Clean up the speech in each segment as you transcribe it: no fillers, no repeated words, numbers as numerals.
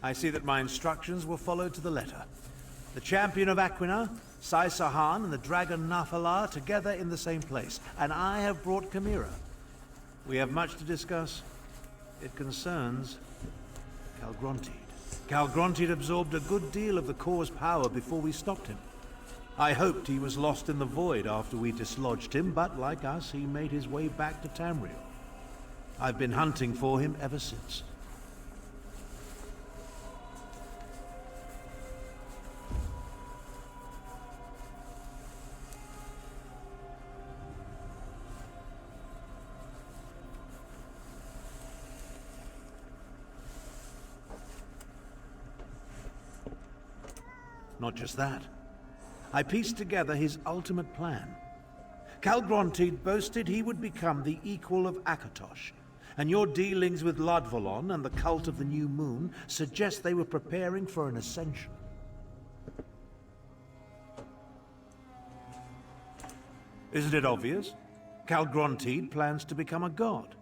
I see that my instructions were followed to the letter. The champion of Aquina, Sai Sahan, and the dragon Nafala together in the same place, and I have brought Chimera. We have much to discuss. It concerns Calgrontiid. Calgrontiid absorbed a good deal of the Core's power before we stopped him. I hoped he was lost in the void after we dislodged him, but like us, he made his way back to Tamriel. I've been hunting for him ever since. Not just that. I pieced together his ultimate plan. Calgrontiid boasted he would become the equal of Akatosh, and your dealings with Ladvolon and the cult of the New Moon suggest they were preparing for an ascension. Isn't it obvious? Calgrontiid plans to become a god.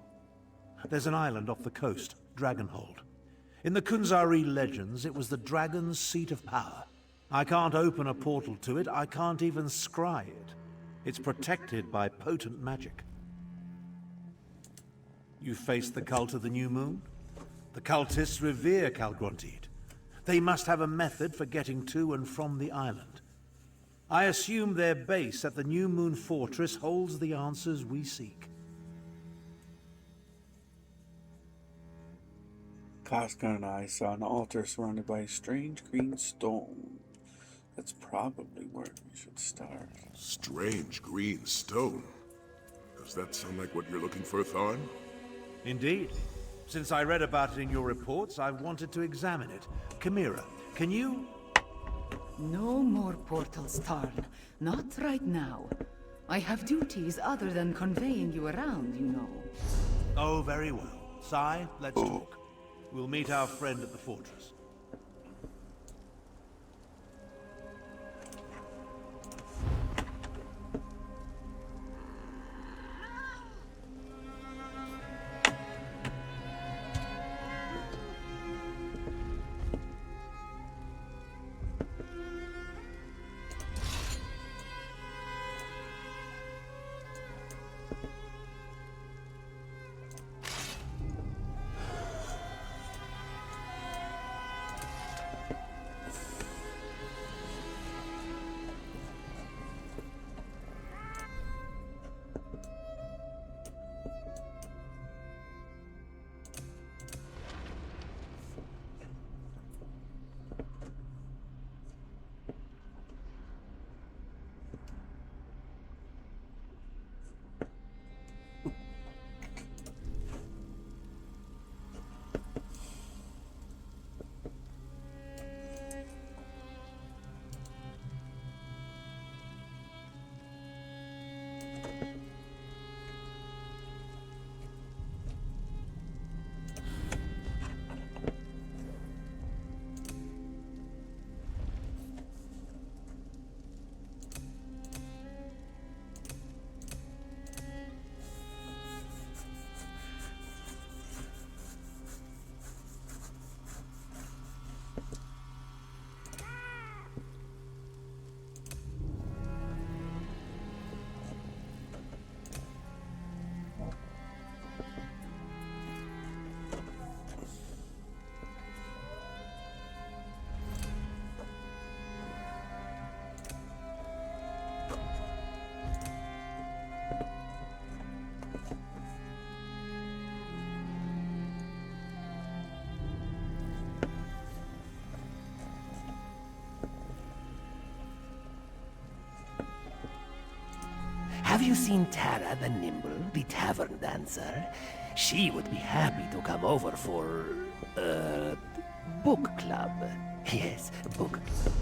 There's an island off the coast, Dragonhold. In the Kunzari legends, it was the dragon's seat of power. I can't open a portal to it, I can't even scry it. It's protected by potent magic. You faced the cult of the New Moon? The cultists revere Calgrontiid. They must have a method for getting to and from the island. I assume their base at the New Moon Fortress holds the answers we seek. Casca and I saw an altar surrounded by a strange green stone. That's probably where we should start. Strange green stone. Does that sound like what you're looking for, Tharn? Indeed. Since I read about it in your reports, I've wanted to examine it. Chimera, can you... No more portals, Tarn. Not right now. I have duties other than conveying you around, you know. Oh, very well. Sai, let's talk. We'll meet our friend at the fortress. Have you seen Tara the Nimble, the tavern dancer? She would be happy to come over for, book club. Yes, book club.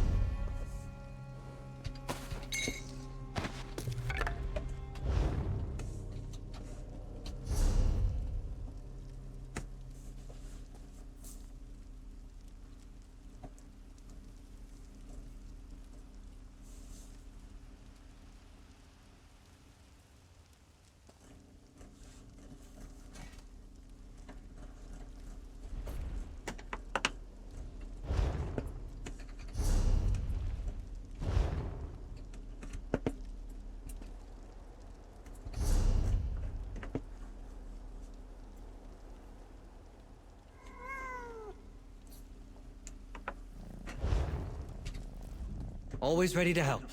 Always ready to help.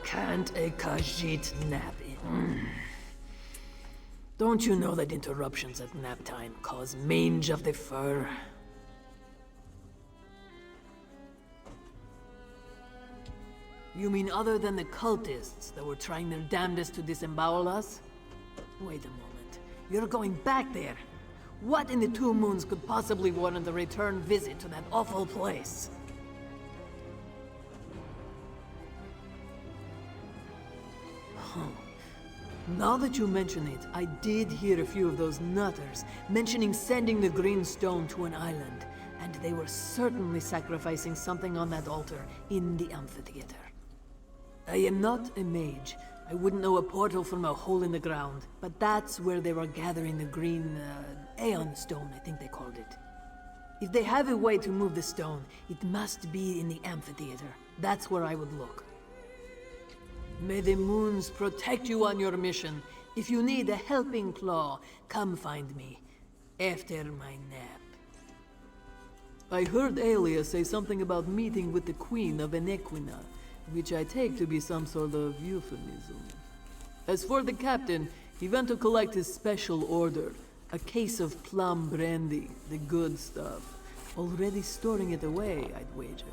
Can't a Khajiit nap in? Don't you know that interruptions at nap time cause mange of the fur? You mean other than the cultists that were trying their damnedest to disembowel us? Wait a moment. You're going back there. What in the Two Moons could possibly warrant a return visit to that awful place? Now that you mention it, I did hear a few of those nutters mentioning sending the green stone to an island, and they were certainly sacrificing something on that altar in the amphitheater. I am not a mage. I wouldn't know a portal from a hole in the ground, but that's where they were gathering the green, Aeon stone, I think they called it. If they have a way to move the stone, it must be in the amphitheater. That's where I would look. May the moons protect you on your mission. If you need a helping claw, come find me after my nap. I heard Aelia say something about meeting with the Queen of Enequina, which I take to be some sort of euphemism. As for the captain, he went to collect his special order, a case of plum brandy, the good stuff. Already storing it away, I'd wager.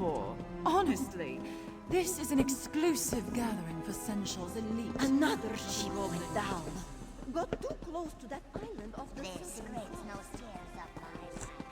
before. Honestly, this is an exclusive gathering for Sensual's elite. Another ship went down. Got too close to that island off the This southern scrapes coast. no tears up my back,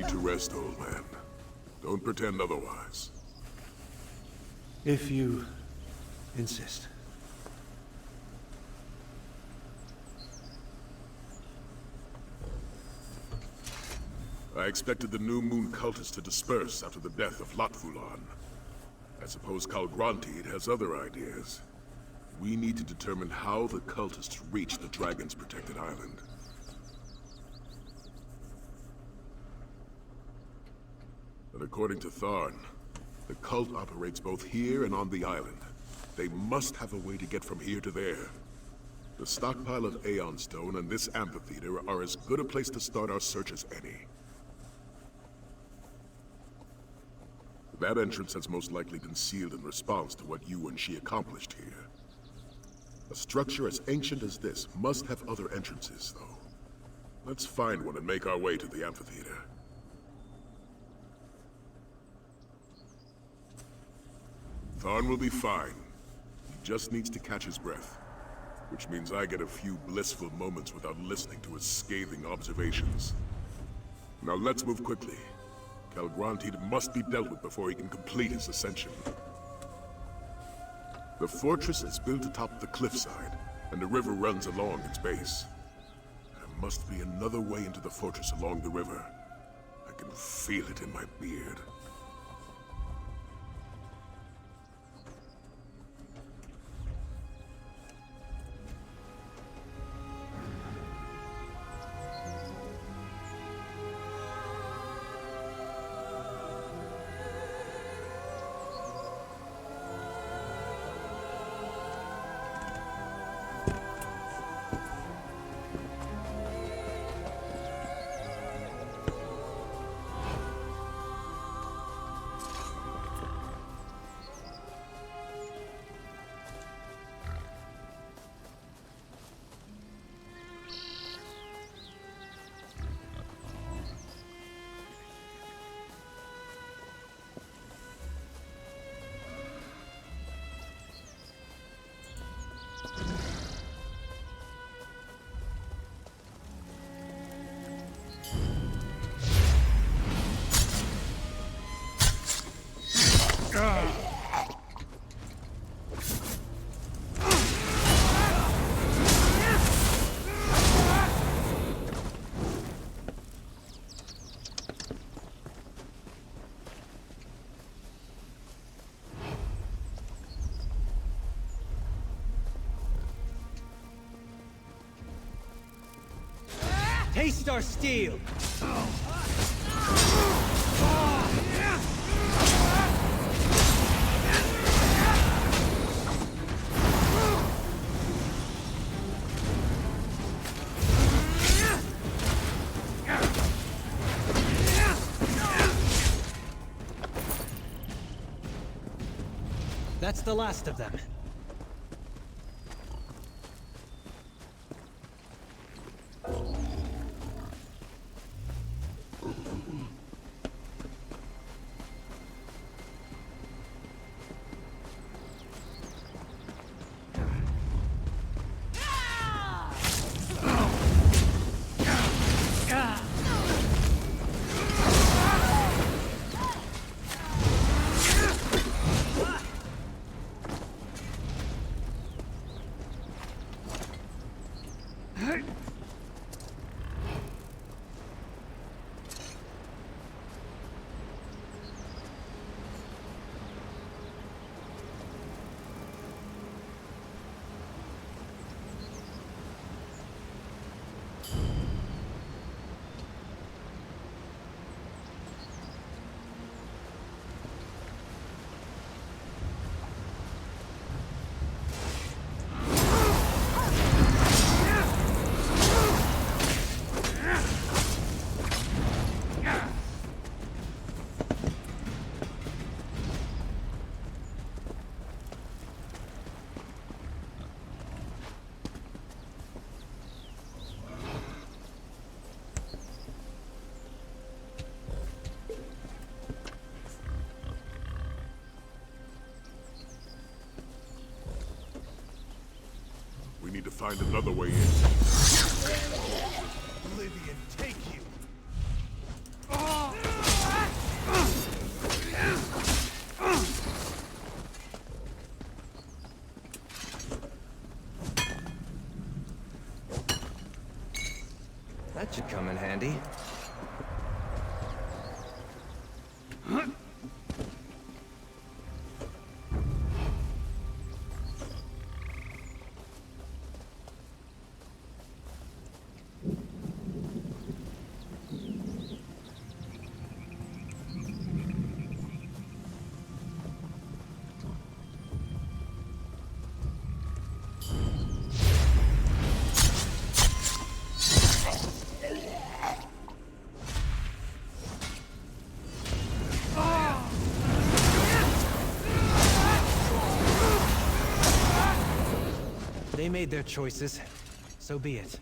need to rest, old man. Don't pretend otherwise. If you insist. I expected the New Moon cultists to disperse after the death of Lotfulan. I suppose Kalgrantid has other ideas. We need to determine how the cultists reached the Dragon's protected island. But according to Tharn, the cult operates both here and on the island. They must have a way to get from here to there. The stockpile of Aeon Stone and this amphitheater are as good a place to start our search as any. That entrance has most likely been sealed in response to what you and she accomplished here. A structure as ancient as this must have other entrances, though. Let's find one and make our way to the amphitheater. Tharn will be fine. He just needs to catch his breath. Which means I get a few blissful moments without listening to his scathing observations. Now let's move quickly. Kalgrantid must be dealt with before he can complete his ascension. The fortress is built atop the cliffside, and the river runs along its base. There must be another way into the fortress along the river. I can feel it in my beard. Taste our steel! That's the last of them. We need to find another way in. Oblivion, take you! That should come in handy. They made their choices. So be it.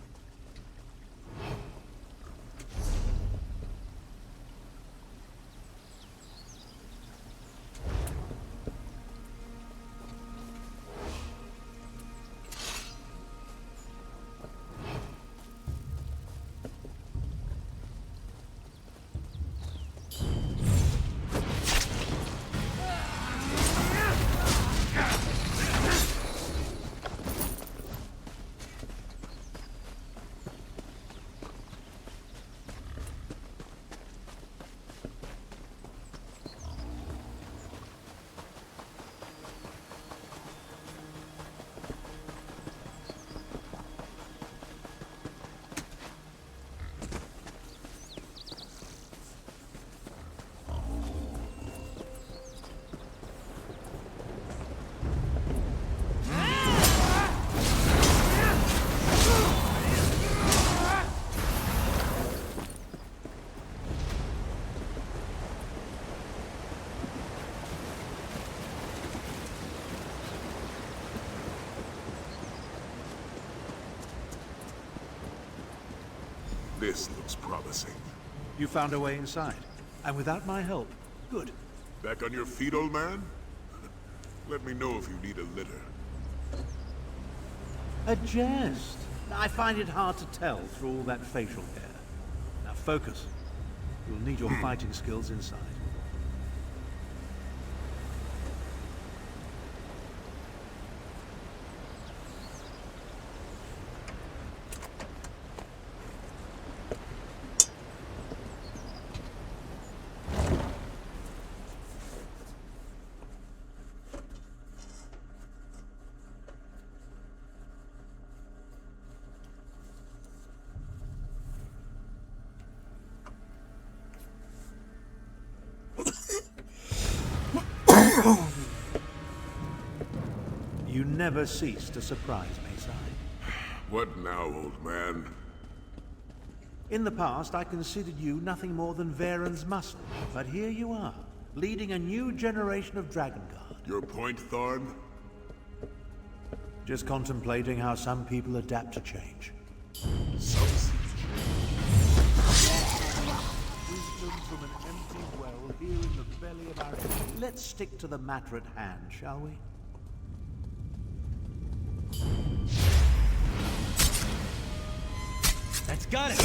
This looks promising. You found a way inside, and without my help. Good. Back on your feet, old man? Let me know if you need a litter. A jest. I find it hard to tell through all that facial hair. Now focus. You'll need your fighting skills inside. You never cease to surprise me, Si. What now, old man? In the past, I considered you nothing more than Varen's muscle. But here you are, leading a new generation of Dragon Guard. Your point, Tharn? Just contemplating how some people adapt to change. Some see Wisdom from an empty well here in the belly of our enemy. Let's stick to the matter at hand, shall we? That's got it!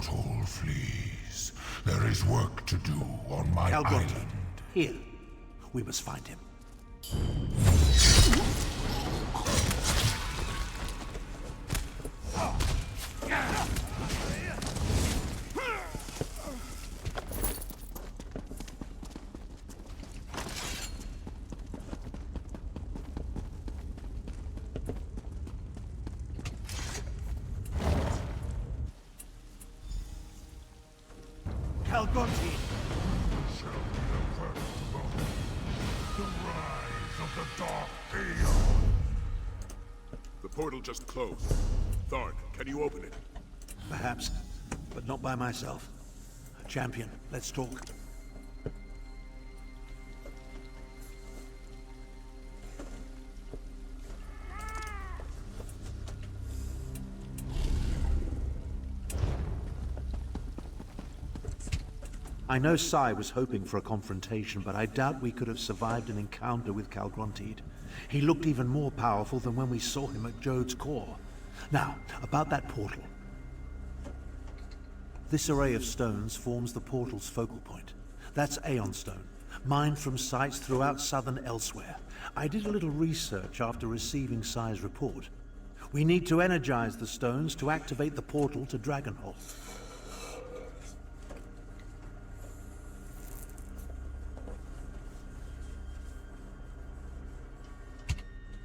portal, please. There is work to do on my Calgronti, island. here. We must find him. Calgronti! Shall be the first moment. The rise of the Dark Aeon. The portal just closed. Tharn, can you open it? Perhaps, but not by myself. Champion, let's talk. I know Sai was hoping for a confrontation, but I doubt we could have survived an encounter with Calgrontiid. He looked even more powerful than when we saw him at Jode's core. Now, about that portal. This array of stones forms the portal's focal point. That's Aeon Stone, mined from sites throughout southern Elsewhere. I did a little research after receiving Sai's report. We need to energize the stones to activate the portal to Dragonhold.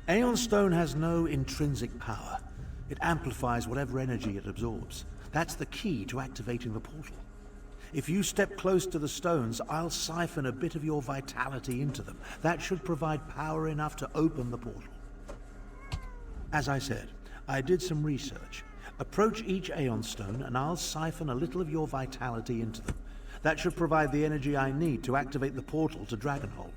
Aeon Stone has no intrinsic power. It amplifies whatever energy it absorbs. That's the key to activating the portal. If you step close to the stones, I'll siphon a bit of your vitality into them. That should provide power enough to open the portal. As I said, I did some research. Approach each Aeon Stone and I'll siphon a little of your vitality into them. That should provide the energy I need to activate the portal to Dragonhold.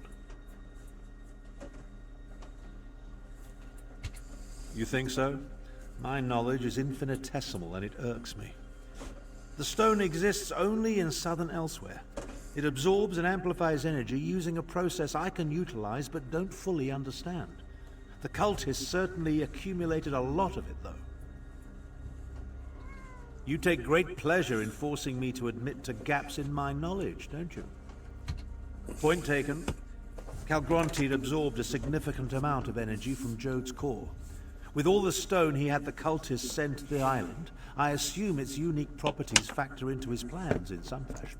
You think so? My knowledge is infinitesimal and it irks me. The stone exists only in southern Elsewhere. It absorbs and amplifies energy using a process I can utilize but don't fully understand. The cultists certainly accumulated a lot of it, though. You take great pleasure in forcing me to admit to gaps in my knowledge, don't you? Point taken. Calgrontiid absorbed a significant amount of energy from Jode's core. With all the stone he had the cultists send to the island, I assume its unique properties factor into his plans in some fashion.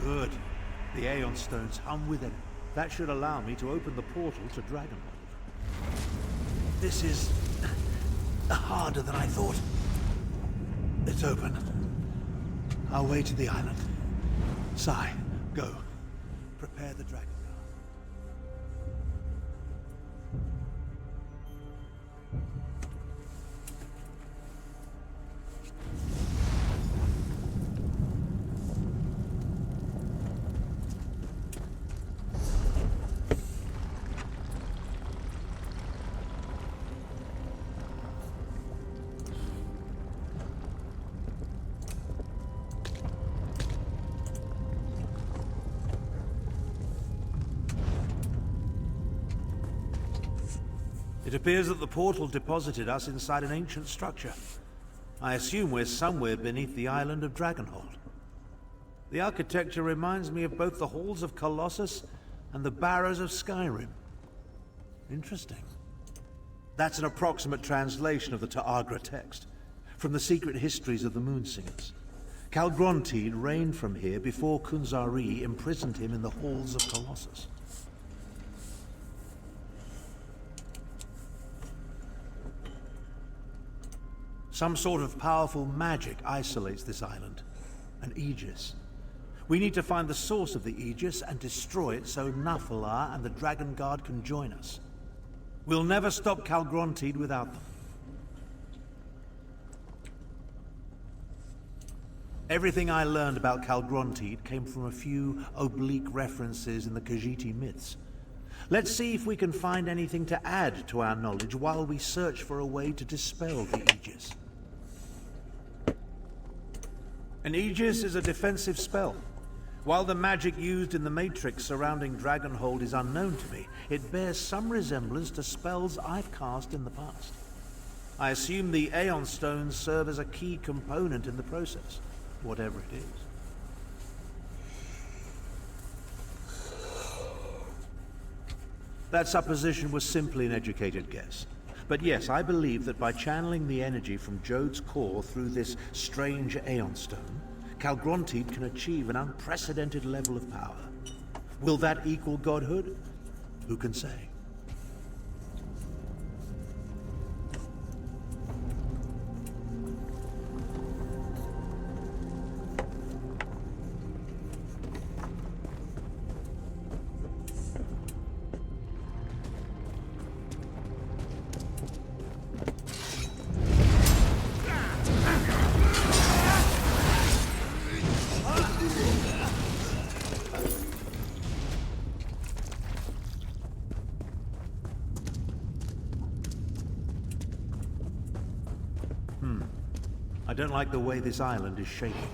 Good. The Aeon Stones hum with it. That should allow me to open the portal to Dragonhold. This is harder than I thought. It's open. Our way to the island. Sai, go. Prepare the Dragon Guard. It appears that the portal deposited us inside an ancient structure. I assume we're somewhere beneath the island of Dragonhold. The architecture reminds me of both the halls of Colossus and the barrows of Skyrim. Interesting. That's an approximate translation of the Ta'agra text, from the secret histories of the Moonsingers. Calgrontiid reigned from here before Kunzari imprisoned him in the halls of Colossus. Some sort of powerful magic isolates this island. An Aegis. We need to find the source of the Aegis and destroy it so Nafalar and the Dragon Guard can join us. We'll never stop Calgrontiid without them. Everything I learned about Calgrontiid came from a few oblique references in the Khajiiti myths. Let's see if we can find anything to add to our knowledge while we search for a way to dispel the Aegis. An Aegis is a defensive spell. While the magic used in the Matrix surrounding Dragonhold is unknown to me, it bears some resemblance to spells I've cast in the past. I assume the Aeon Stones serve as a key component in the process, whatever it is. That supposition was simply an educated guess. But yes, I believe that by channeling the energy from Jode's core through this strange Aeon Stone, Calgrontiid can achieve an unprecedented level of power. Will that equal godhood? Who can say? I don't like the way this island is shaking.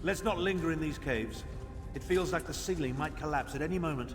Let's not linger in these caves. It feels like the ceiling might collapse at any moment.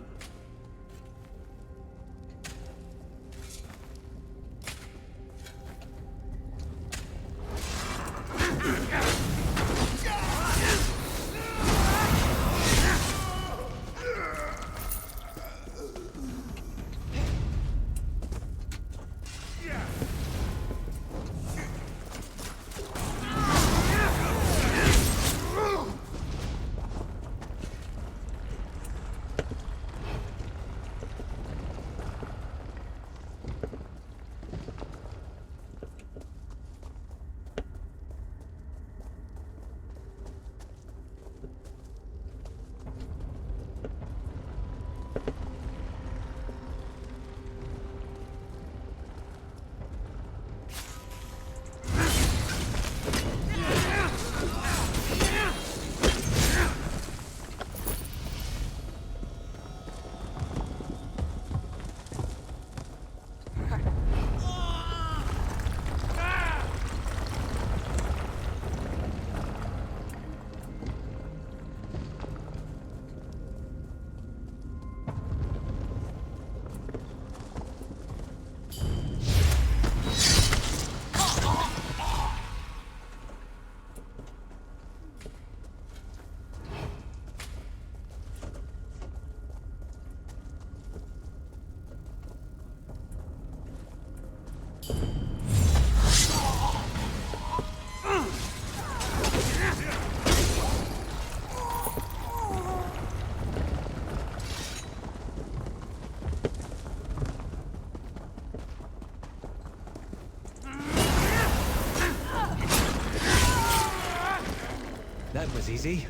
That was easy.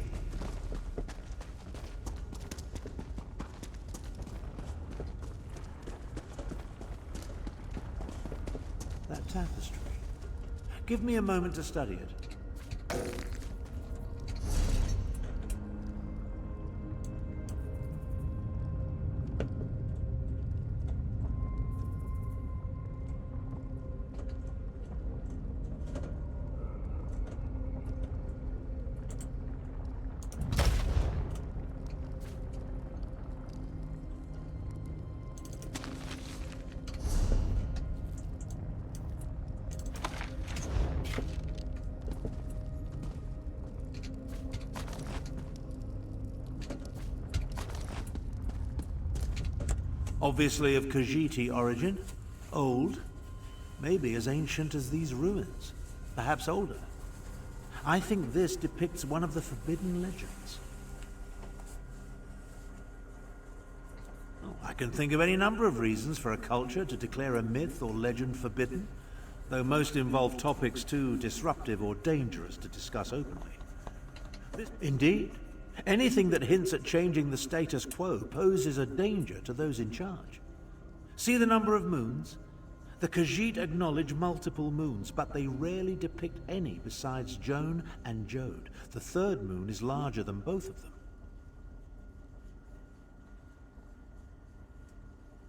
That tapestry. Give me a moment to study it. Obviously of Khajiiti origin, old, maybe as ancient as these ruins, perhaps older. I think this depicts one of the forbidden legends. Oh, I can think of any number of reasons for a culture to declare a myth or legend forbidden, though most involve topics too disruptive or dangerous to discuss openly. Indeed. Anything that hints at changing the status quo poses a danger to those in charge. See the number of moons? The Khajiit acknowledge multiple moons, but they rarely depict any besides Joan and Jode. The third moon is larger than both of them.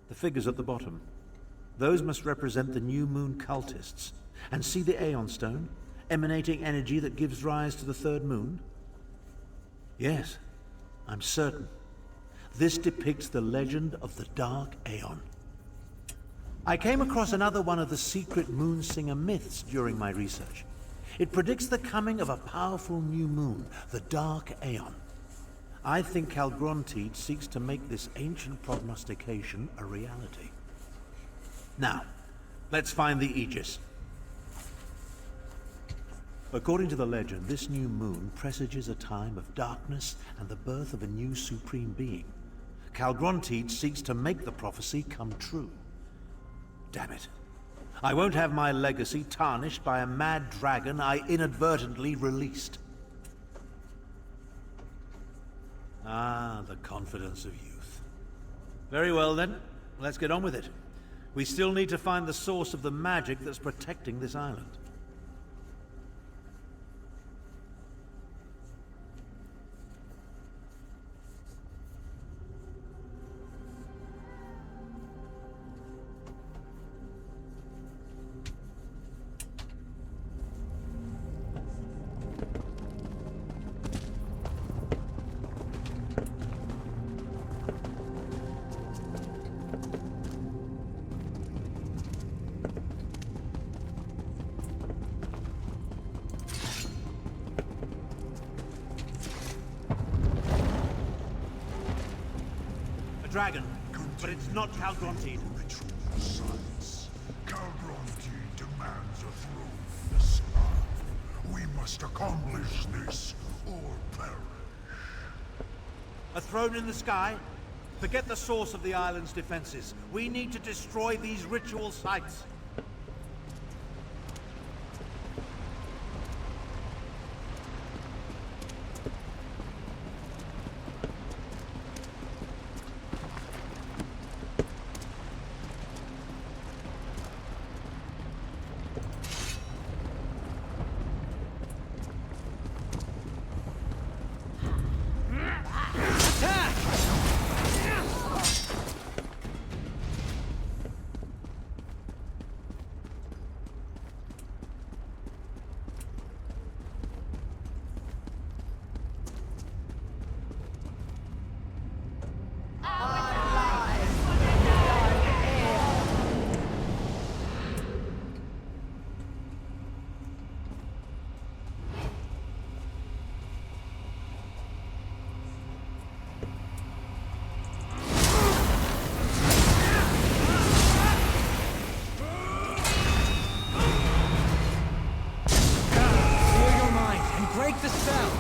The figures at the bottom. Those must represent the new moon cultists. And see the Aeon Stone, emanating energy that gives rise to the third moon? Yes, I'm certain. This depicts the legend of the Dark Aeon. I came across another one of the secret Moonsinger myths during my research. It predicts the coming of a powerful new moon, the Dark Aeon. I think Calgrontiid seeks to make this ancient prognostication a reality. Now, let's find the Aegis. According to the legend, this new moon presages a time of darkness and the birth of a new supreme being. Calgrontiid seeks to make the prophecy come true. Damn it. I won't have my legacy tarnished by a mad dragon I inadvertently released. Ah, the confidence of youth. Very well then, let's get on with it. We still need to find the source of the magic that's protecting this island. Dragon, but it's not Calgrontiid. Ritual science. Calgrontiid demands a throne in the sky. We must accomplish this, or perish. A throne in the sky? Forget the source of the island's defenses. We need to destroy these ritual sites. Break the spell!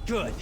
Good.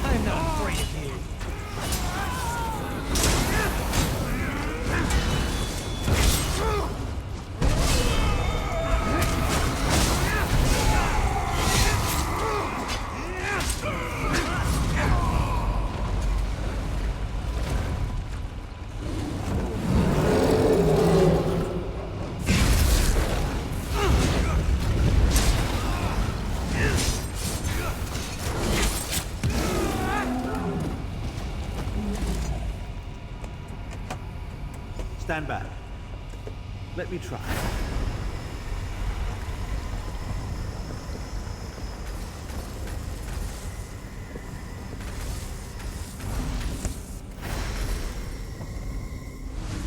I'm not afraid of you. Stand back. Let me try.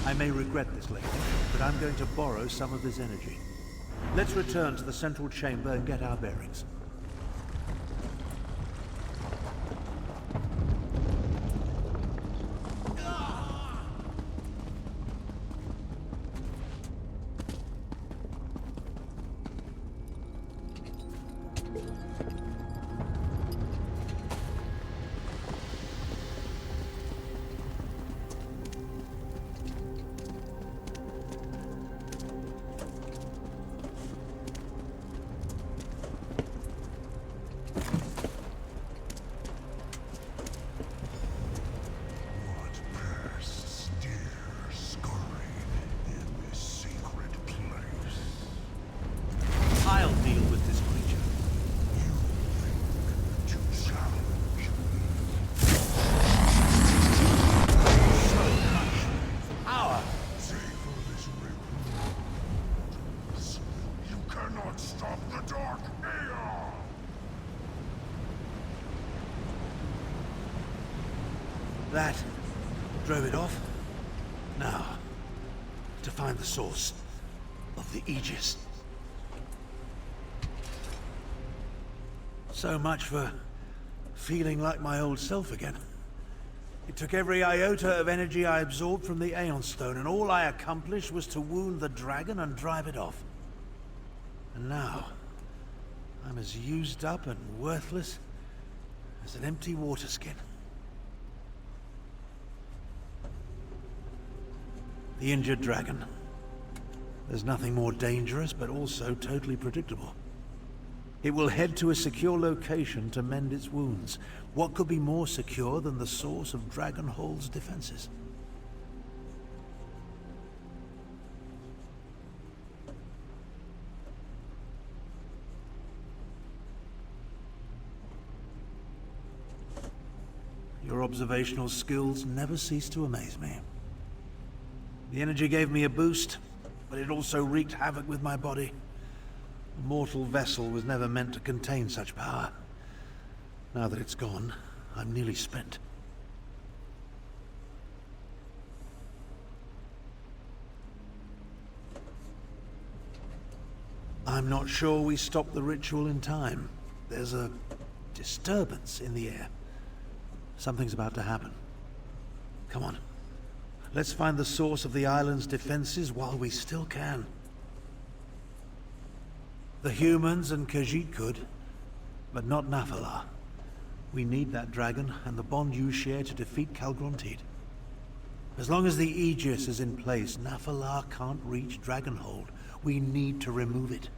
I may regret this later, but I'm going to borrow some of this energy. Let's return to the central chamber and get our bearings. What pests dare scurry in this sacred place? I'll deal with this creature. To challenge me. Power! Savor this ribbon. You cannot stop the dark aeon! That drove it off. Now, to find the source of the Aegis. So much for feeling like my old self again. It took every iota of energy I absorbed from the Aeon Stone, and all I accomplished was to wound the dragon and drive it off. And now, I'm as used up and worthless as an empty water skin. The injured dragon. There's nothing more dangerous, but also totally predictable. It will head to a secure location to mend its wounds. What could be more secure than the source of Dragonhold's defenses? Your observational skills never cease to amaze me. The energy gave me a boost, but it also wreaked havoc with my body. A mortal vessel was never meant to contain such power. Now that it's gone, I'm nearly spent. I'm not sure we stopped the ritual in time. There's a disturbance in the air. Something's about to happen. Come on. Let's find the source of the island's defenses while we still can. The humans and Khajiit could, but not Nafalar. We need that dragon and the bond you share to defeat Calgrontiid. As long as the Aegis is in place, Nafalar can't reach Dragonhold. We need to remove it.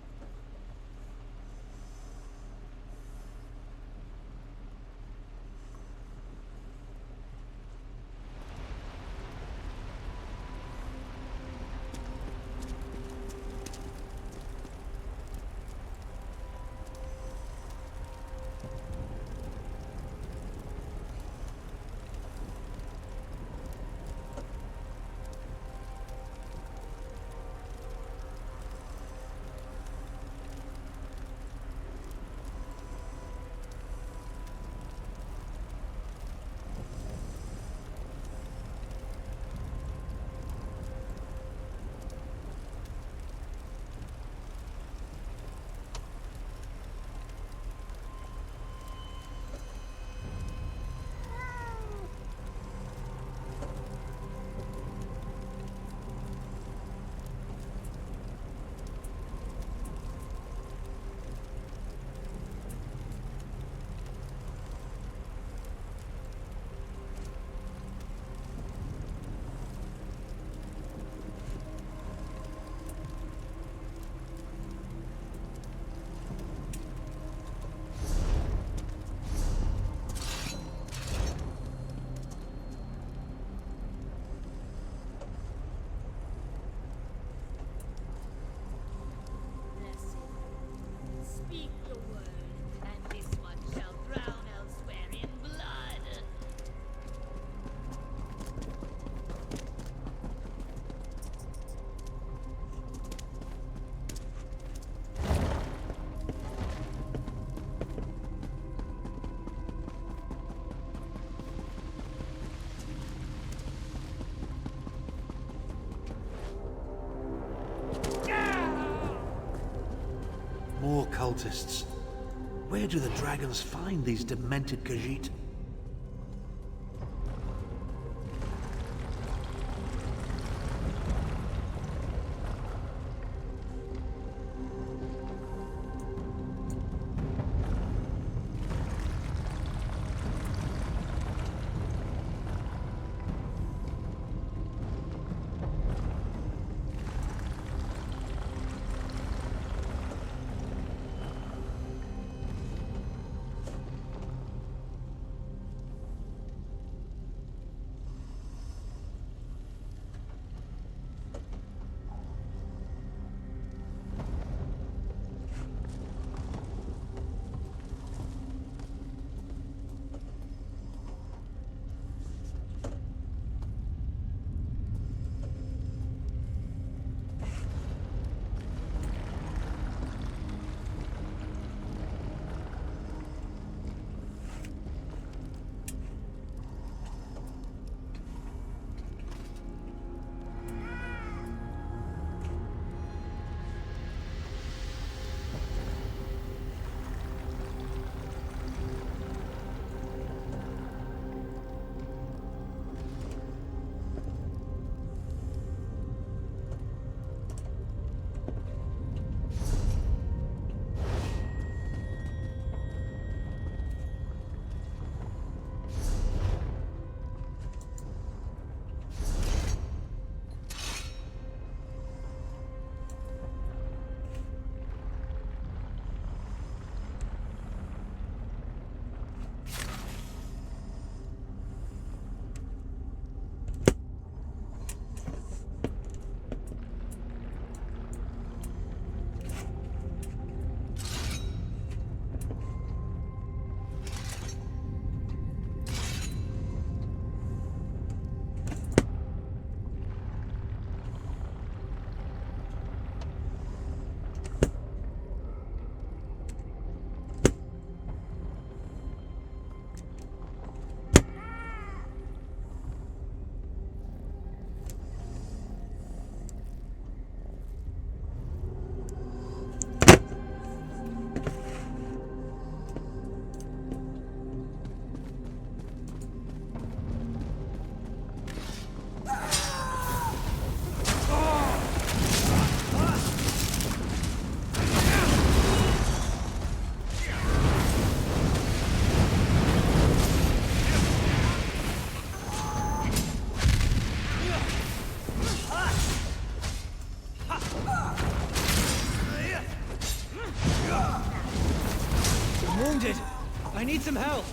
cultists. Where do the dragons find these demented Khajiit? I need some help!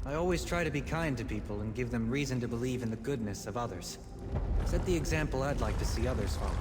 I always try to be kind to people and give them reason to believe in the goodness of others. Set the example I'd like to see others follow.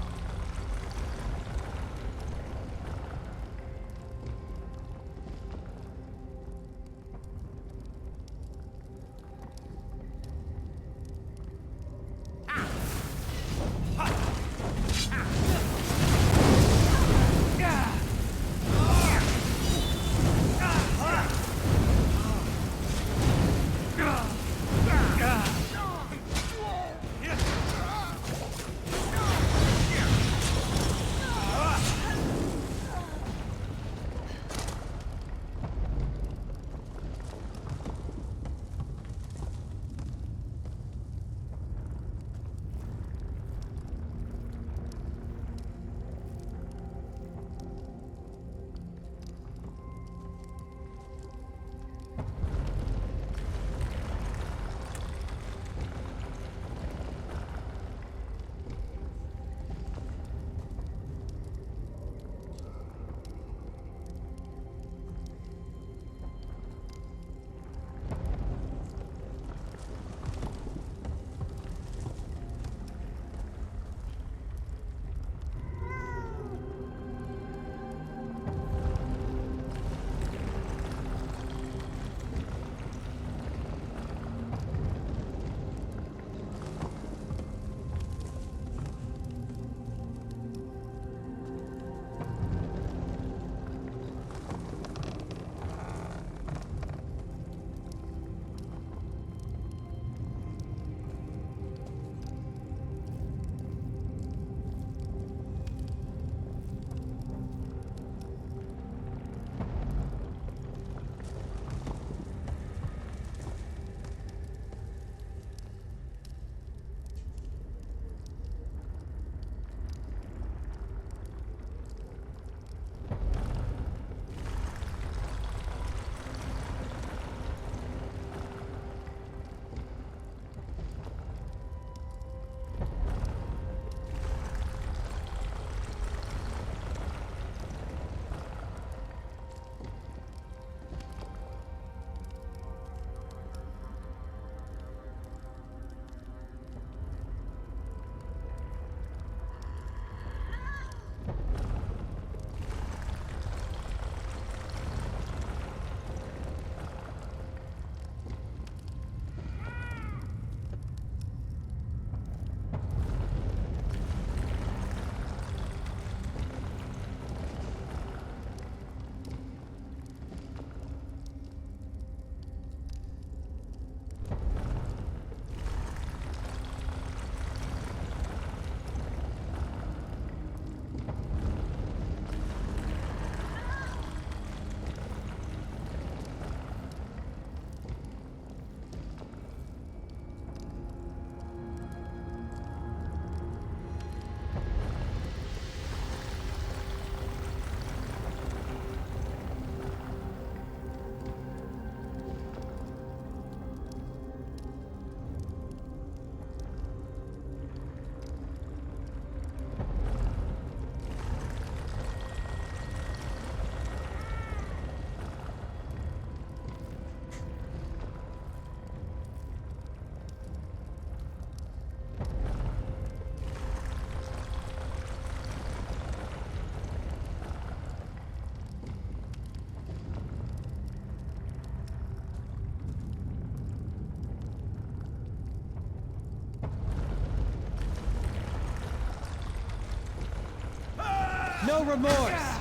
No remorse!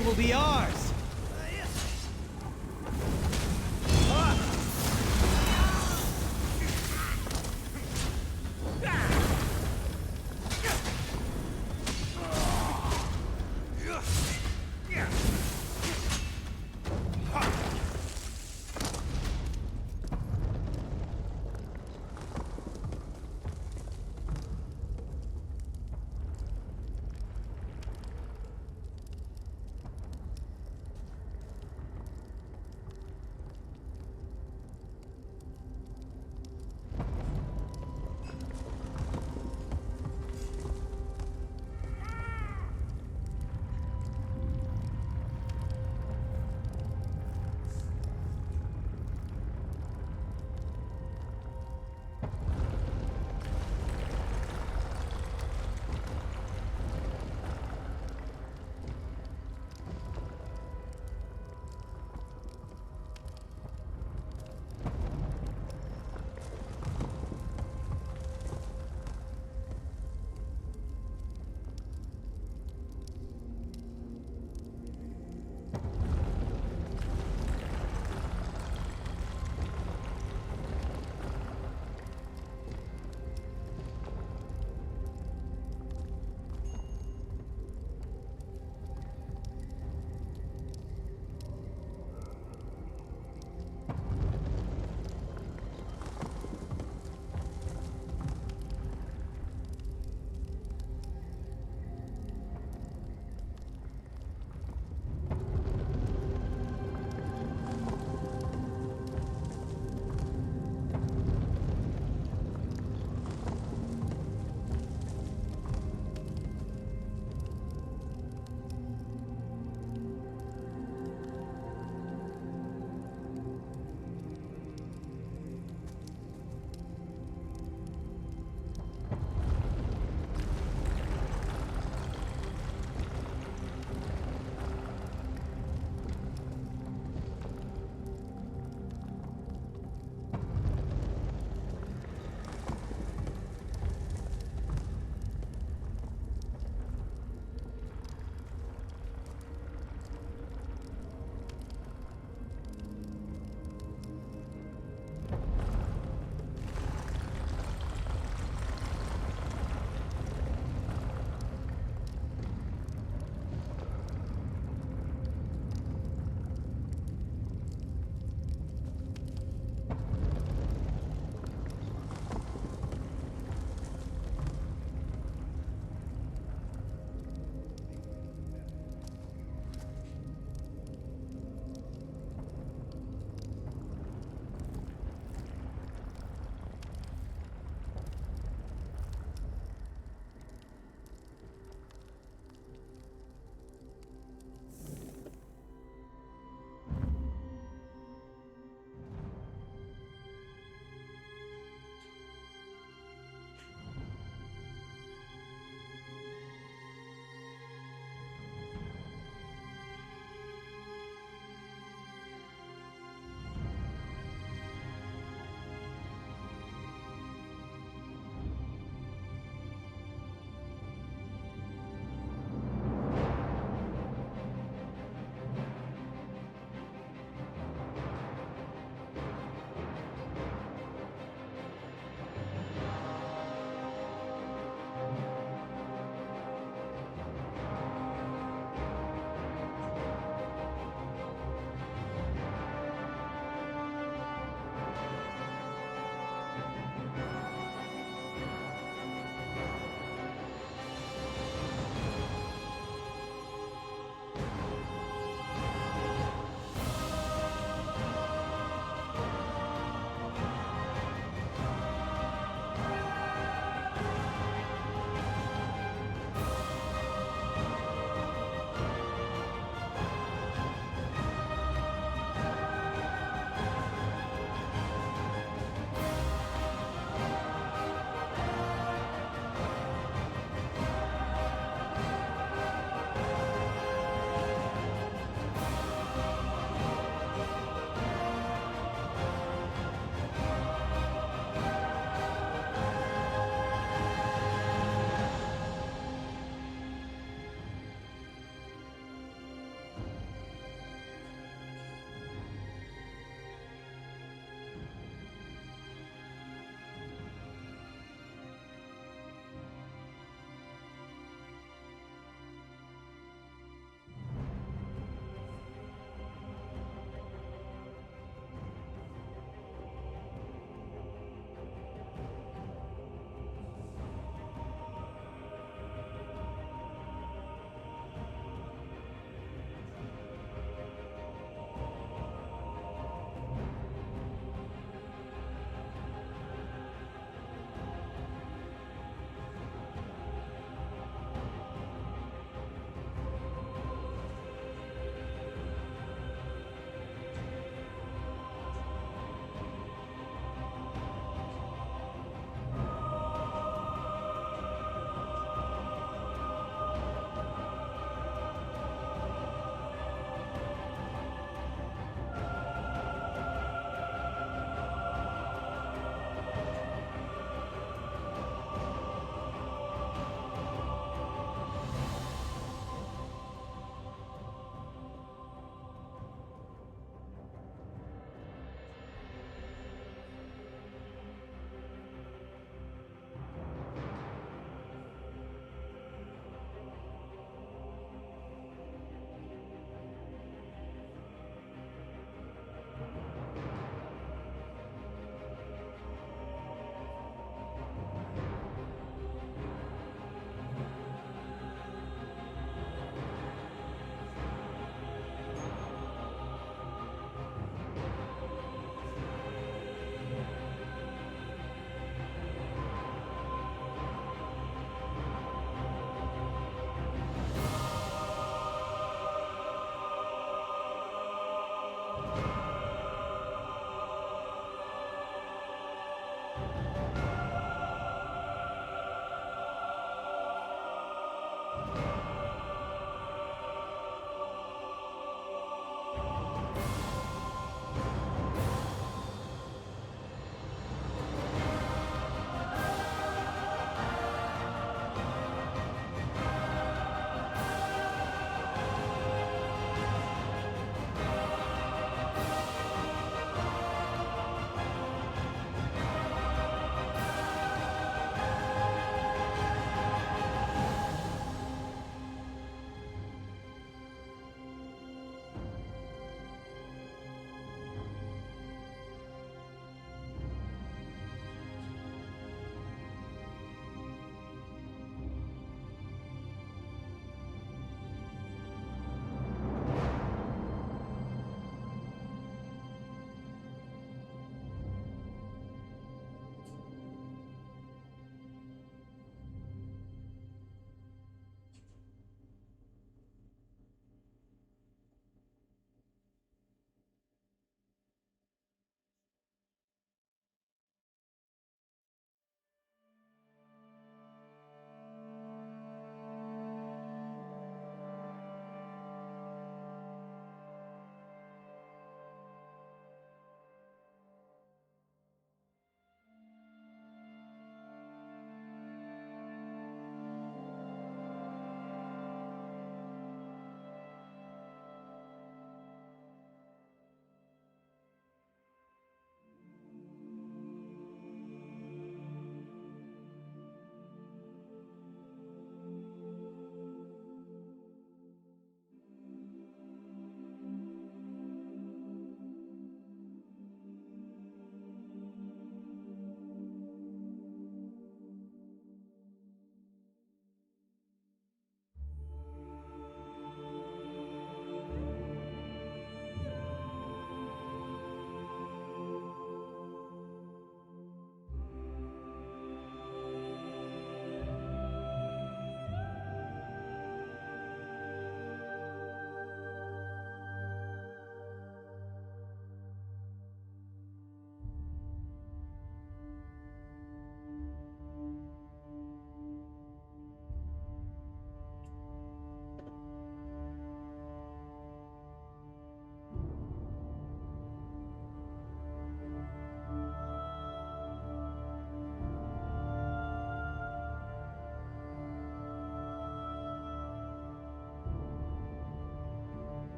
glory will be ours!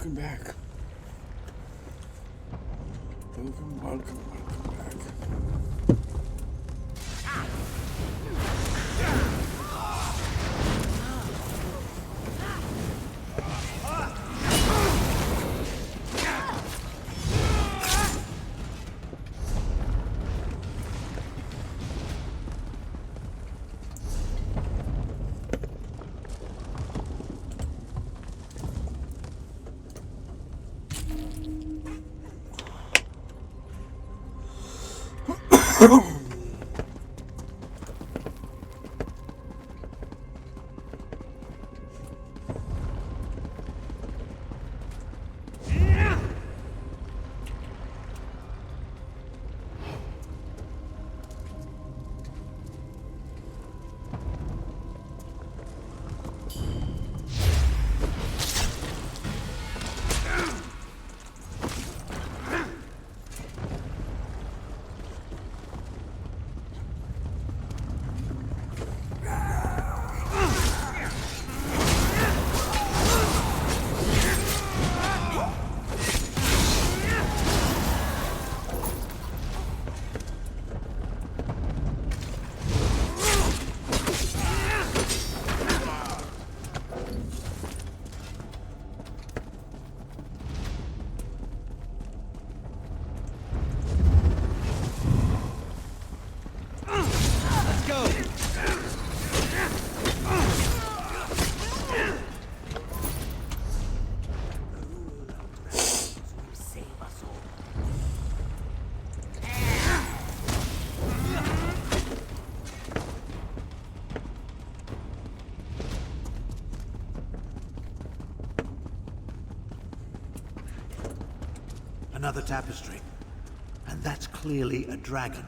welcome back. Welcome back. Another tapestry. And that's clearly a dragon.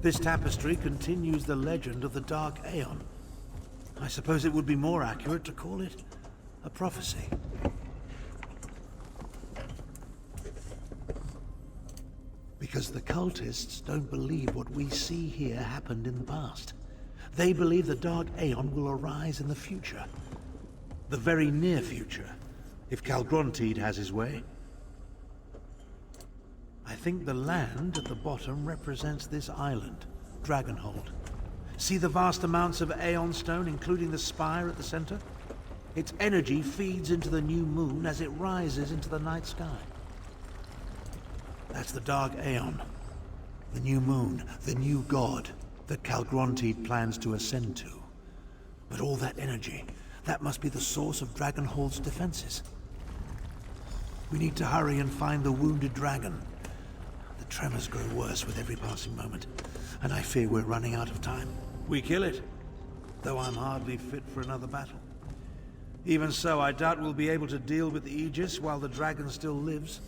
This tapestry continues the legend of the Dark Aeon. I suppose it would be more accurate to call it a prophecy. Because the cultists don't believe what we see here happened in the past. They believe the Dark Aeon will arise in the future. The very near future, if Calgrontiid has his way. I think the land at the bottom represents this island, Dragonhold. See the vast amounts of Aeon stone, including the spire at the center? Its energy feeds into the new moon as it rises into the night sky. That's the Dark Aeon. The new moon, the new god that Calgrontiid plans to ascend to. But all that energy, that must be the source of Dragonhold's defenses. We need to hurry and find the wounded dragon. The tremors grow worse with every passing moment, and I fear we're running out of time. We kill it, though I'm hardly fit for another battle. Even so, I doubt we'll be able to deal with the Aegis while the dragon still lives.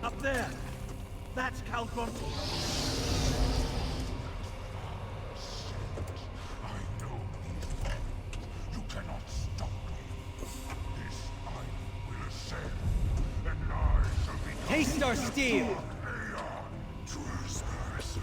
Up there! That's Calgrontiid. I know these men. You cannot stop me. This island will ascend, and I shall become Taste our steel! Aeon trespassers.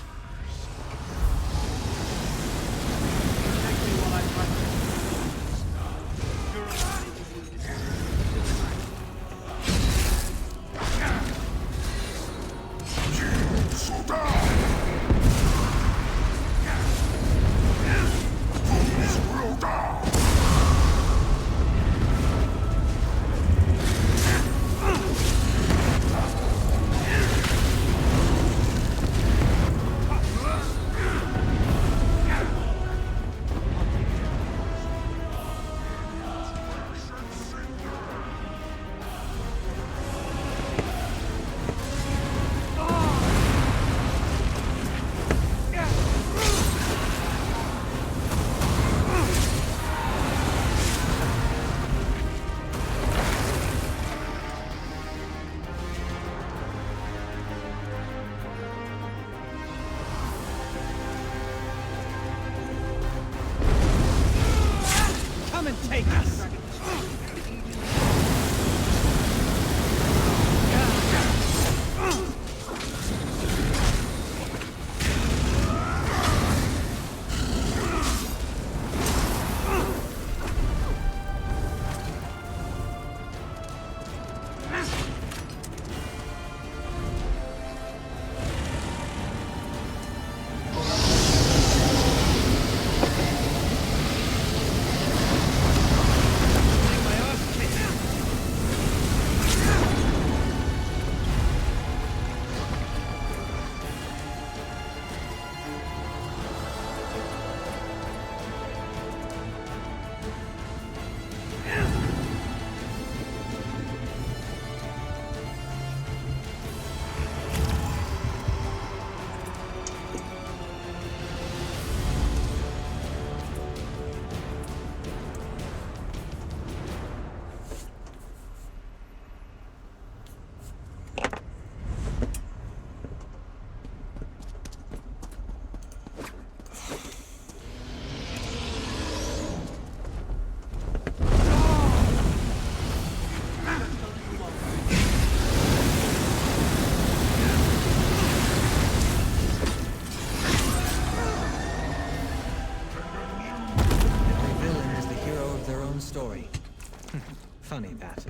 Funny that.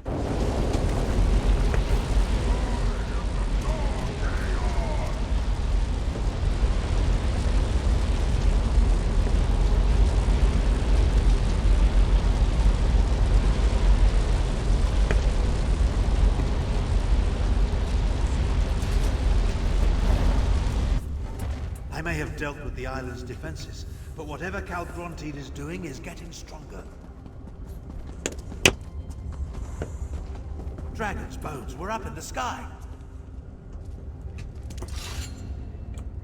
I may have dealt with the island's defenses, but whatever Calgrontiid is doing is getting stronger. Dragon's bones were up in the sky.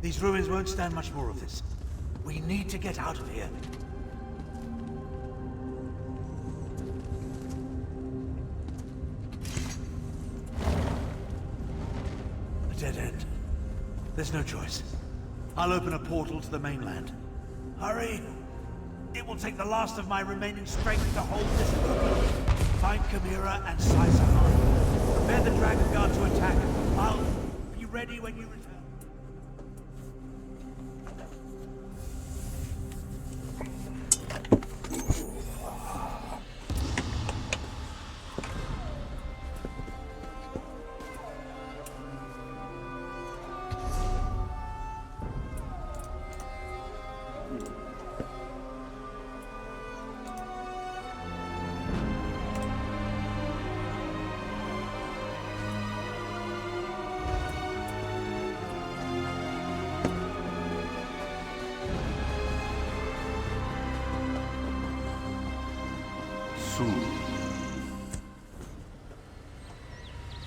These ruins won't stand much more of this. We need to get out of here. A dead end. There's no choice. I'll open a portal to the mainland. Hurry! It will take the last of my remaining strength to hold this open. Find Chimera and Saisahan. Prepare the Dragon Guard to attack. I'll be ready when you return.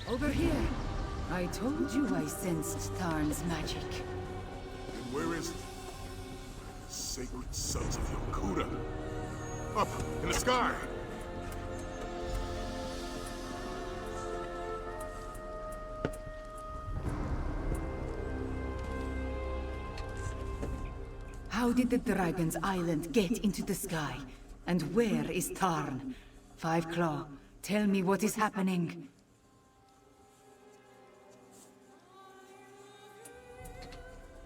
Over here. I told you I sensed Tarn's magic. And where is it? The sacred sons of Yokuda. Up in the sky! How did the Dragon's Island get into the sky? And where is Tarn? Five Claw, tell me what is happening.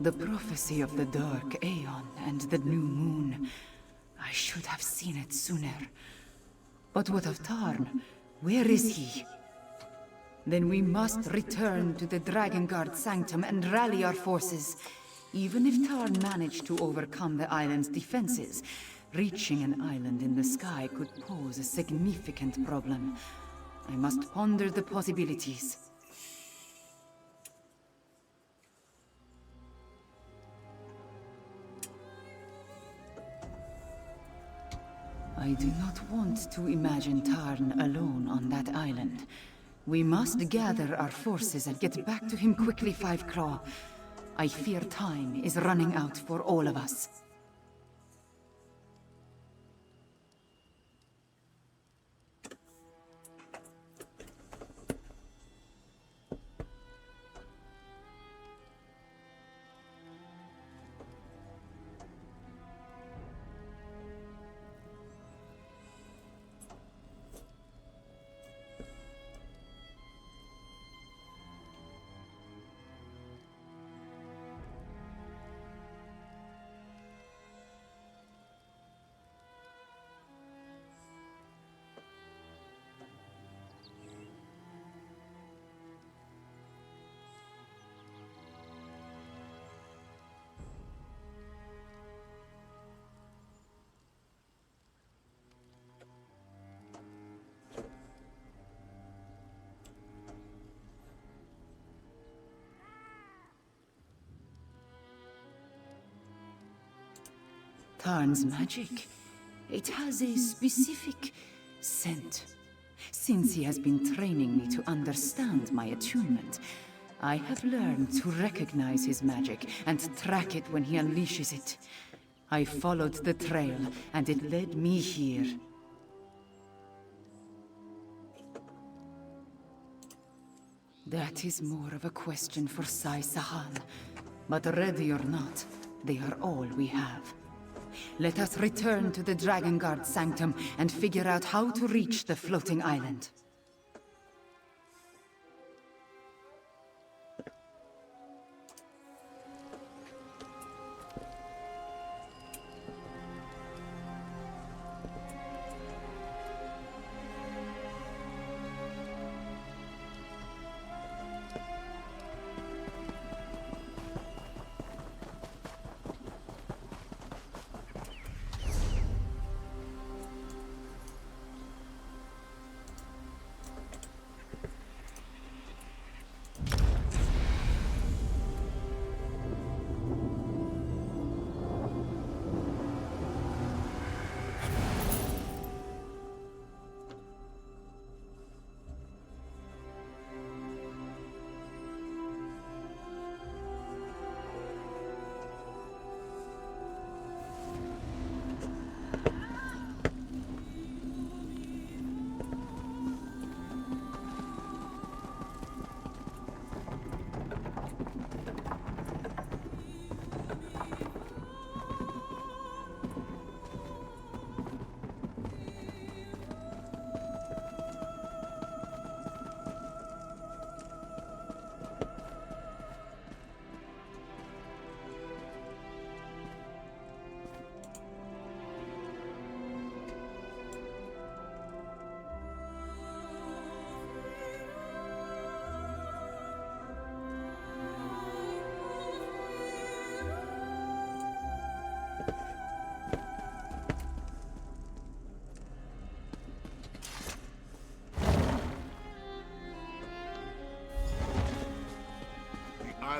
The prophecy of the Dark Aeon and the New Moon. I should have seen it sooner. But what of Tarn? Where is he? Then we must return to the Dragon Guard Sanctum and rally our forces. Even if Tarn managed to overcome the island's defenses, reaching an island in the sky could pose a significant problem. I must ponder the possibilities. I do not want to imagine Tarn alone on that island. We must gather our forces and get back to him quickly, Five Claw. I fear time is running out for all of us. Tarn's magic. It has a specific scent. Since he has been training me to understand my attunement, I have learned to recognize his magic and track it when he unleashes it. I followed the trail, and it led me here. That is more of a question for Saisahan. But ready or not, they are all we have. Let us return to the Dragon Guard Sanctum and figure out how to reach the floating island.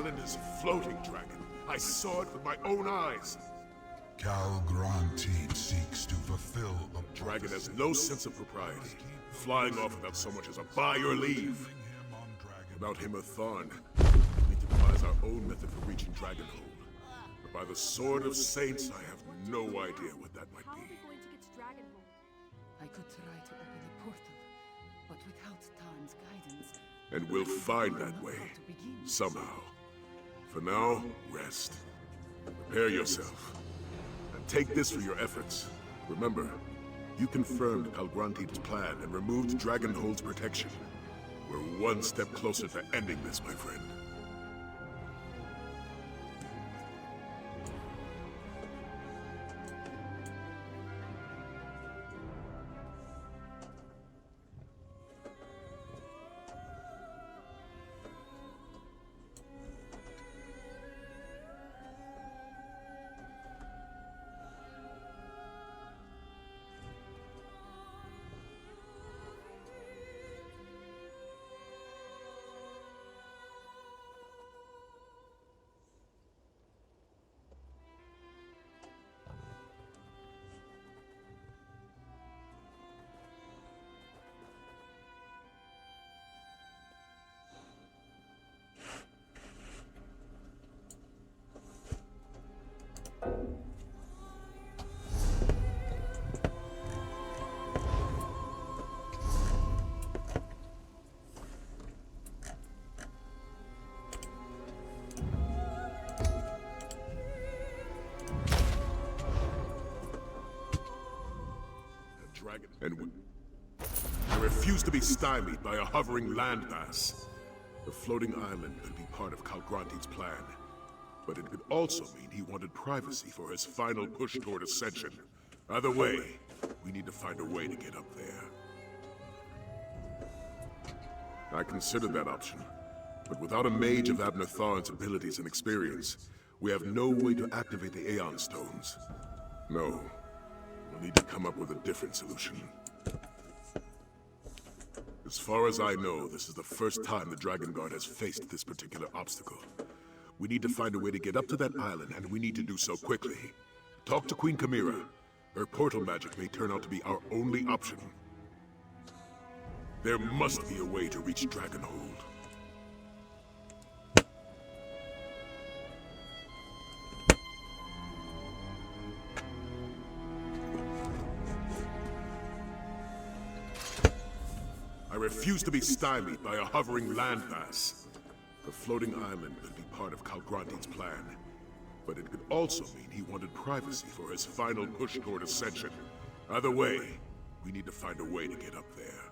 island is a floating dragon. I saw it with my own eyes. Cal Grantine seeks to fulfill the Dragon has no sense of propriety, flying off without so much as a by your leave. Without him or Tharn, we need to devise our own method for reaching Dragonhold. But by the Sword of Saints, I have no idea what that might be. I could try to open a portal, but without Tarn's guidance... And we'll find that way, somehow. For now, rest. Prepare yourself. And take this for your efforts. Remember, you confirmed Kalgranti's plan and removed Dragonhold's protection. We're one step closer to ending this, my friend. And I refuse to be stymied by a hovering landmass. The floating island could be part of Kalgranti's plan, but it could also mean he wanted privacy for his final push toward ascension. Either way, we need to find a way to get up there. I considered that option, but without a mage of Abner Tharn's abilities and experience, we have no way to activate the Aeon Stones. No. We'll need to come up with a different solution. As far as I know, this is the first time the Dragon Guard has faced this particular obstacle. We need to find a way to get up to that island, and we need to do so quickly. Talk to Queen Chimera. Her portal magic may turn out to be our only option. There must be a way to reach Dragonhold. I refuse to be stymied by a hovering landmass. The floating island could be part of Kalgranti's plan, but it could also mean he wanted privacy for his final push toward ascension. Either way, we need to find a way to get up there.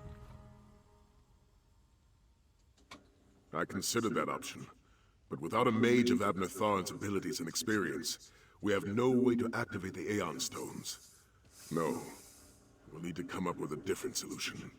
I considered that option, but without a mage of Abner Tharn's abilities and experience, we have no way to activate the Aeon Stones. No, we'll need to come up with a different solution.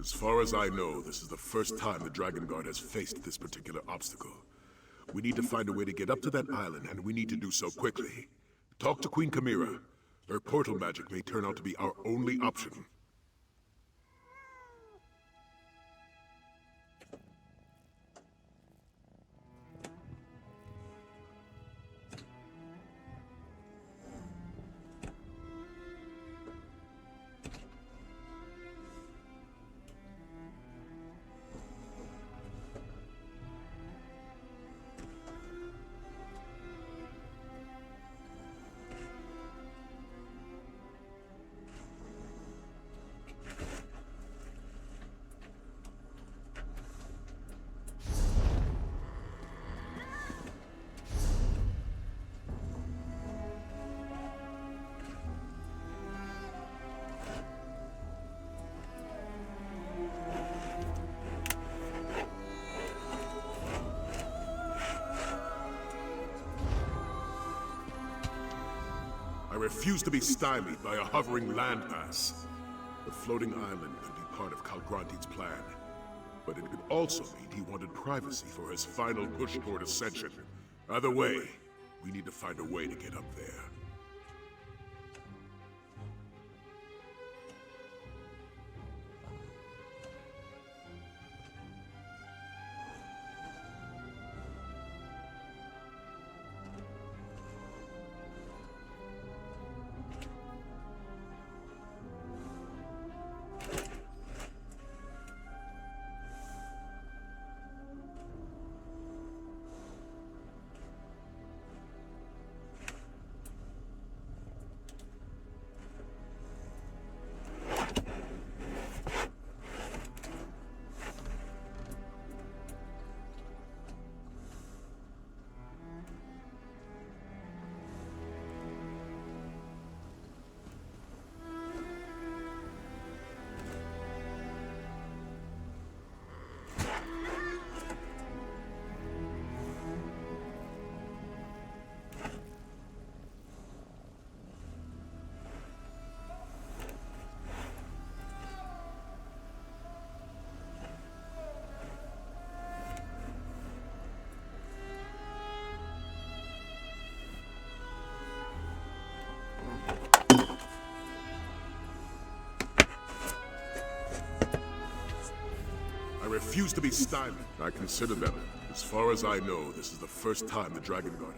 As far as I know, this is the first time the Dragon Guard has faced this particular obstacle. We need to find a way to get up to that island, and we need to do so quickly. Talk to Queen Chimera. Her portal magic may turn out to be our only option. refuse to be stymied by a hovering landmass. The floating island could be part of Calgranti's plan, but it could also mean he wanted privacy for his final push toward ascension. Either way, we need to find a way to get up there. I refuse to be stymied. I consider them. As far as I know, this is the first time the Dragon Guard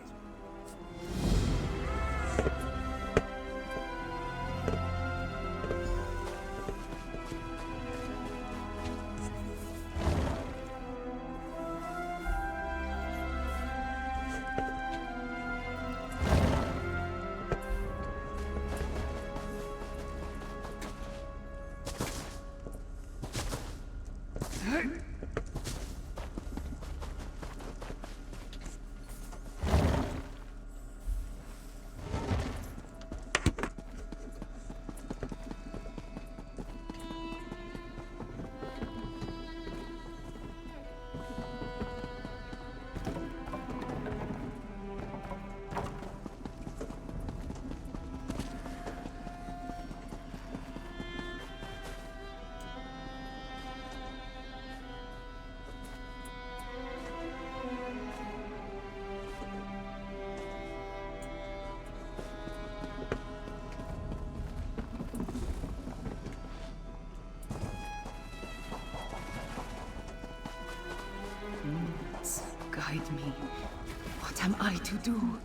has... Guide me. What am I to do?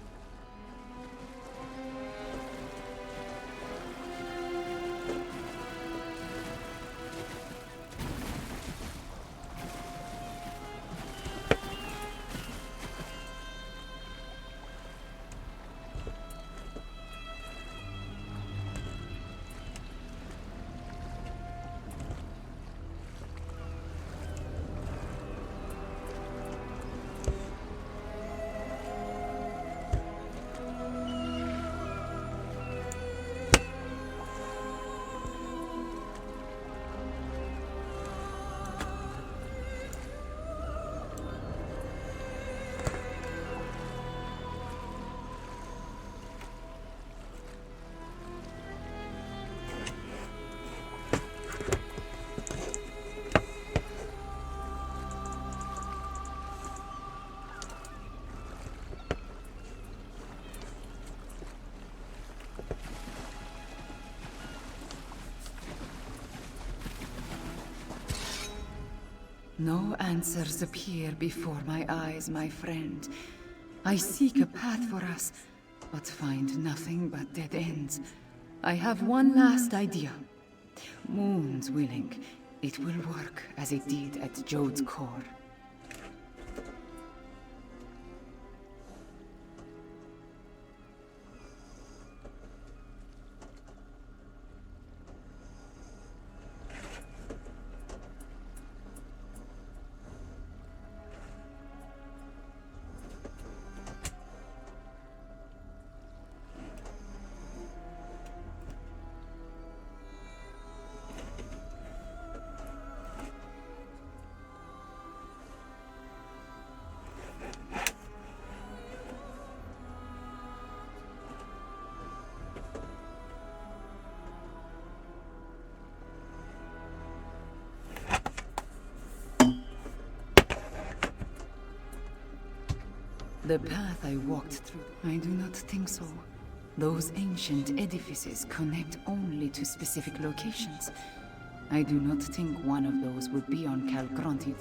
No answers appear before my eyes, my friend. I seek a path for us, but find nothing but dead ends. I have one last idea. Moon's willing, it will work as it did at Jode's core. The path I walked through, I do not think so. Those ancient edifices connect only to specific locations. I do not think one of those would be on Calgranti.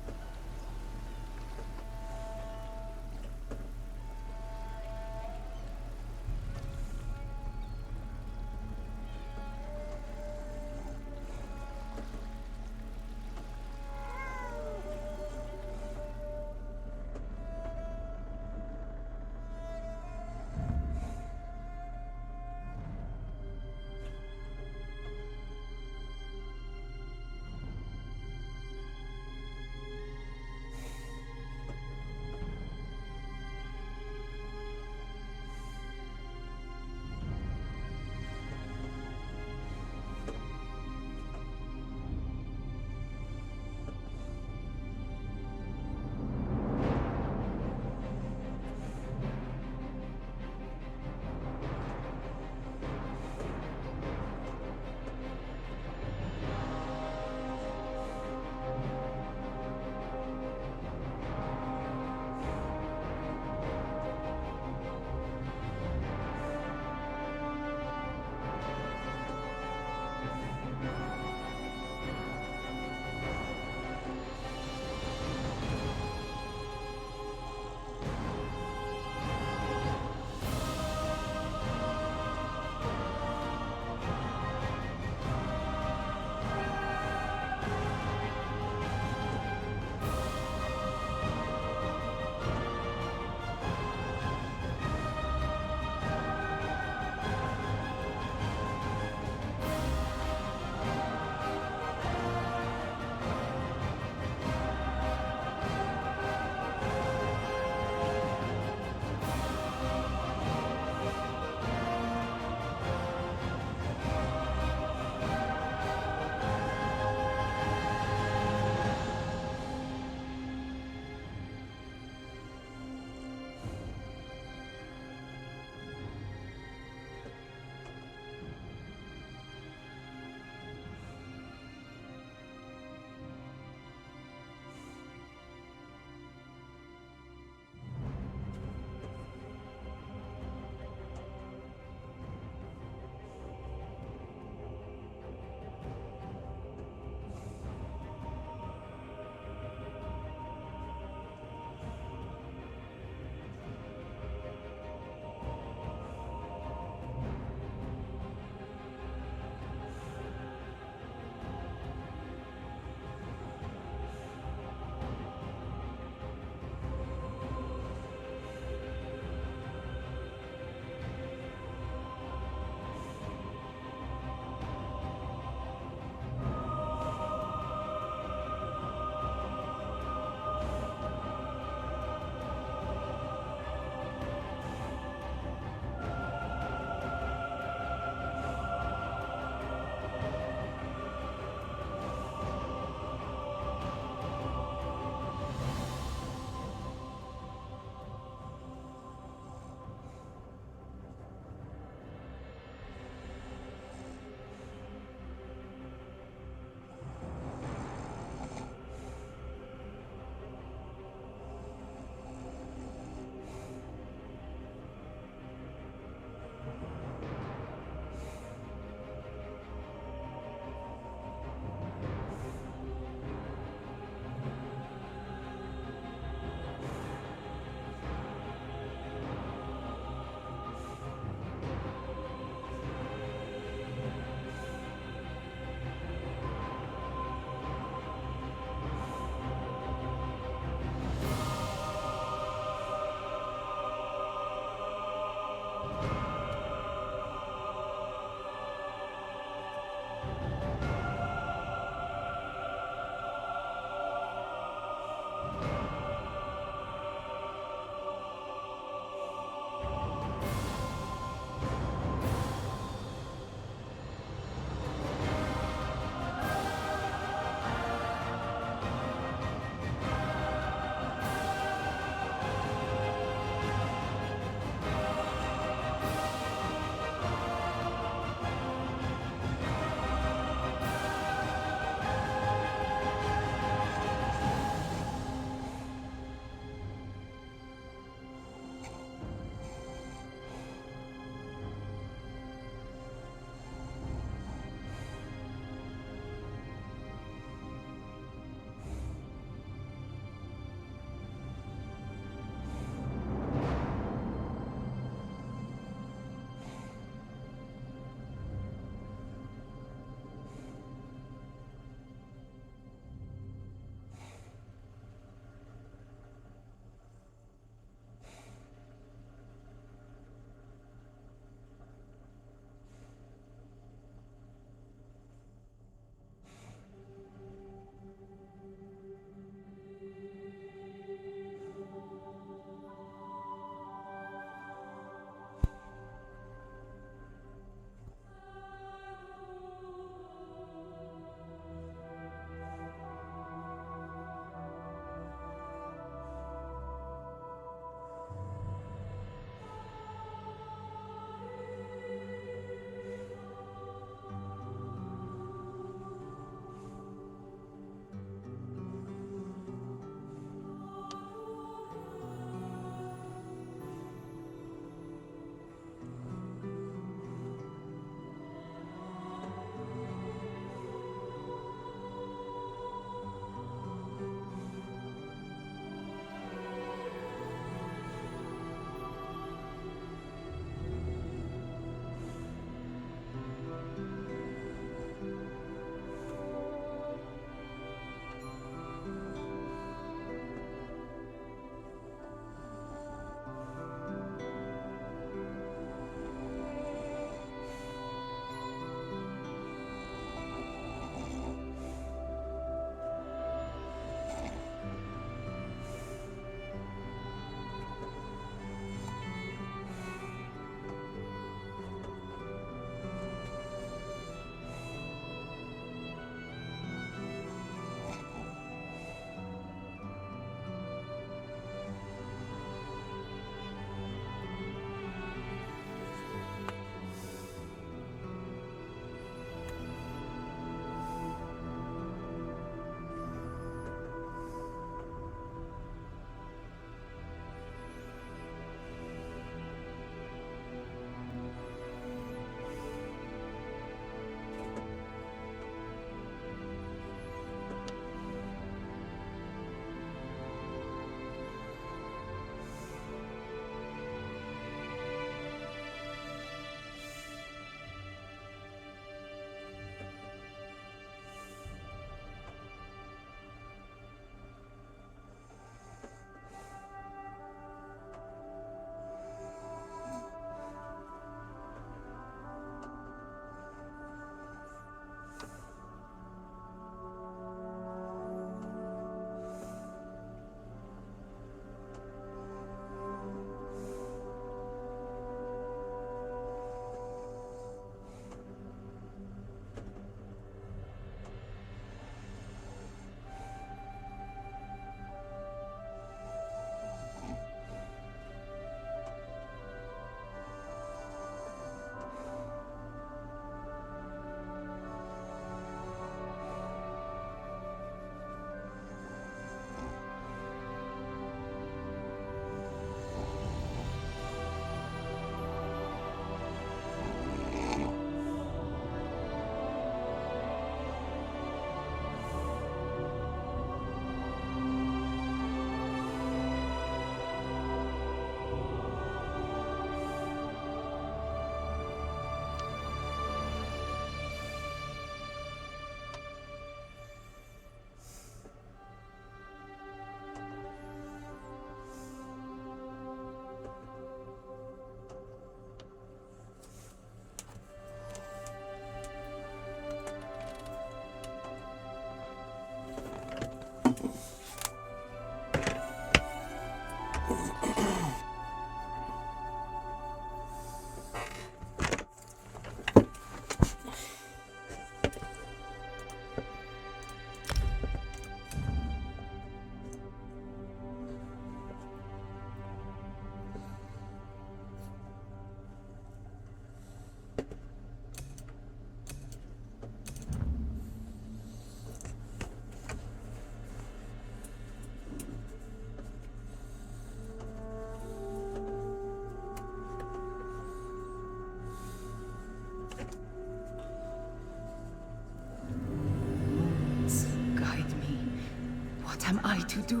I to do?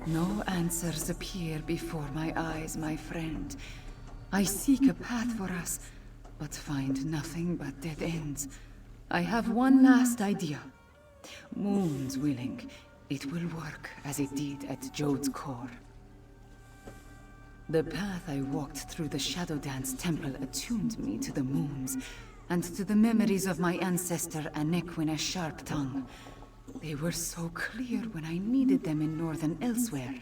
No answers appear before my eyes, my friend. I seek a path for us, but find nothing but dead ends. I have one last idea. Moons willing, it will work as it did at Jode's core. The path I walked through the Shadow Dance Temple attuned me to the moons, and to the memories of my ancestor Anequina Sharptongue. They were so clear when I needed them in Northern elsewhere.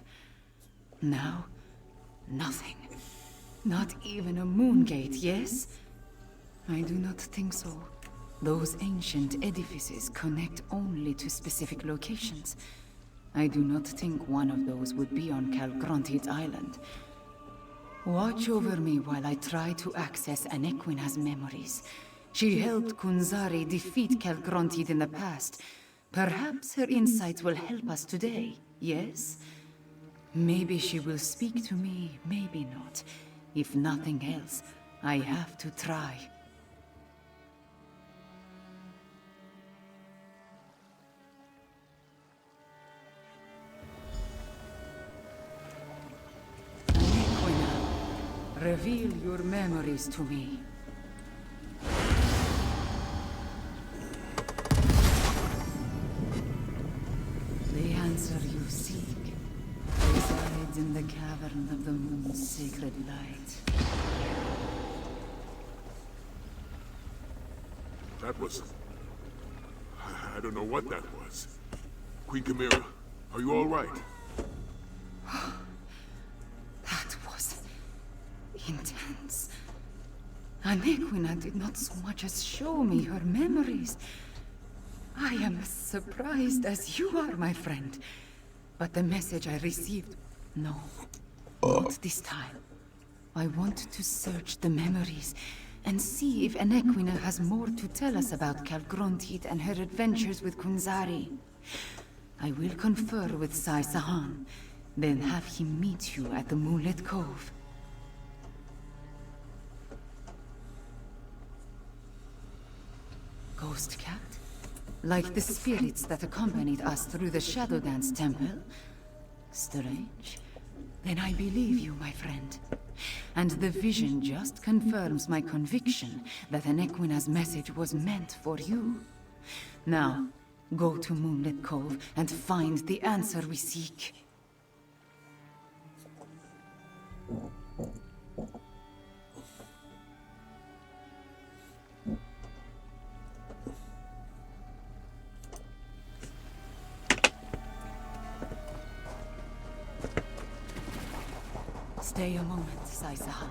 Now, nothing. Not even a moon gate, yes? I do not think so. Those ancient edifices connect only to specific locations. I do not think one of those would be on Calgronti's island. Watch over me while I try to access Anequina's memories. She helped Kunzari defeat Calgrontid in the past. Perhaps her insights will help us today, yes? Maybe she will speak to me, maybe not. If nothing else, I have to try. Anequina, reveal your memories to me. The answer you seek resides in the cavern of the moon's sacred light. That was... I don't know what that was. Queen Chimera, are you all right? That was... intense. Anequina did not so much as show me her memories. I am as surprised as you are, my friend. But the message I received... No, not this time. I want to search the memories and see if Anequina has more to tell us about Calgrontid and her adventures with Kunzari. I will confer with Sai Sahan, then have him meet you at the Moonlit Cove. Ghost Cat? Like the spirits that accompanied us through the Shadow Dance Temple? Strange. Then I believe you, my friend. And the vision just confirms my conviction that Anequina's message was meant for you. Now, go to Moonlit Cove and find the answer we seek. Stay a moment, Sai Sahan.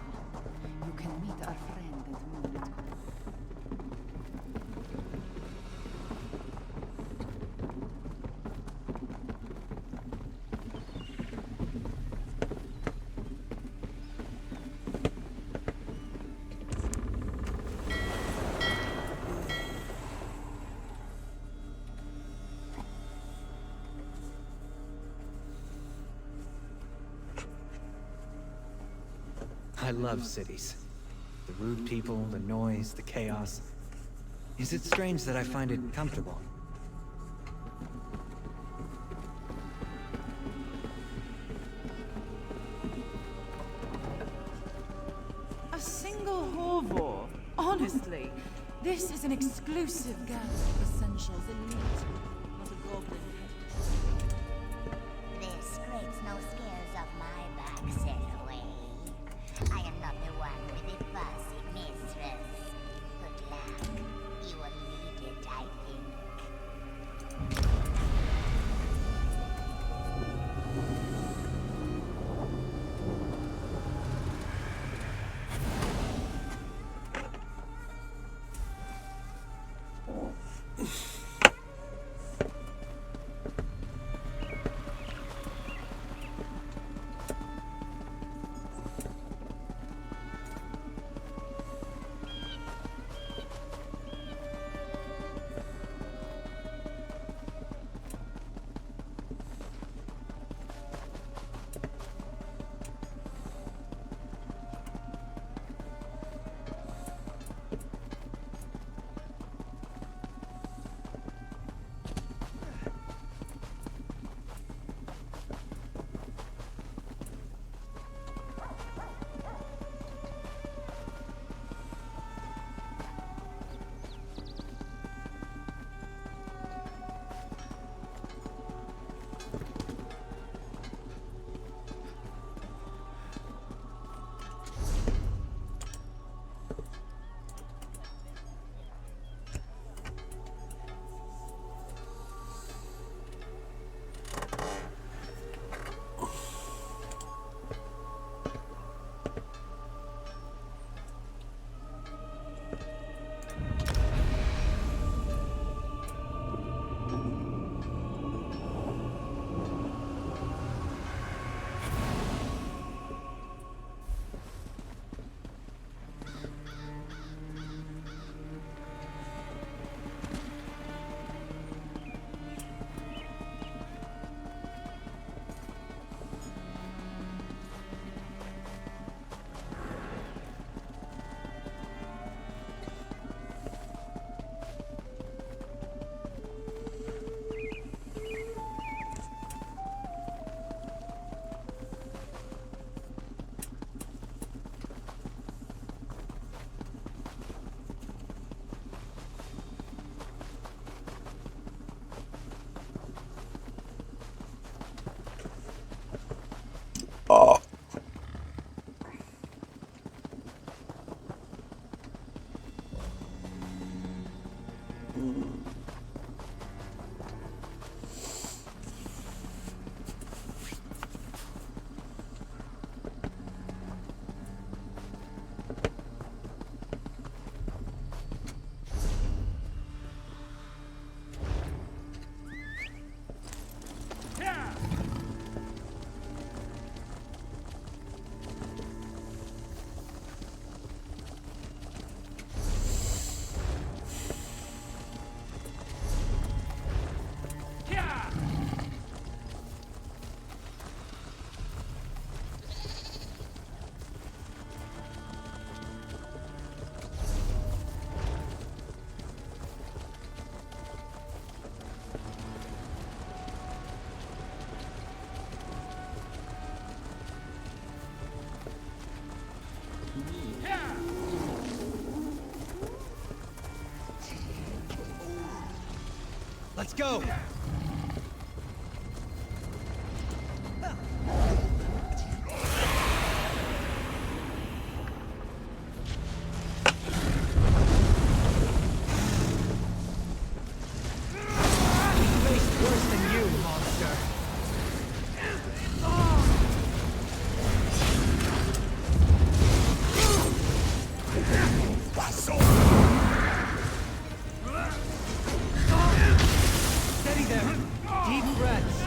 You can meet our friend at Moonlit Cove. I love cities. The rude people, the noise, the chaos. Is it strange that I find it comfortable? A single hovo? Honestly, this is an exclusive gas essentials elite, not a goblin. This scrapes no scales off my back, said away. I am not the one with the fussy mistress. Good luck. You will need it, I think. Let's go! Worse than you, monster. Steady there. Deep breaths.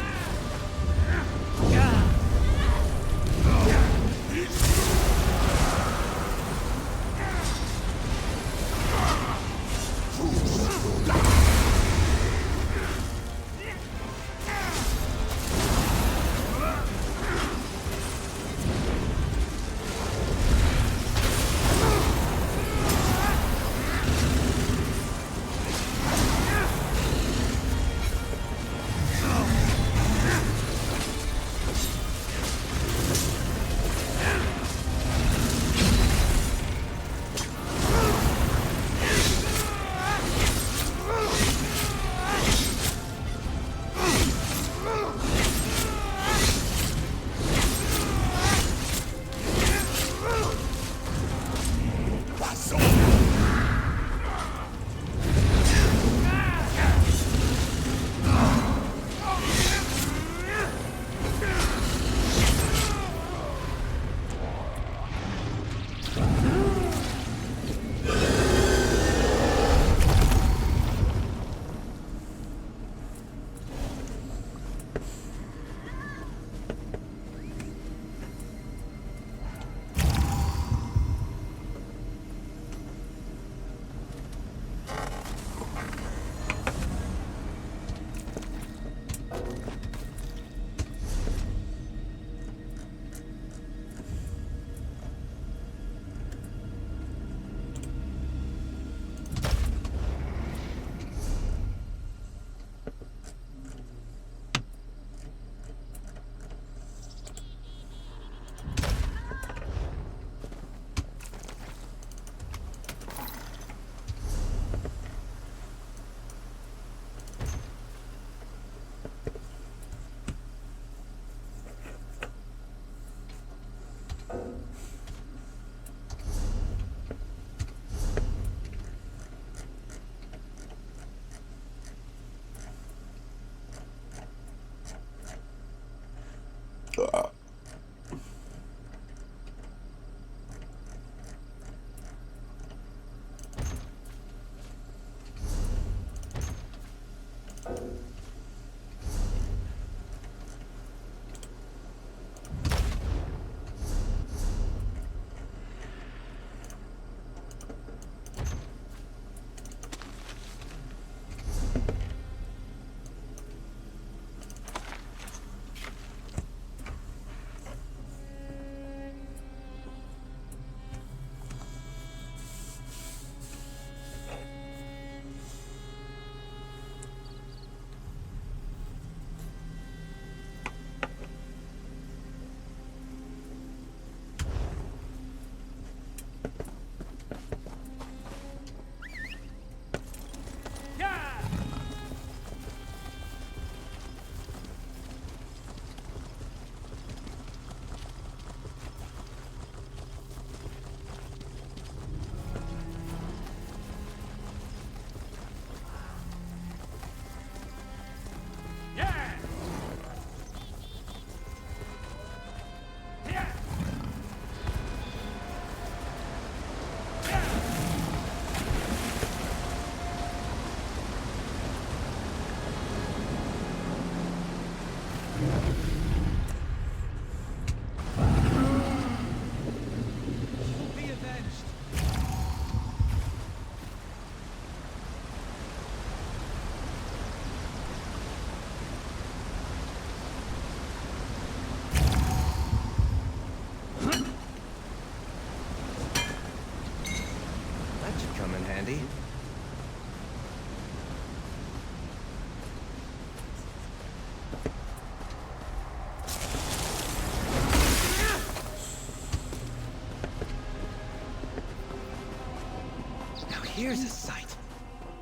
Here's a sight.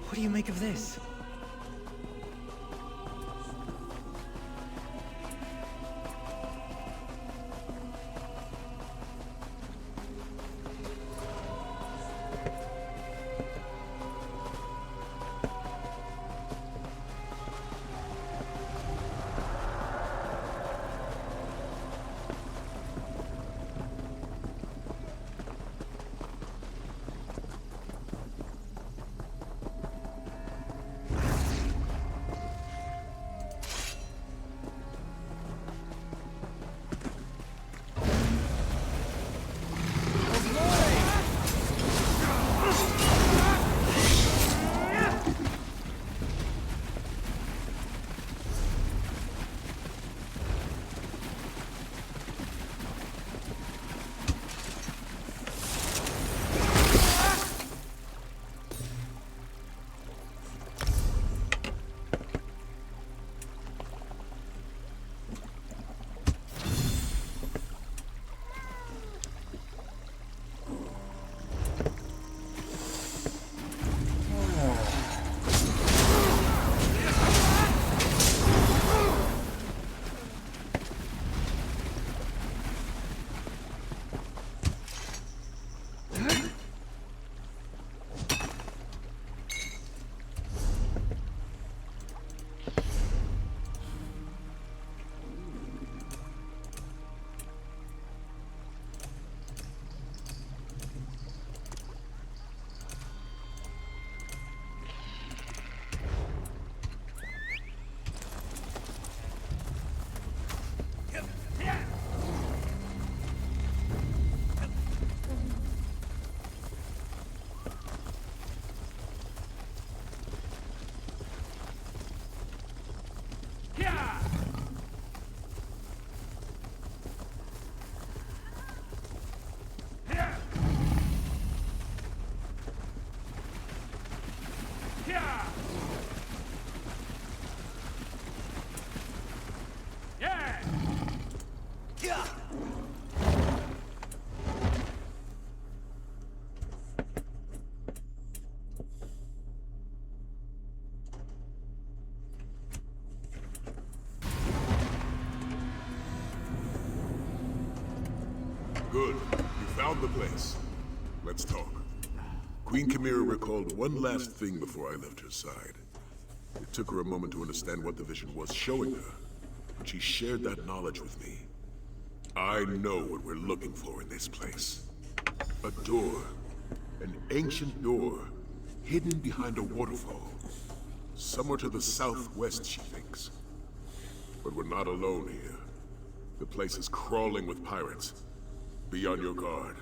What do you make of this? Good. You found the place. Let's talk. Queen Chimera recalled one last thing before I left her side. It took her a moment to understand what the vision was showing her, but she shared that knowledge with me. I know what we're looking for in this place. A door. An ancient door, hidden behind a waterfall. Somewhere to the southwest, she thinks. But we're not alone here. The place is crawling with pirates. Be on your guard.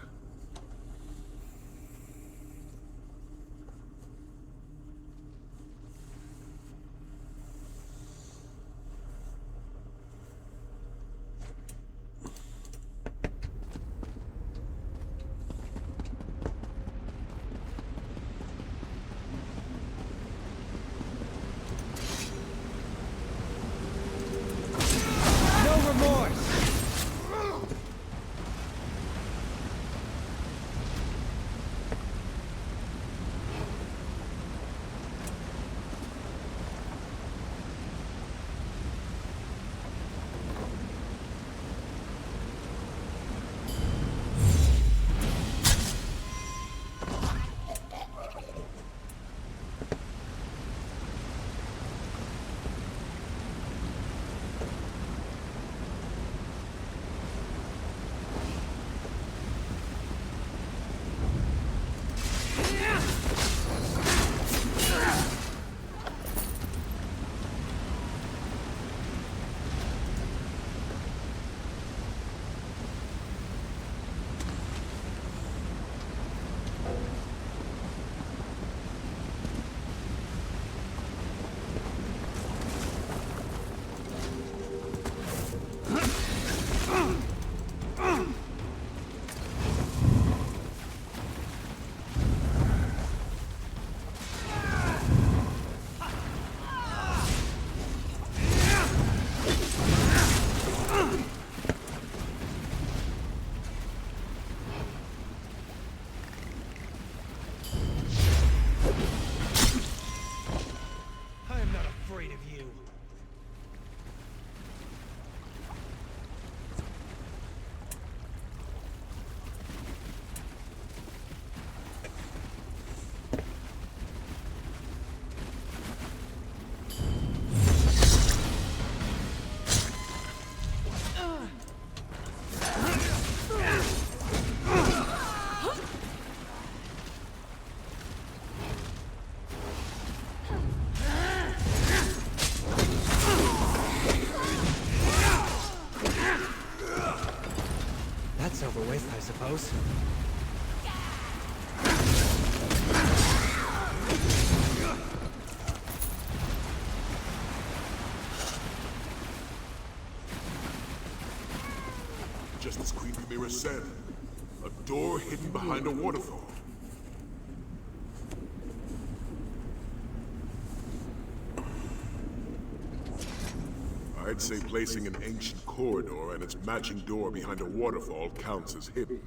afraid of you. That's over with, I suppose. Just as Queen Chimera said, a door hidden behind a waterfall. I'd say placing an ancient corridor and its matching door behind a waterfall counts as hidden.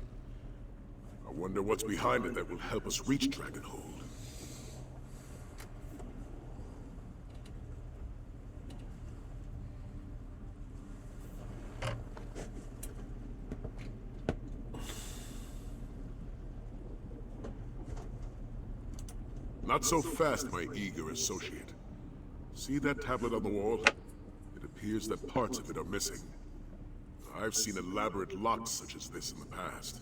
I wonder what's behind it that will help us reach Dragonhold. Not so fast, my eager associate. See that tablet on the wall? It appears that parts of it are missing. I've seen elaborate locks such as this in the past.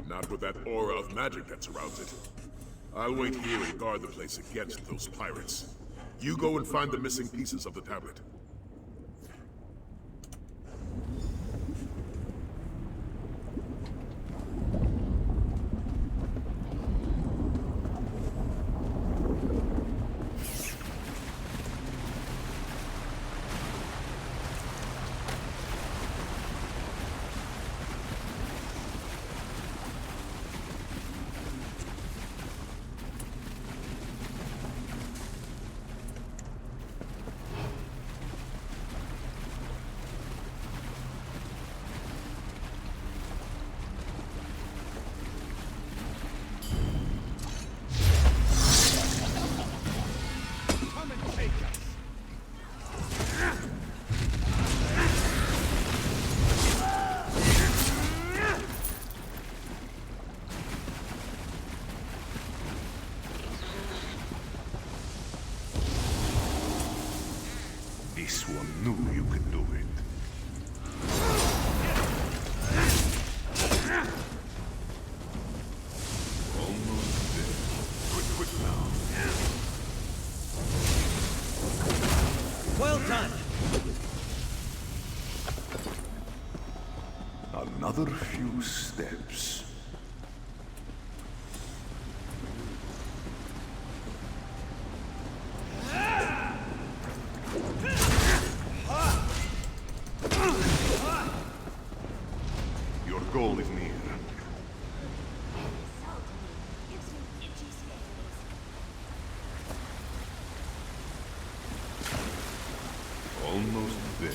Not with that aura of magic that surrounds it. I'll wait here and guard the place against those pirates. You go and find the missing pieces of the tablet. This one knew you could do it. Almost there. Quick now. Well done! Another few steps. Your goal is near. Almost there.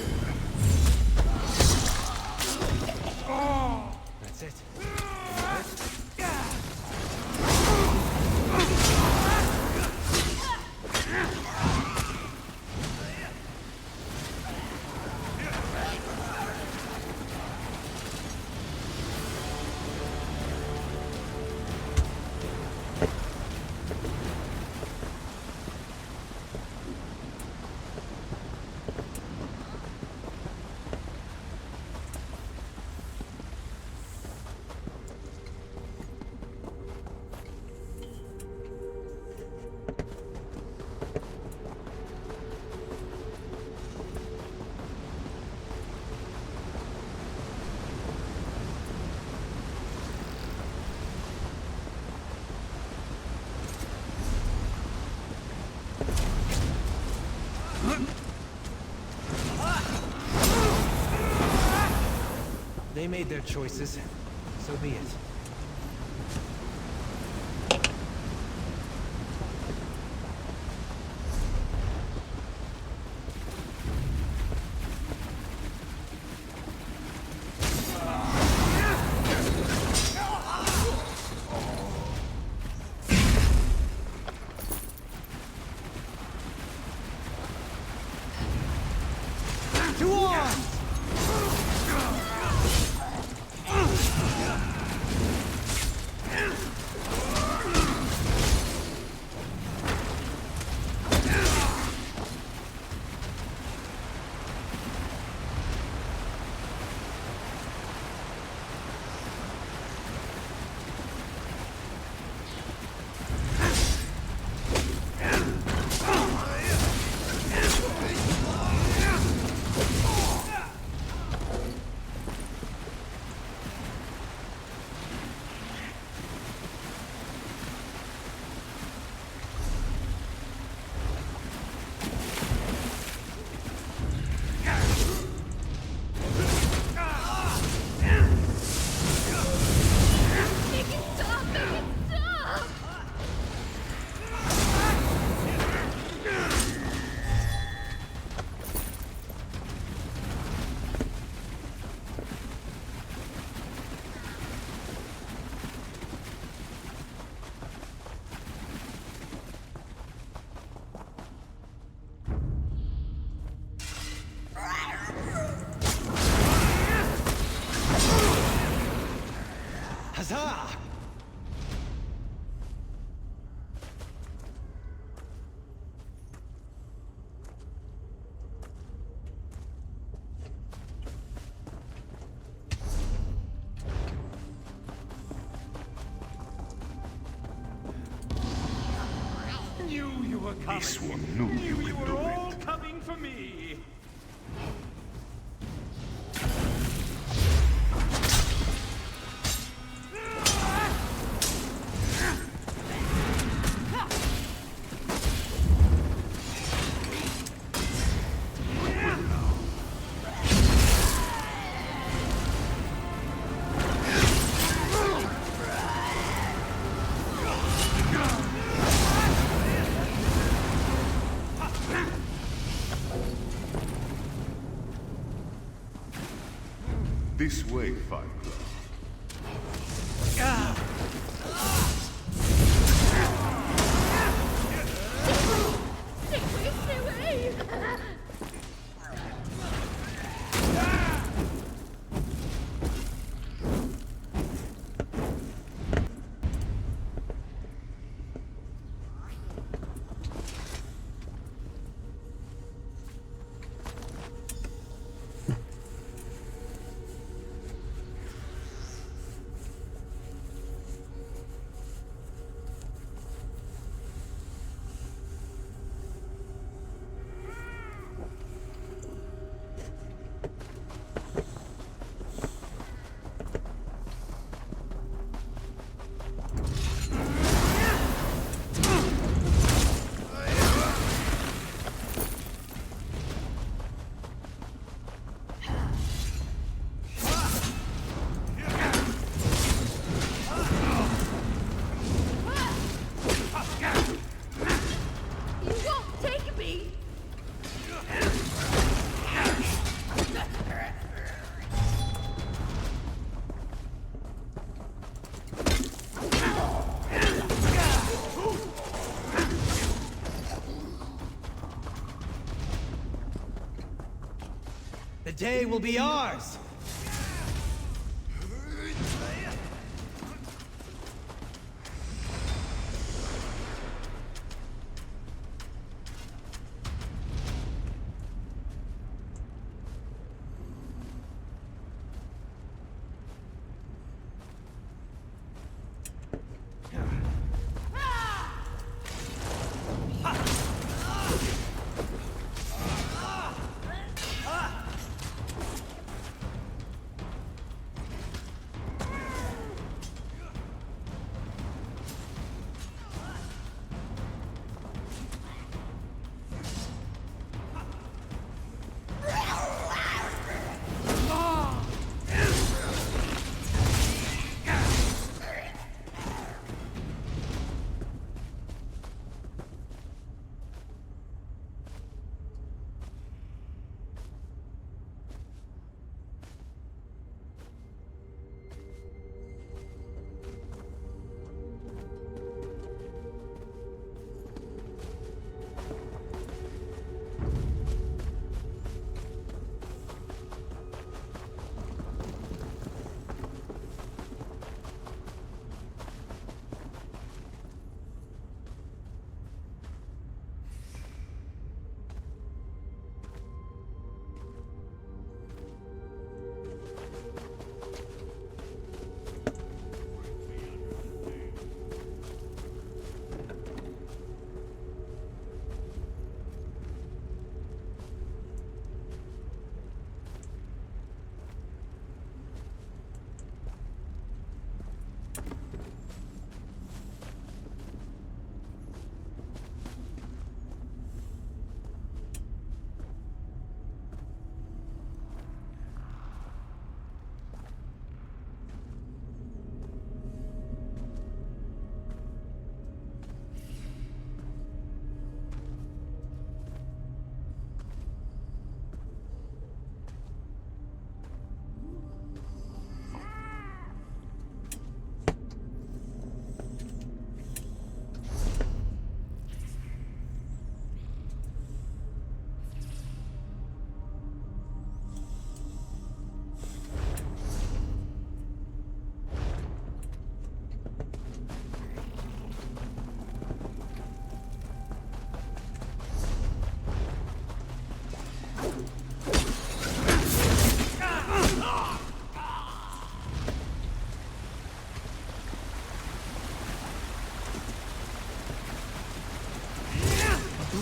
That's it. They made their choices. So be it. Huzzah! Knew you were coming. This one knew you you would were do all it. coming for me. This way, Fight Club. Stay away! You won't take me! The day will be ours!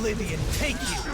oblivion take you!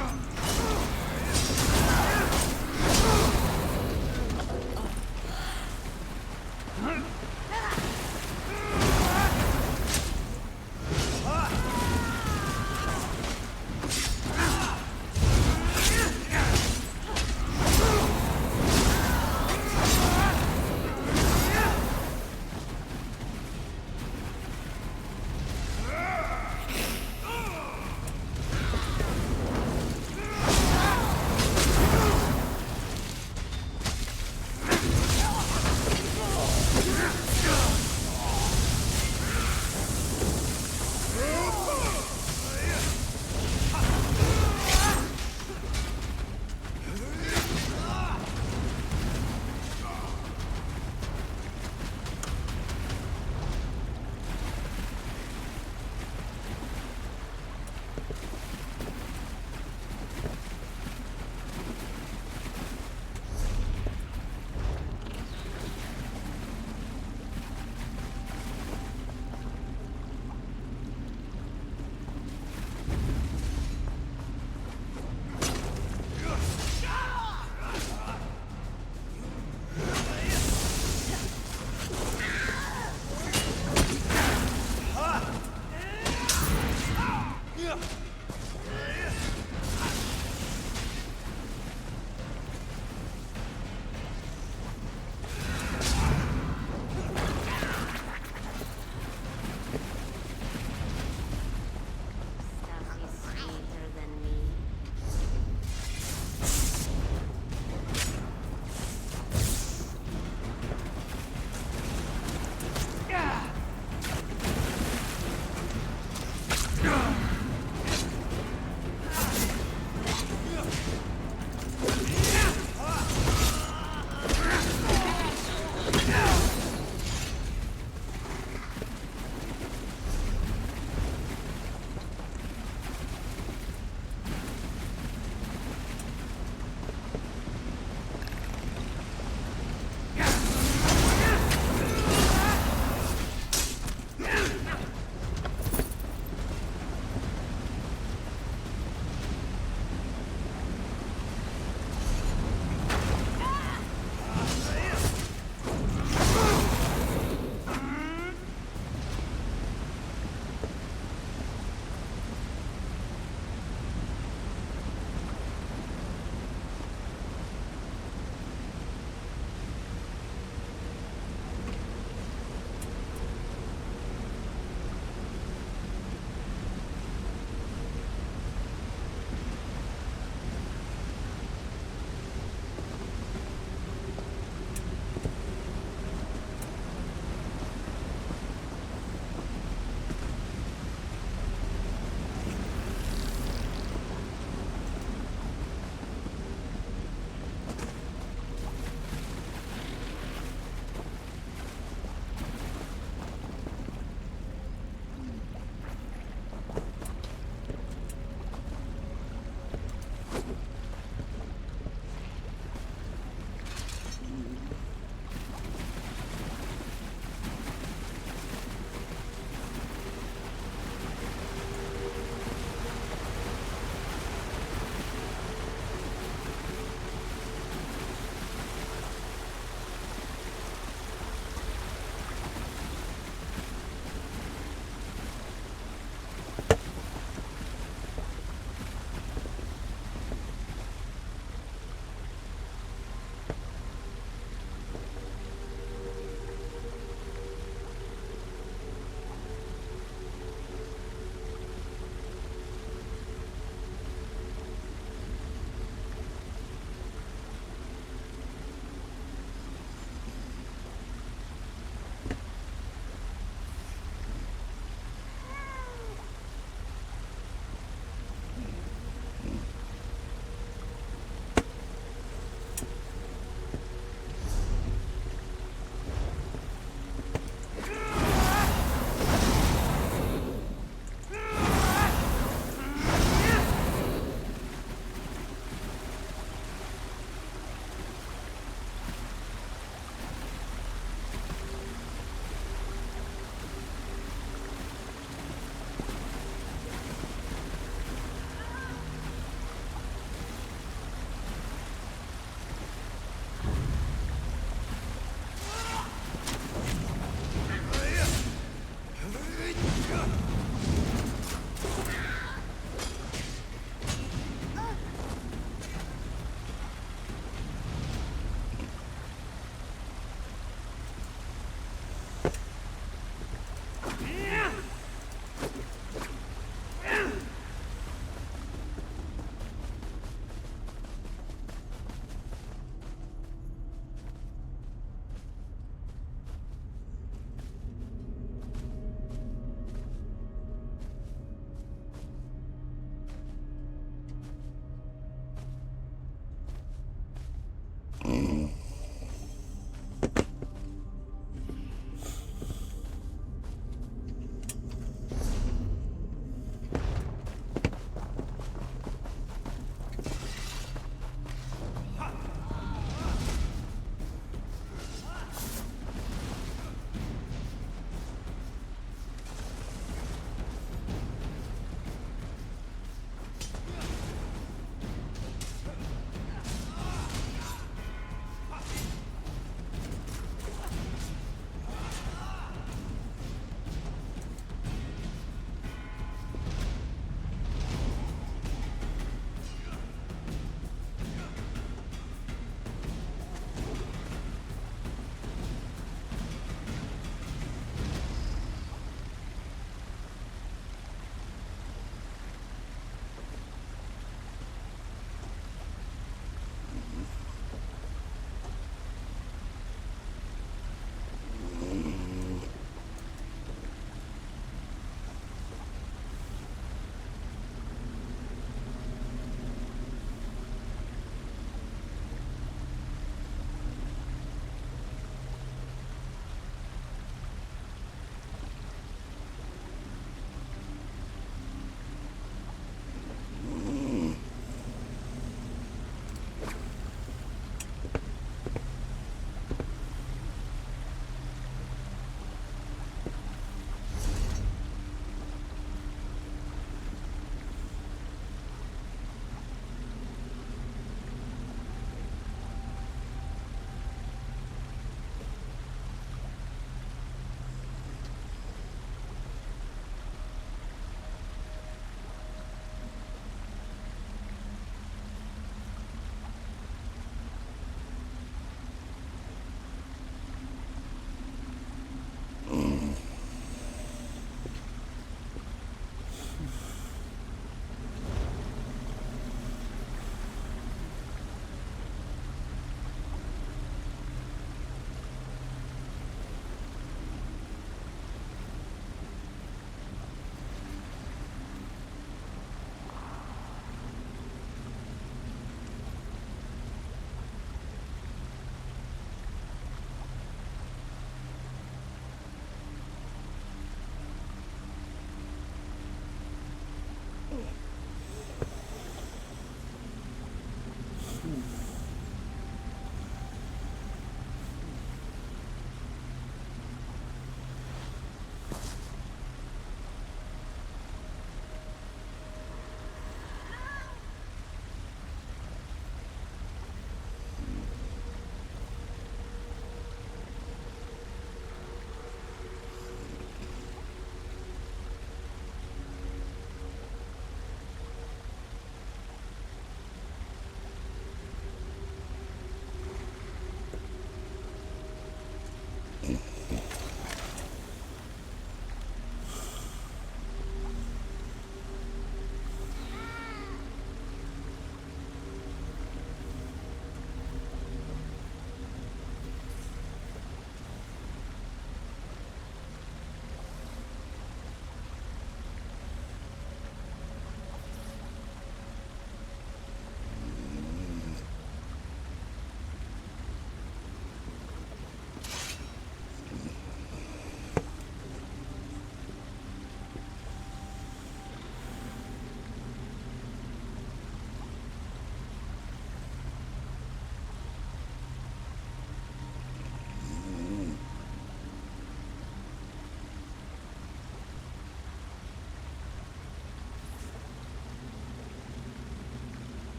A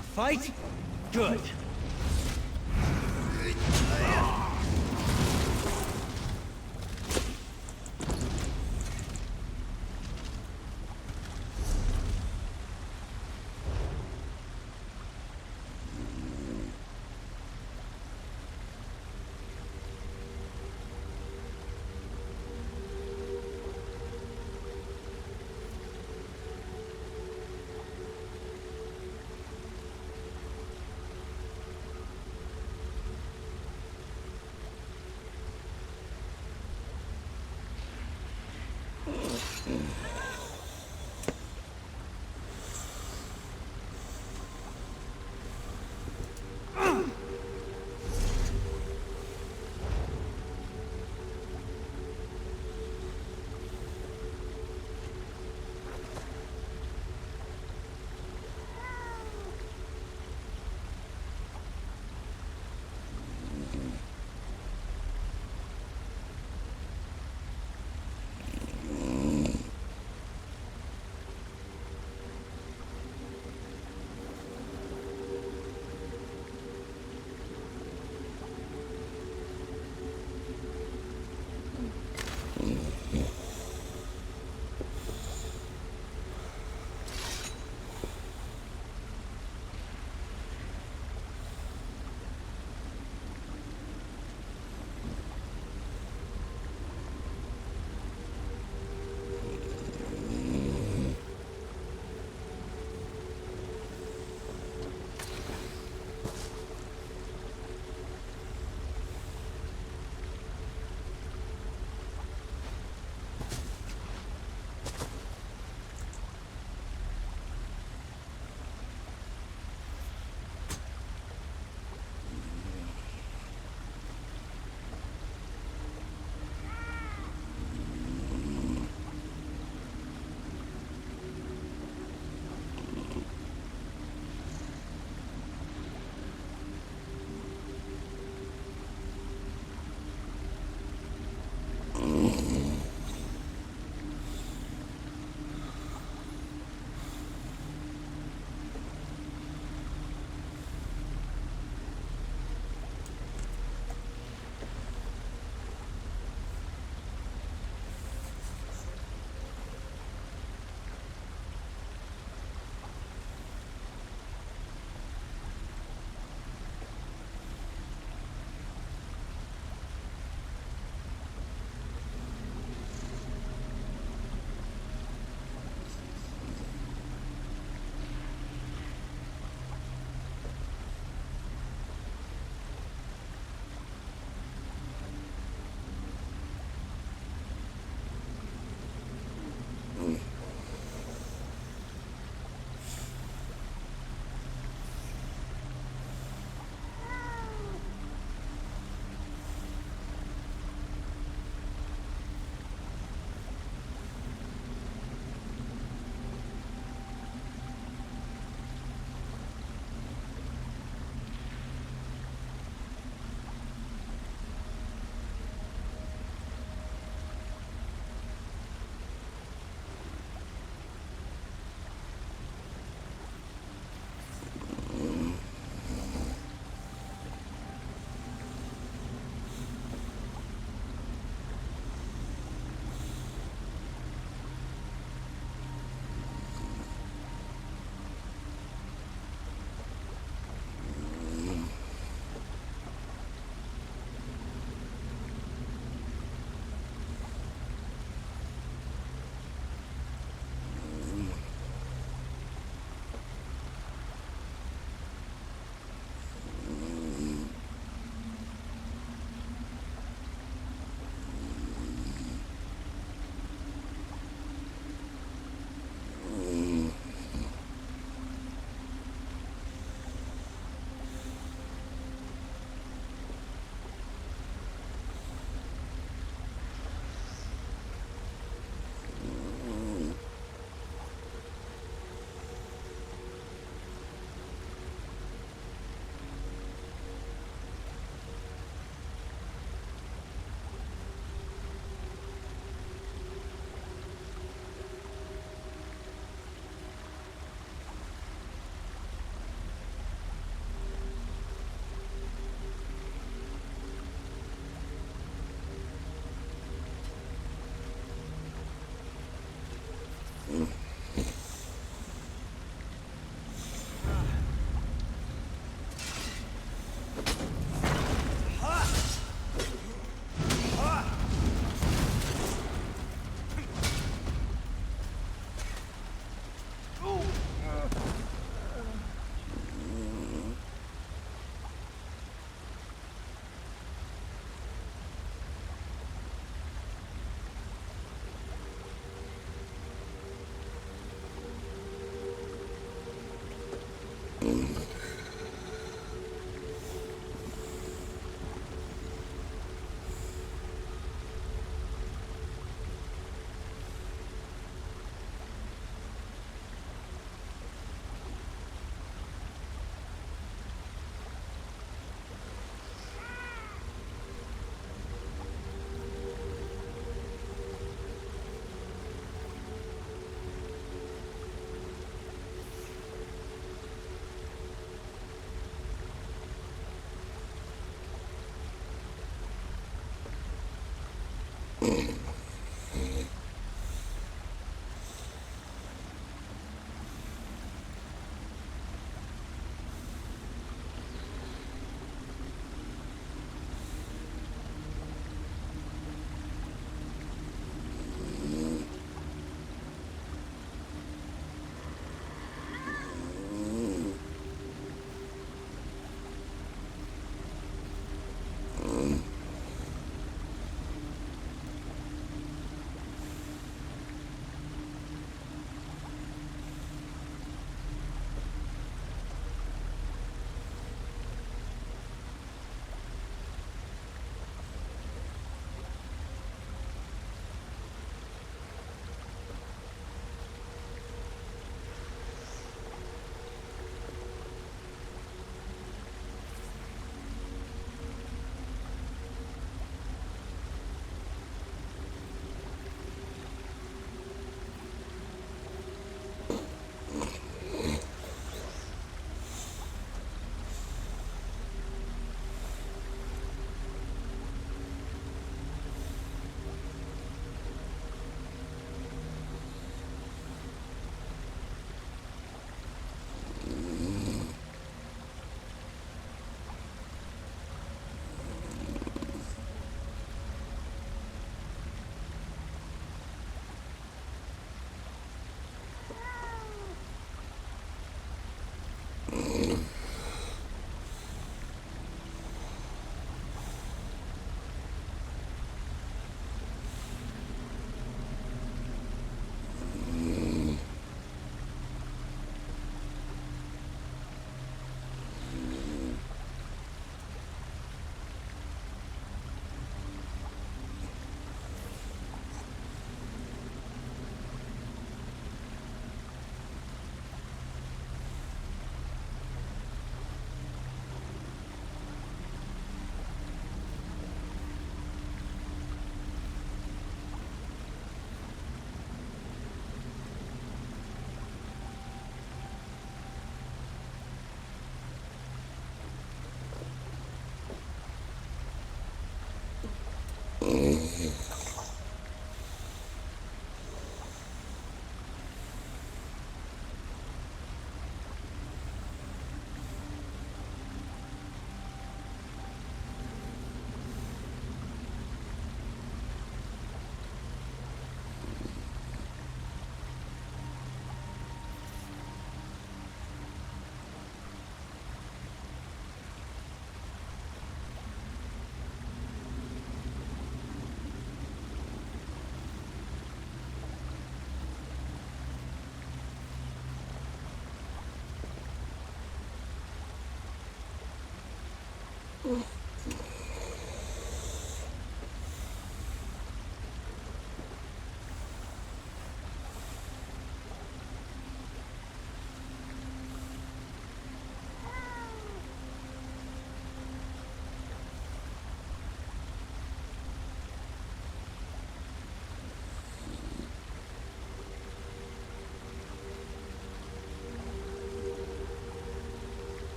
fight? Good.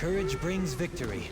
Courage brings victory.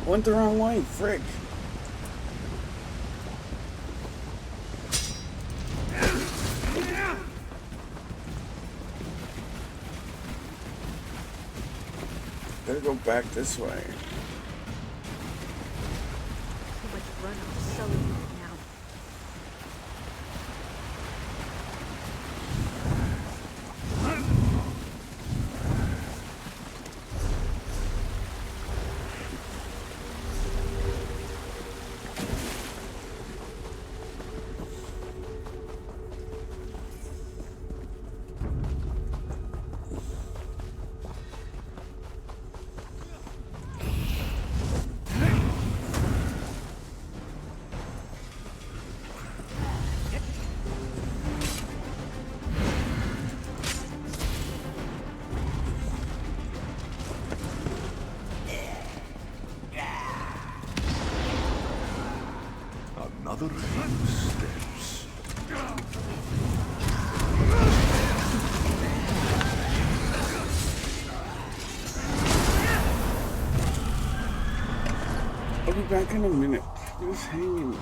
Went the wrong way, frick. Gotta go back this way. Too much runoff sullying it now. Another few steps. I'll be back in a minute. Just hang in there.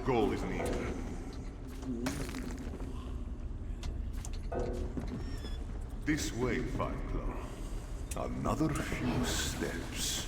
goal is near. This way, Fireclaw. Another few steps.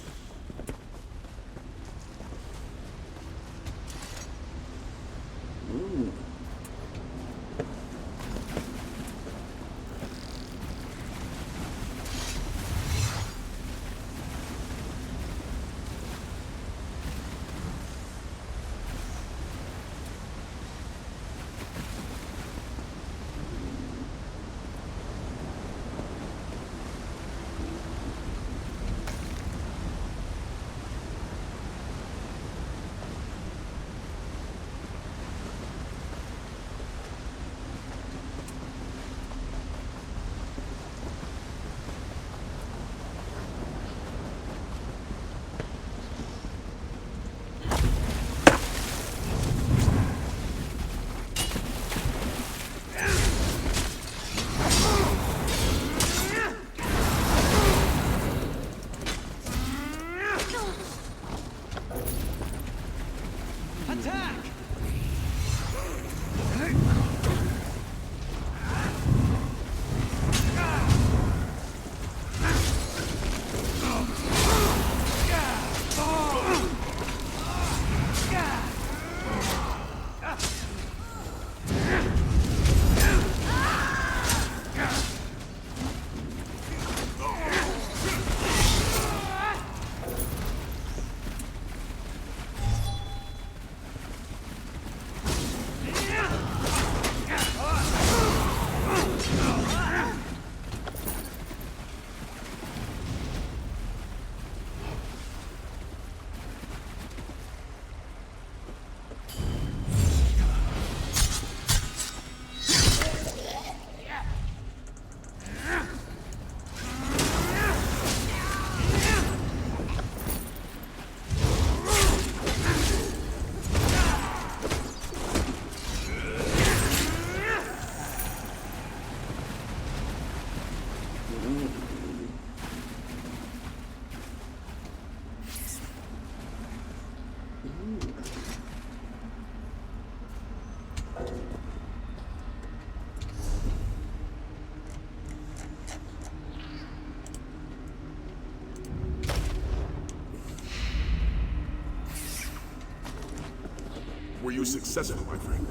Were you successful, my friend?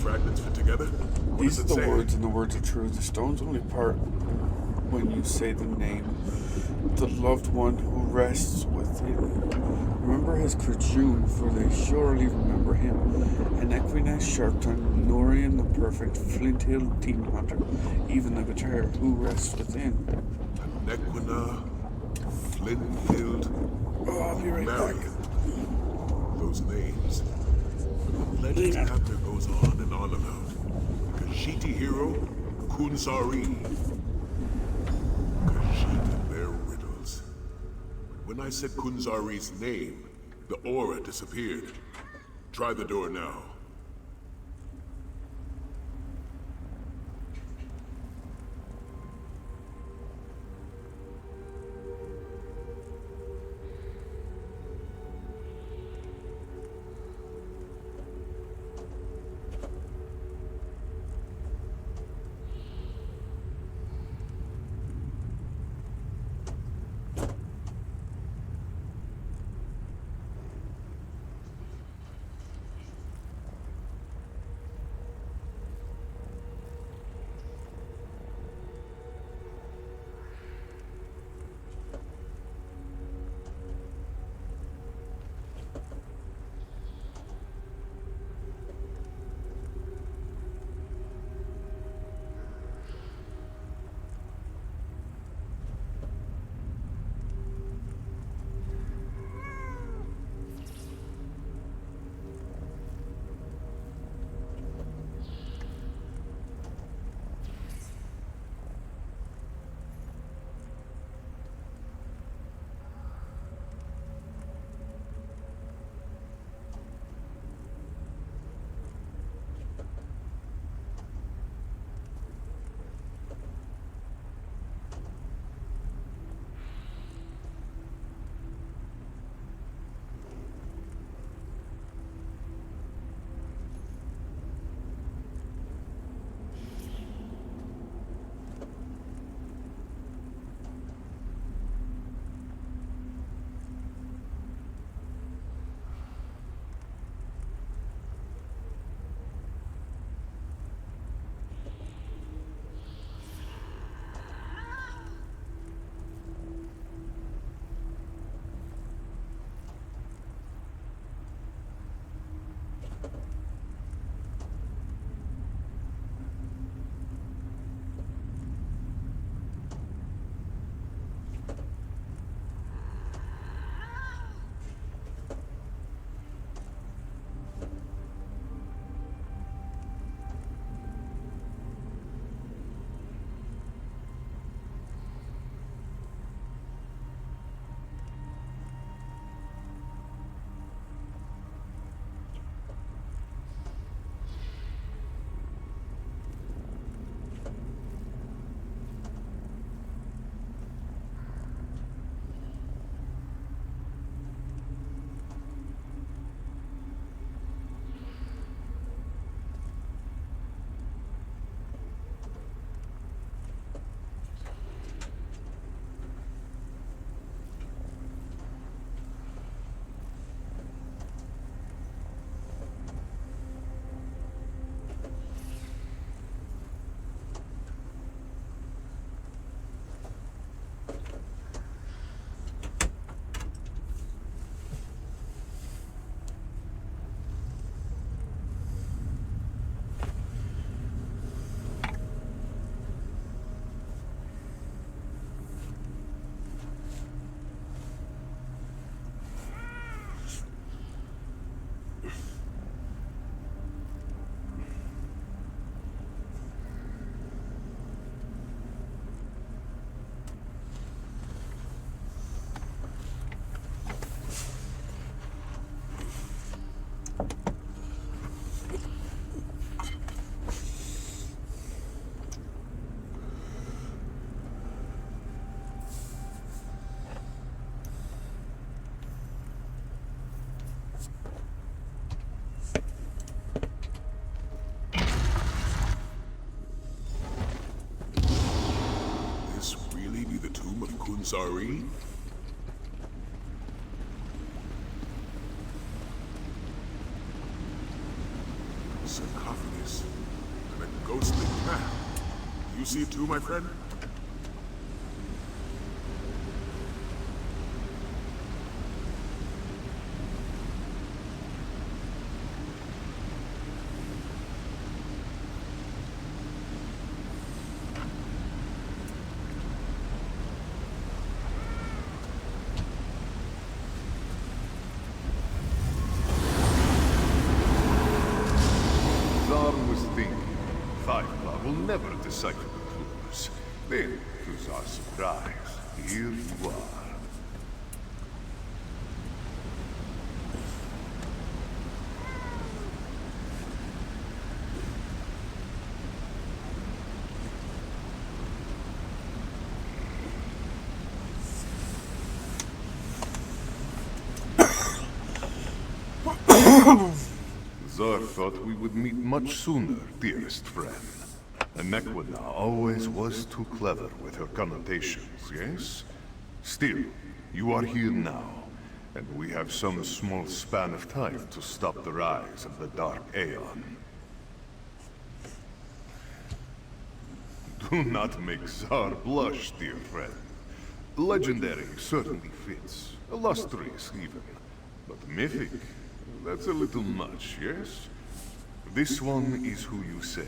Fragments fit together? What These are does it the say? words and the words are true. The stones only part when you say the name. The loved one who rests within. Remember his Kurjun, for they surely remember him. An Equinus Sharpton, Norian the perfect, Flint Hill demon hunter, even the betrayer who rests within. Nequina, Flint-Filled, Oh, I'll be right back. Marion. Those names. The legend chapter goes on and on about. Khajiit hero, Kunsari. Khajiit and their riddles. When I said Kunsari's name, the aura disappeared. Try the door now. Sorry? Sarcophagus and a ghostly cat. You see it too, my friend? Never decipher the clues. Then, to our surprise, here you are. Zar thought we would meet much sooner, dearest friend. Nequina always was too clever with her connotations, yes? Still, you are here now, and we have some small span of time to stop the rise of the Dark Aeon. Do not make Zar blush, dear friend. Legendary certainly fits, illustrious even, but mythic, that's a little much, yes? This one is who you say.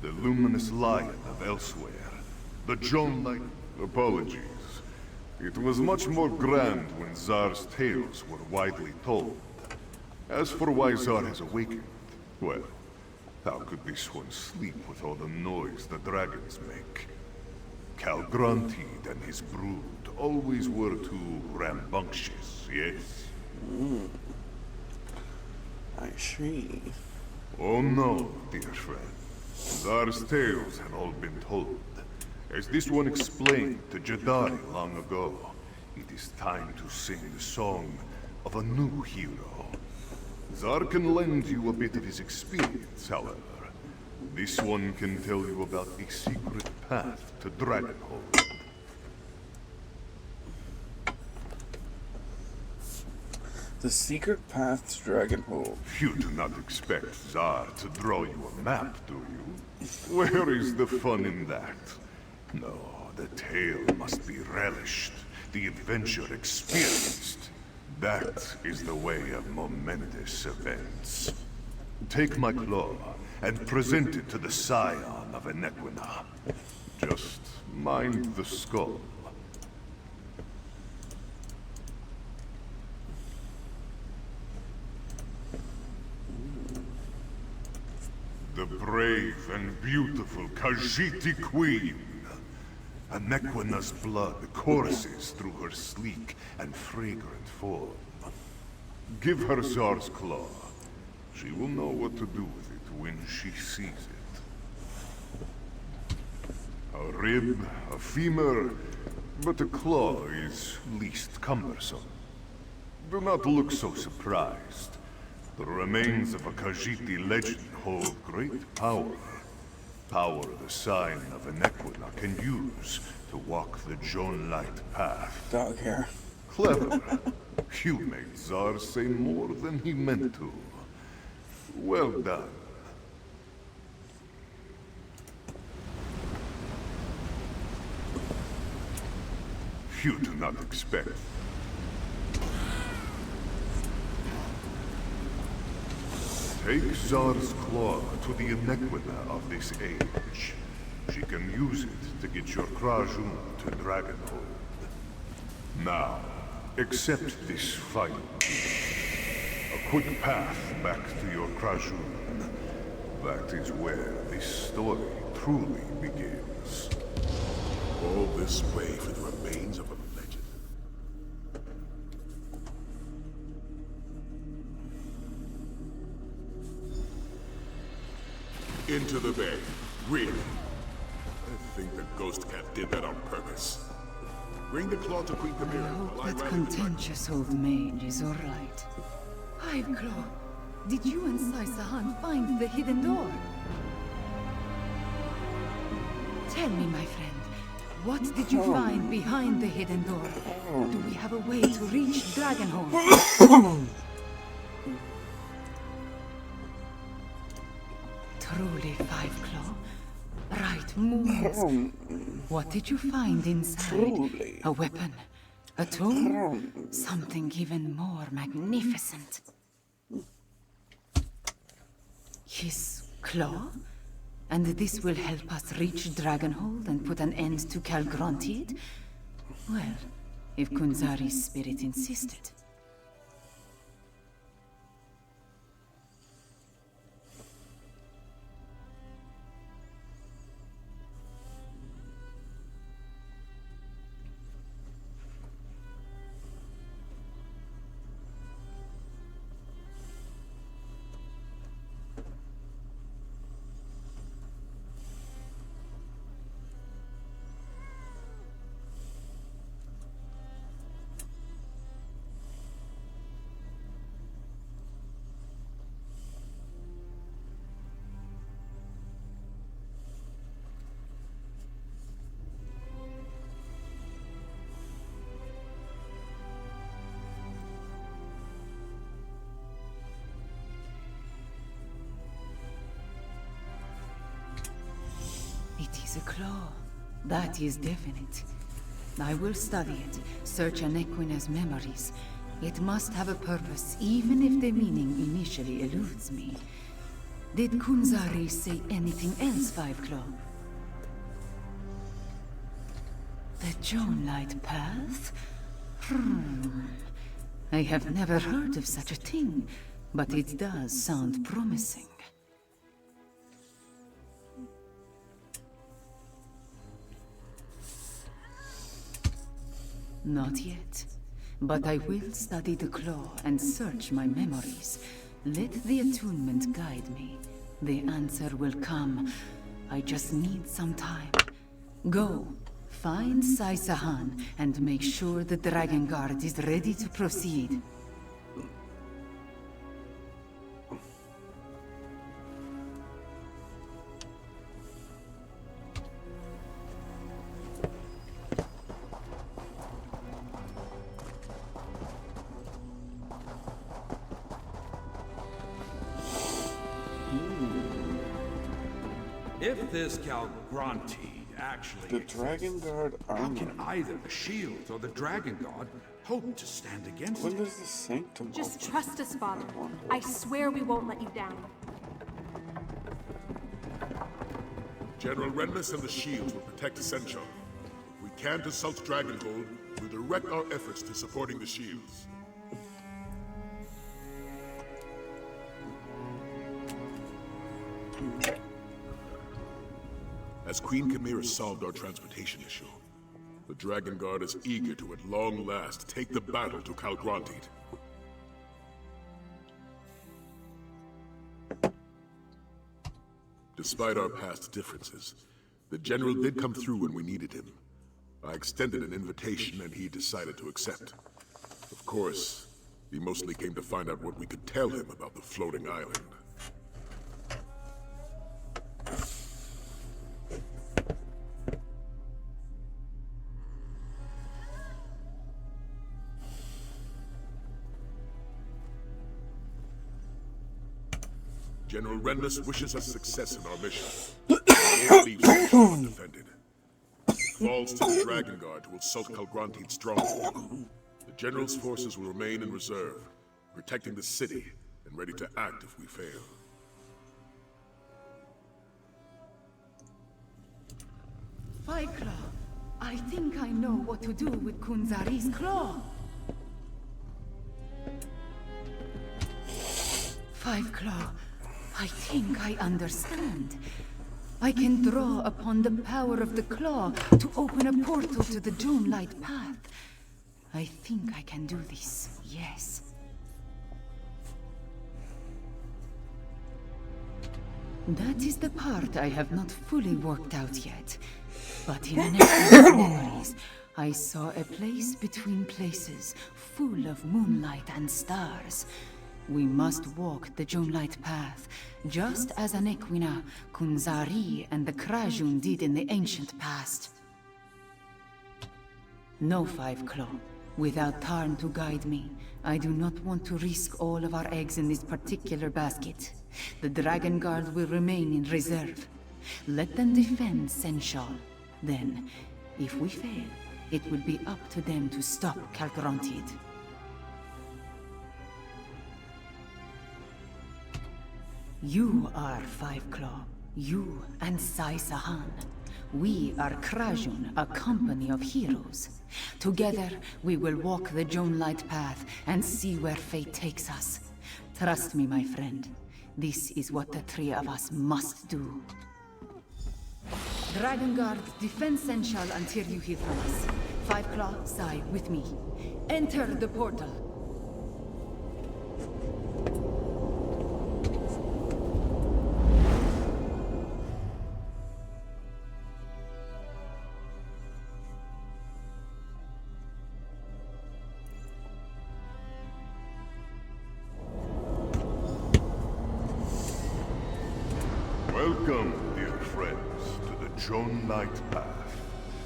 The luminous lion of elsewhere. The Joan-like... Apologies. It was much more grand when Zar's tales were widely told. As for why Zar has awakened, well, how could this one sleep with all the noise the dragons make? Calgrantid and his brood always were too rambunctious, yes? I see. Oh no, dear friend. Zar's tales had all been told. As this one explained to Jadari long ago, it is time to sing the song of a new hero. Zar can lend you a bit of his experience, however. This one can tell you about the secret path to Dragonhold. The secret path to Dragonhold. You do not expect Zar to draw you a map, do you? Where is the fun in that? No, the tale must be relished, the adventure experienced. That is the way of momentous events. Take my claw and present it to the scion of Nequina. Just mind the skull. The brave and beautiful Khajiiti Queen. Nequina's blood courses through her sleek and fragrant form. Give her Zar's claw. She will know what to do with it when she sees it. A rib, a femur, but a claw is least cumbersome. Do not look so surprised. The remains of a Khajiiti legend hold great power. Power the sign of Nequina can use to walk the Joan-light path. Dog hair. Clever. You made Zar say more than he meant to. Well done. You do not expect. Take Zar's claw to the Nequina of this age. She can use it to get your Krajun to Dragonhold. Now, accept this final gift. A quick path back to your Krajun. That is where this story truly begins. All this way for the remains of a legend. Into the bay. Really? I think the Ghost Cat did that on purpose. Bring the claw to Queen I Camilla. hope while I that rally the contentious old mage is all right. Claw, did you and Saisahan find the hidden door? Tell me, my friend, What did you find behind the hidden door? Do we have a way to reach Dragonhorn? Truly, Five Claw. Right moves. What did you find inside? Truly. A weapon? A tool? Something even more magnificent. His claw? And this will help us reach Dragonhold and put an end to Calgrontiid? Well, if Kunzari's spirit insisted. It is a claw. That is definite. I will study it, search Anequina's memories. It must have a purpose, even if the meaning initially eludes me. Did Kunzari say anything else, Five Claw? The Jonelight Path? I have never heard of such a thing, but it does sound promising. Not yet. But I will study the claw and search my memories. Let the attunement guide me. The answer will come. I just need some time. Go. Find Sai Sahan and make sure the Dragon Guard is ready to proceed. If this Calgrontiid actually The Dragon Guard how armor. can either the shield or the Dragon Guard hope to stand against When it? does the Sanctum Just open? trust us, Father. I swear we won't let you down. General Renmus and the shields will protect Ascension. If we can't assault Dragonhold, we'll direct our efforts to supporting the shields. As Queen Chimera solved our transportation issue, the Dragon Guard is eager to at long last take the battle to Calgrontiid. Despite our past differences, the General did come through when we needed him. I extended an invitation and he decided to accept. Of course, he mostly came to find out what we could tell him about the floating island. General Renmus wishes us success in our mission. He won't leave Sanctum undefended. Falls to the Dragon Guard to assault Calgrontiid's stronghold. The General's forces will remain in reserve, protecting the city and ready to act if we fail. Five Claw, I think I know what to do with Kunzari's claw. Five Claw, I think I understand. I can draw upon the power of the claw to open a portal to the Jonelight Path. I think I can do this, yes. That is the part I have not fully worked out yet. But in Anequina's memories, I saw a place between places, full of moonlight and stars. We must walk the Jonelight Path, just as Anequina, Kunzari, and the Krajun did in the ancient past. No, Five Claw. Without Tarn to guide me, I do not want to risk all of our eggs in this particular basket. The Dragon Guard will remain in reserve. Let them defend Senshal. Then, if we fail, it will be up to them to stop Calgrantid. You are Five Claw. You and Sai Sahan. We are Krajun, a company of heroes. Together, we will walk the Joan Light path and see where fate takes us. Trust me, my friend. This is what the three of us must do. Dragon Guard, defend Senshal until you hear from us. Five Claw, Sai, with me. Enter the portal. Welcome, dear friends, to the Joan Light Path,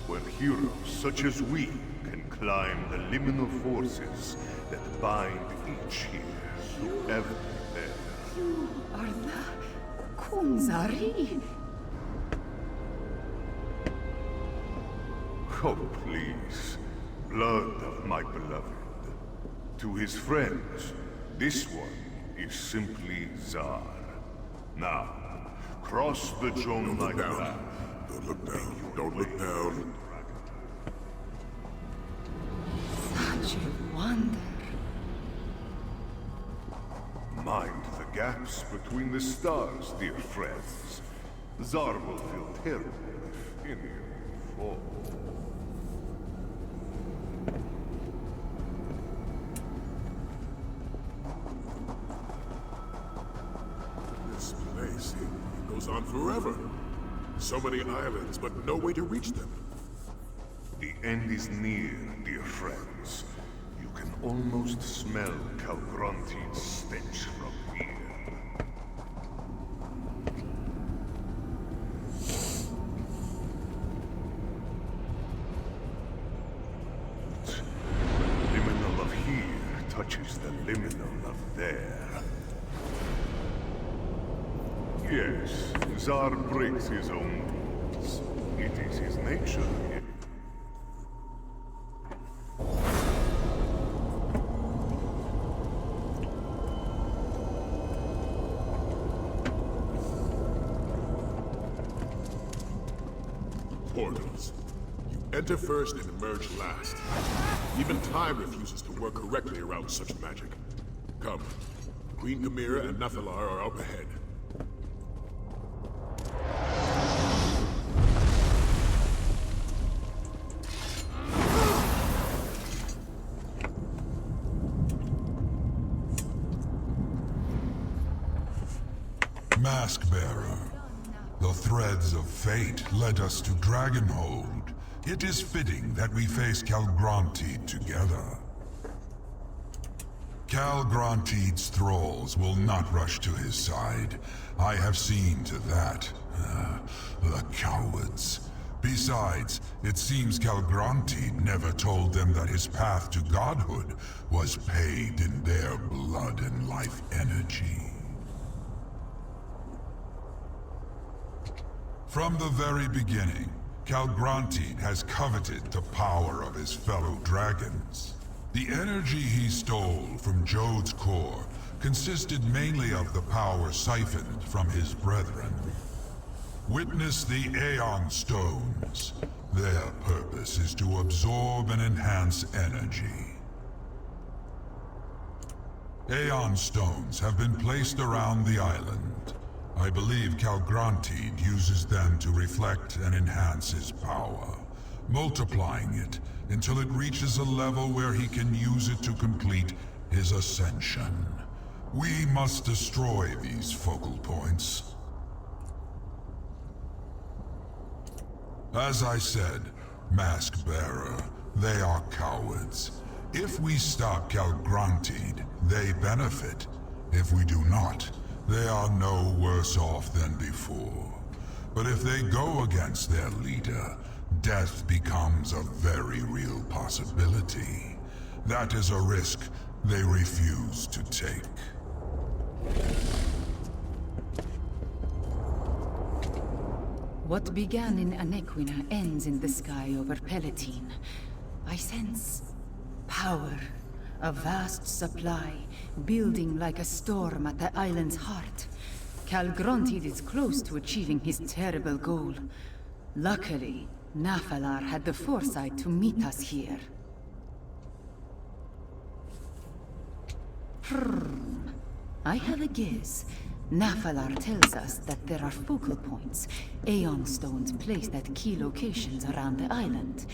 where heroes such as we can climb the liminal forces that bind each here to every there. You are the Kunzari. Oh, please. Blood of my beloved. To his friends, this one is simply Zar. Now, cross the Joan Light path. Don't look down. Don't look down. Such a wonder. Mind the gaps between the stars, dear friends. Zar will feel terrible if any of you fall. This place, it goes on forever. So many islands, but no way to reach them. The end is near, dear friends. You can almost smell Calgrantid's stench from here. The liminal of here touches the liminal of there. Yes, Zar breaks his own rules. It is his nature. Portals. You enter first and emerge last. Even time refuses to work correctly around such magic. Come. Queen Chimera and Nathalar are up ahead. Mask-bearer, the threads of fate led us to Dragonhold. It is fitting that we face Calgrantid together. Calgrantid's thralls will not rush to his side. I have seen to that. The cowards. Besides, it seems Calgrantid never told them that his path to godhood was paid in their blood and life energy. From the very beginning, Calgrantid has coveted the power of his fellow dragons. The energy he stole from Jode's core consisted mainly of the power siphoned from his brethren. Witness the Aeon Stones. Their purpose is to absorb and enhance energy. Aeon Stones have been placed around the island. I believe Calgrantid uses them to reflect and enhance his power, multiplying it until it reaches a level where he can use it to complete his ascension. We must destroy these focal points. As I said, Mask-bearer, they are cowards. If we stop Calgrantid, they benefit. If we do not, they are no worse off than before. But if they go against their leader, death becomes a very real possibility. That is a risk they refuse to take. What began in Anequina ends in the sky over Palatine. I sense power, a vast supply, building like a storm at the island's heart. Calgrontiid is close to achieving his terrible goal. Luckily, Nafalar had the foresight to meet us here. I have a guess. Nafalar tells us that there are focal points, Aeon stones placed at key locations around the island.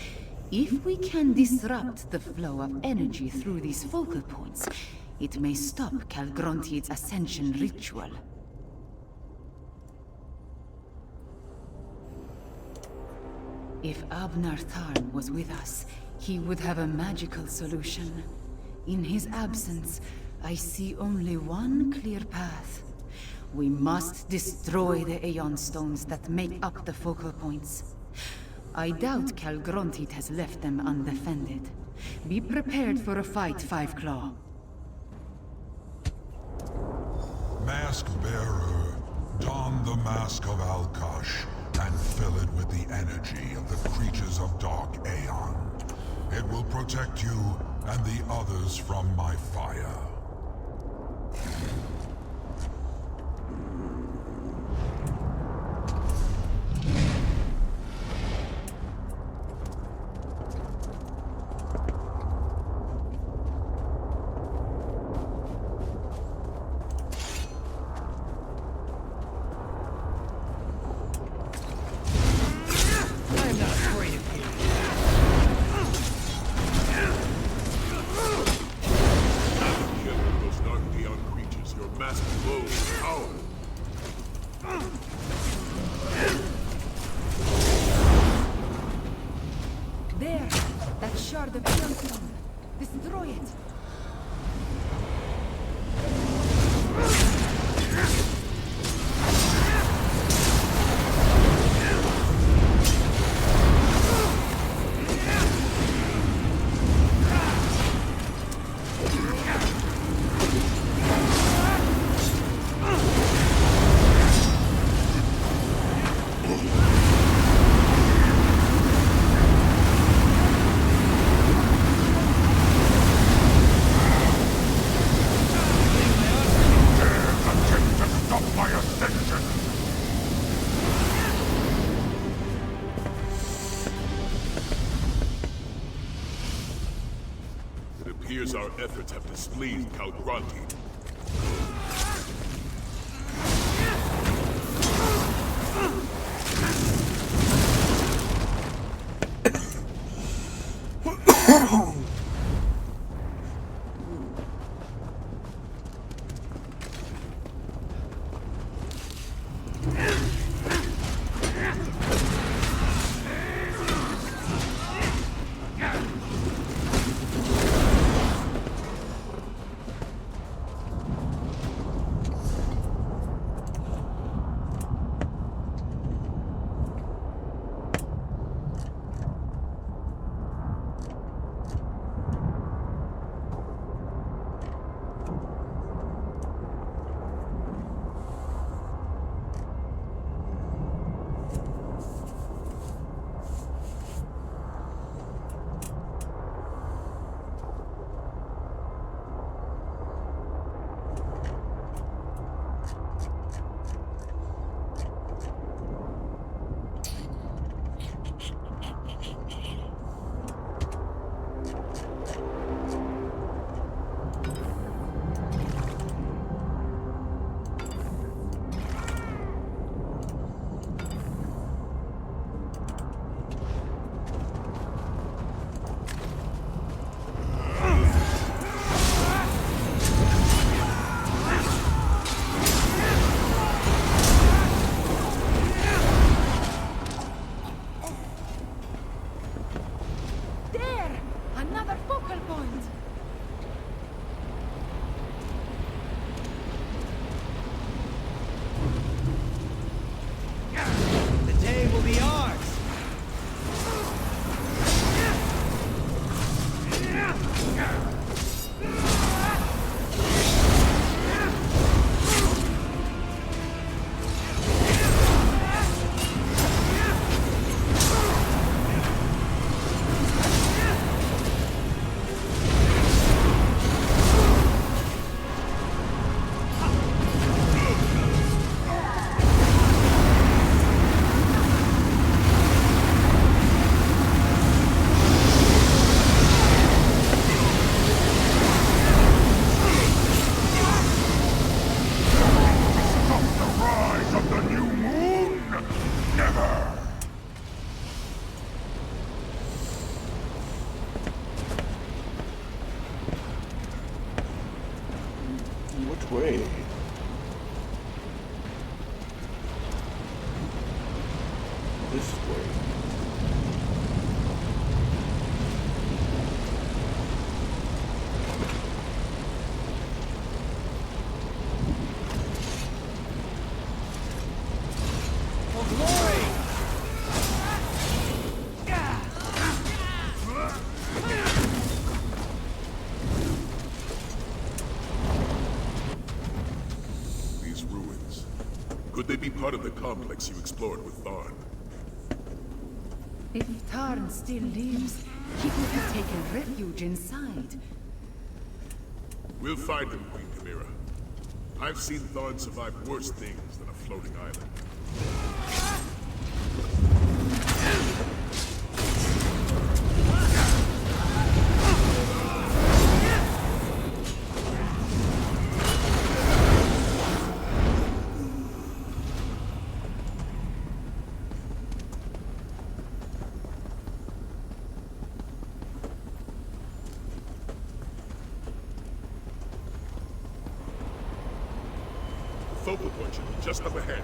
If we can disrupt the flow of energy through these focal points, it may stop Calgrontiid's ascension ritual. If Abnar Tharn was with us, he would have a magical solution. In his absence, I see only one clear path. We must destroy the Aeon stones that make up the focal points. I doubt Calgrontiid has left them undefended. Be prepared for a fight, Five Claw. Mask Bearer, don the Mask of Alkash and fill it with the energy of the creatures of Dark Aeon. It will protect you and the others from my fire. There! That shard of Aeon stone! Destroy it! Our efforts have displeased Calgrontiid. Which way? This way. For glory! These ruins. Could they be part of the complex you explored with Tharn? If Tarn still lives, he could have taken refuge inside. We'll find him, Queen Chimera. I've seen Tharn survive worse things than a floating island. The focal point should be just up ahead.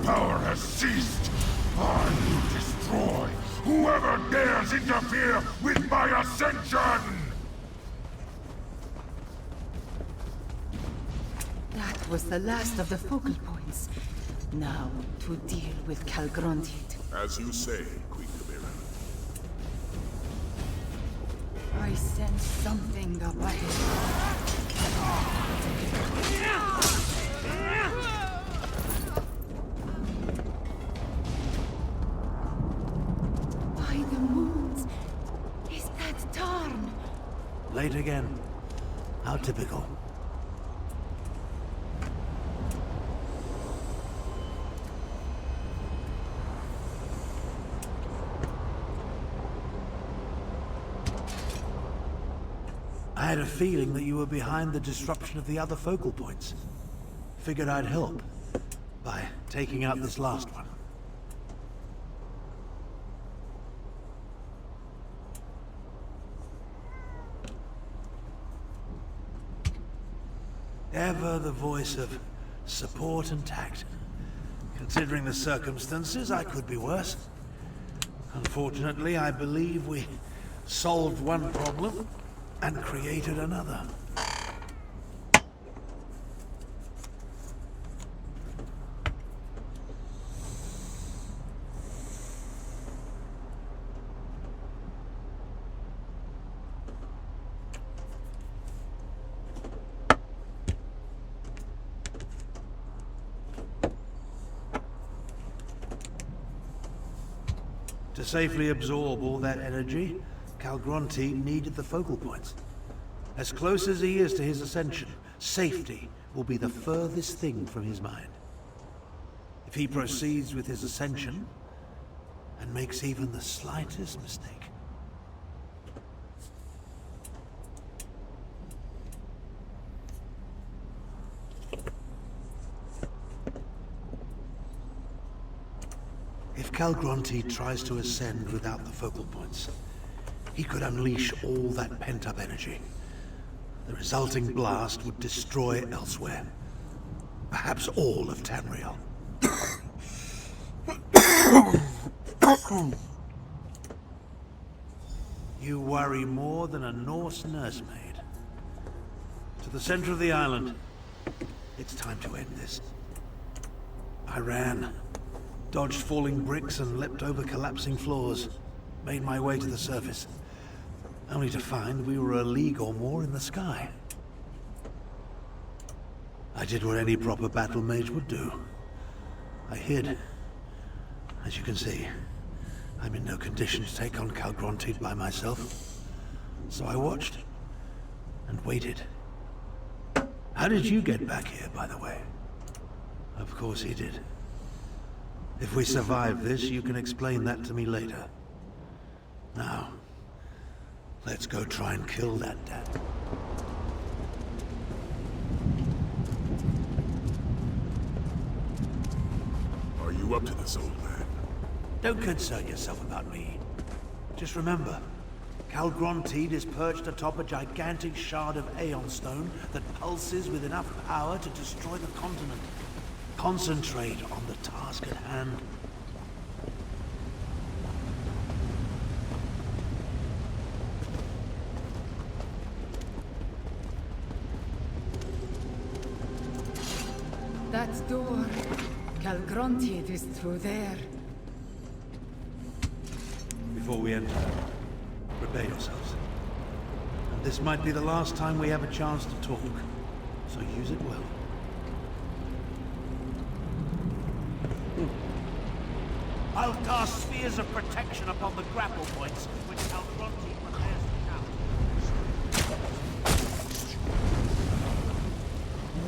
Power has ceased. I will destroy whoever dares interfere with my ascension! That was the last of the focal points. Now, to deal with Calgrontit. As you say, Queen Chimera. I sense something up ahead. By the moons! Is that Tarn? Late again. How typical. I had a feeling that you were behind the disruption of the other focal points. Figured I'd help by taking out this last one. Ever the voice of support and tact. Considering the circumstances, I could be worse. Unfortunately, I believe we solved one problem and created another. To safely absorb all that energy, Calgronti needed the focal points. As close as he is to his ascension, safety will be the furthest thing from his mind. If he proceeds with his ascension, and makes even the slightest mistake. If Calgronti tries to ascend without the focal points, he could unleash all that pent-up energy. The resulting blast would destroy elsewhere. Perhaps all of Tamriel. You worry more than a Norse nursemaid. To the center of the island. It's time to end this. I ran, dodged falling bricks and leapt over collapsing floors. Made my way to the surface, only to find we were a league or more in the sky. I did what any proper battle mage would do. I hid. As you can see, I'm in no condition to take on Calgrontied by myself. So I watched and waited. How did you get back here, by the way? Of course he did. If we survive this, you can explain that to me later. Now, let's go try and kill that dad. Are you up to this, old man? Don't concern yourself about me. Just remember, Calgrontied is perched atop a gigantic shard of Aeon Stone that pulses with enough power to destroy the continent. Concentrate on the task at hand. That door. Calgrontied is through there. Before we enter, prepare yourselves. And this might be the last time we have a chance to talk, so use it well. I'll cast spheres of protection upon the grapple points, which Calgrontied prepares to count.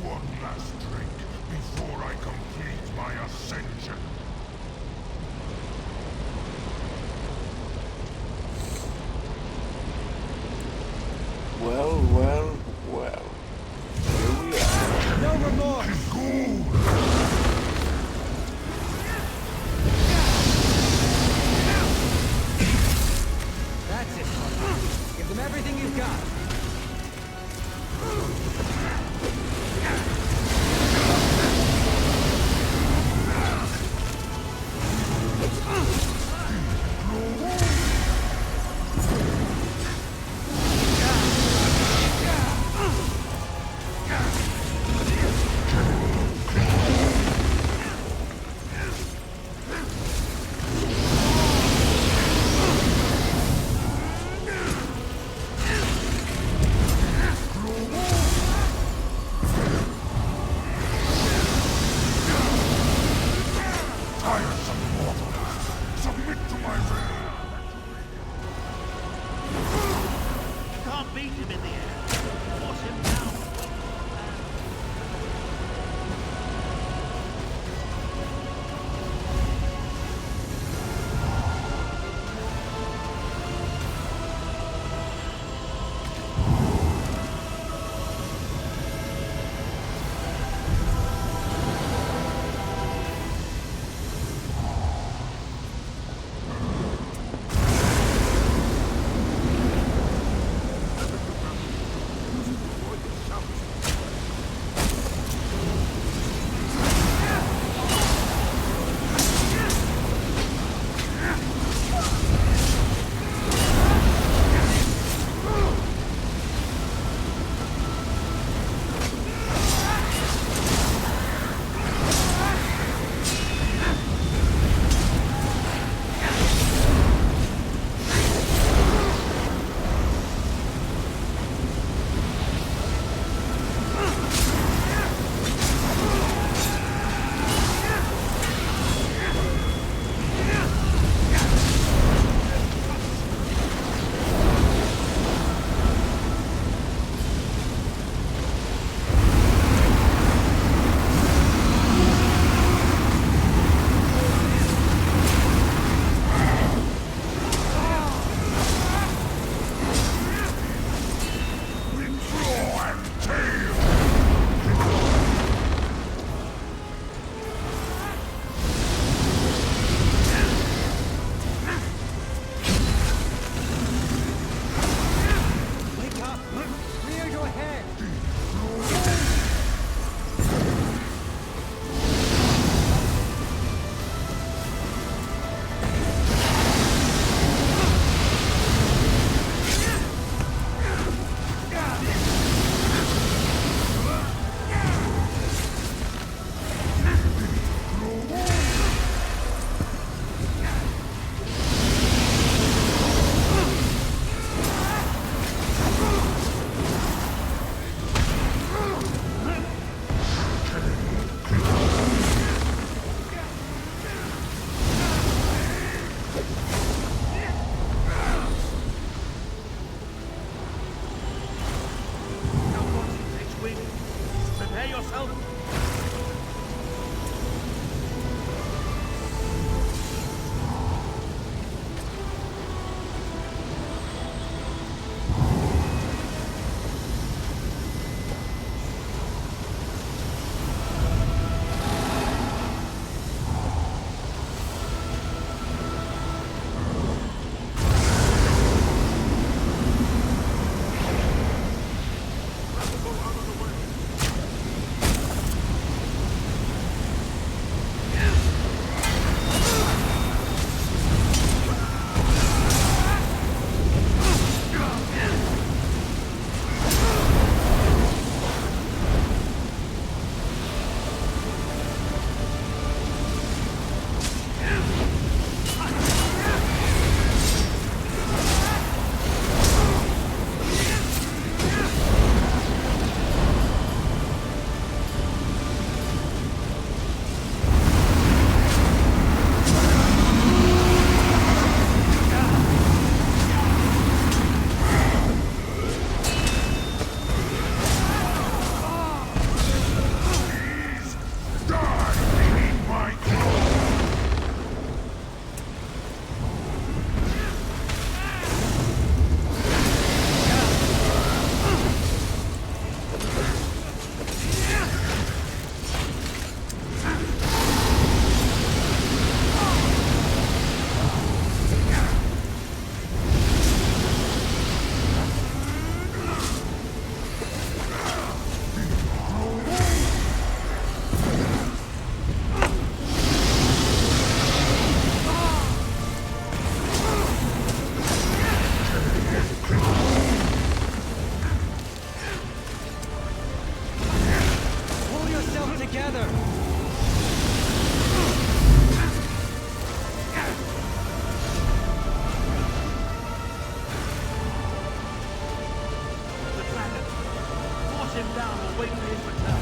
One last drink before I complete my ascension. Well, well, well. Here we are. No remorse! That's it, partner. Give them everything you've got. him down or wait for his return.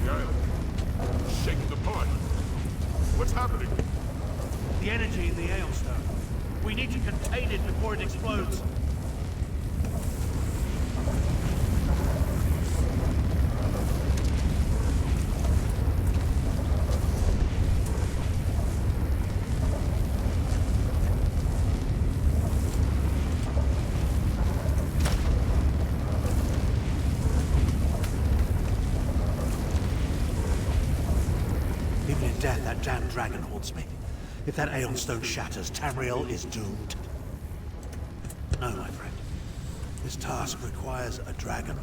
The island. Shaken apart. What's happening? The energy in the Aelstone. We need to contain it before it explodes. Even in death, that damned dragon haunts me. If that Aeon Stone shatters, Tamriel is doomed. No, my friend. This task requires a dragon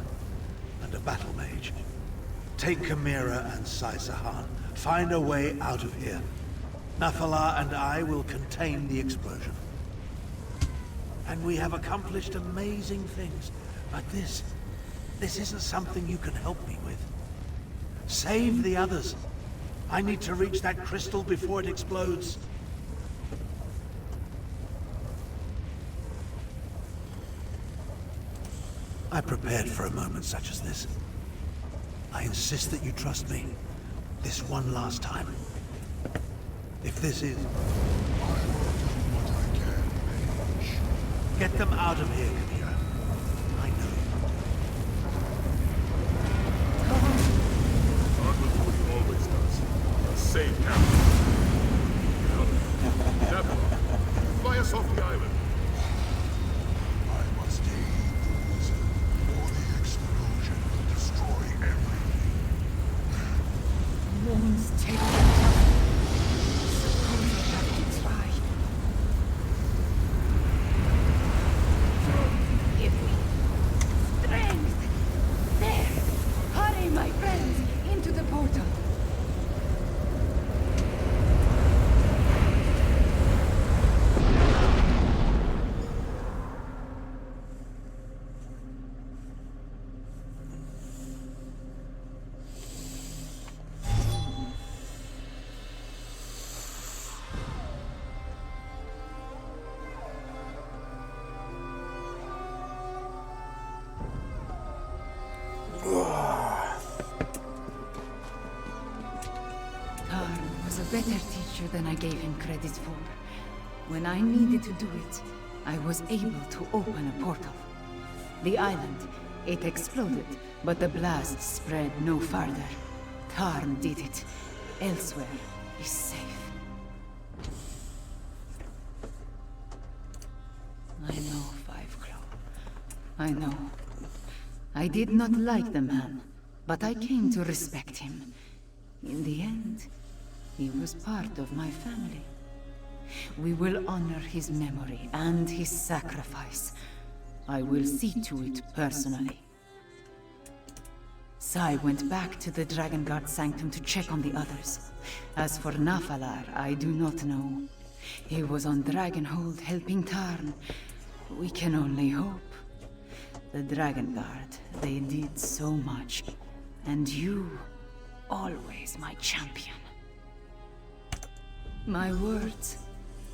and a battle mage. Take Chimera and Sai-Sahan. Find a way out of here. Nafalar and I will contain the explosion. And we have accomplished amazing things. But this isn't something you can help me with. Save the others. I need to reach that crystal before it explodes. I prepared for a moment such as this. I insist that you trust me. This one last time. If this is... Get them out of here, Chimera. I know you. God will do what he always does. Save Captain. Never. Fly us off the island. I must aid the wizard, or the explosion will destroy everything. Moons take their time. Suppose I have to try. better teacher than I gave him credit for. When I needed to do it, I was able to open a portal. The island, it exploded, but the blast spread no farther. Tarn did it. Elsewhere is safe. I know, Fiveclaw. I know. I did not like the man, but I came to respect him. In the end, he was part of my family. We will honor his memory and his sacrifice. I will see to it personally. Sai went back to the Dragon Guard Sanctum to check on the others. As for Nafalar, I do not know. He was on Dragonhold helping Tarn. We can only hope. The Dragon Guard, they did so much. And you, always my champion. My words,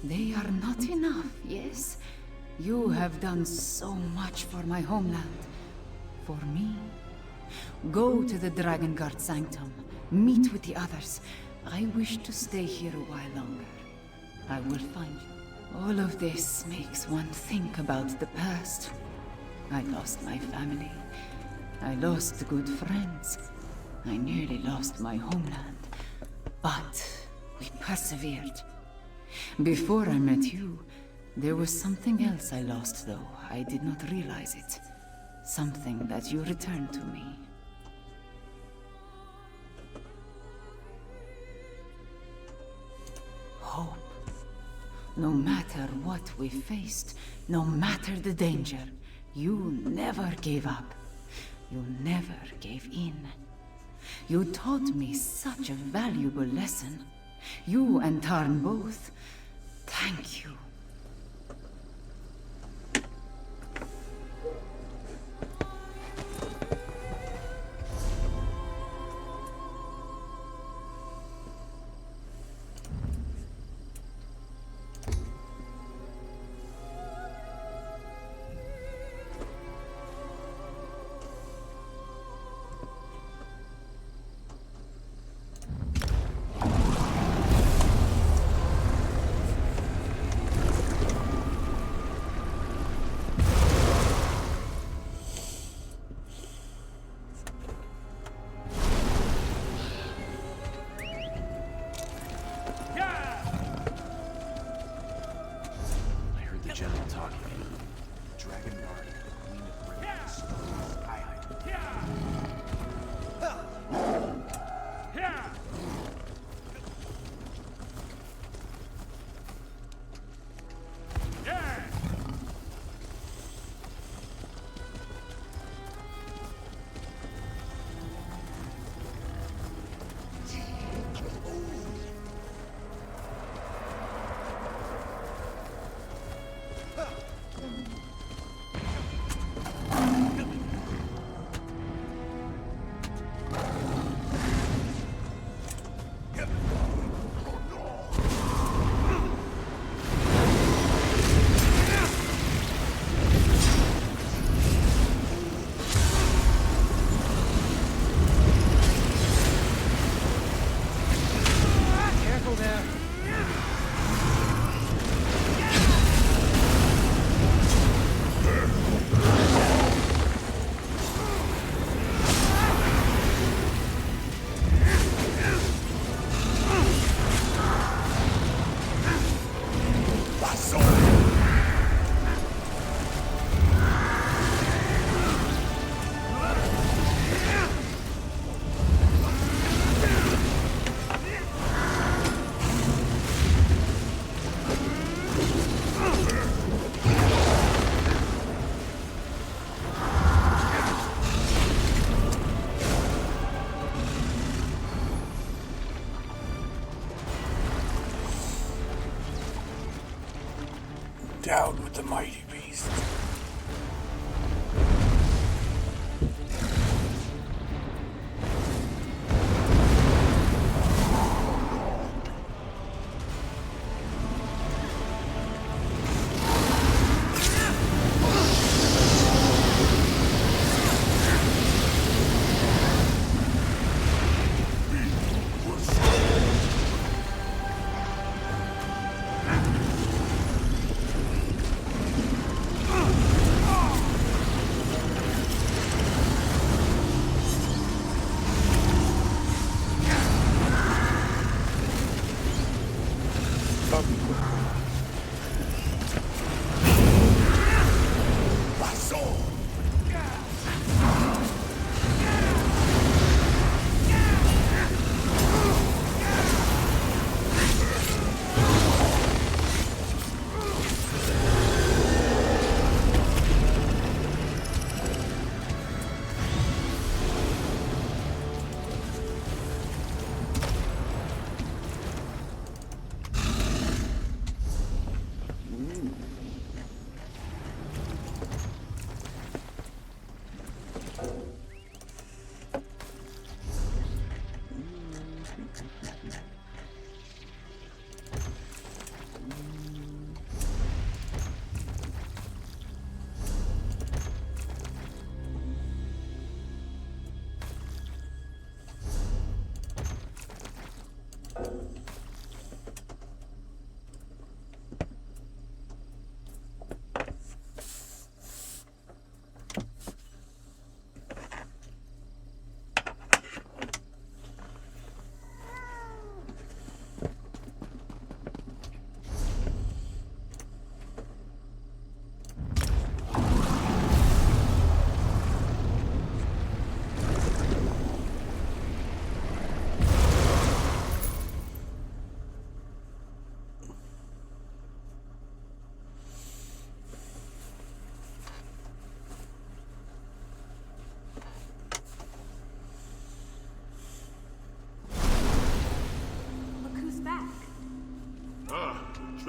they are not enough, yes? You have done so much for my homeland. For me. Go to the Dragon Guard Sanctum. Meet with the others. I wish to stay here a while longer. I will find you. All of this makes one think about the past. I lost my family. I lost good friends. I nearly lost my homeland. But we persevered. Before I met you, there was something else I lost, though. I did not realize it. Something that you returned to me. Hope. No matter what we faced, no matter the danger, you never gave up. You never gave in. You taught me such a valuable lesson. You and Tarn both. Thank you. Down with the mighty beast.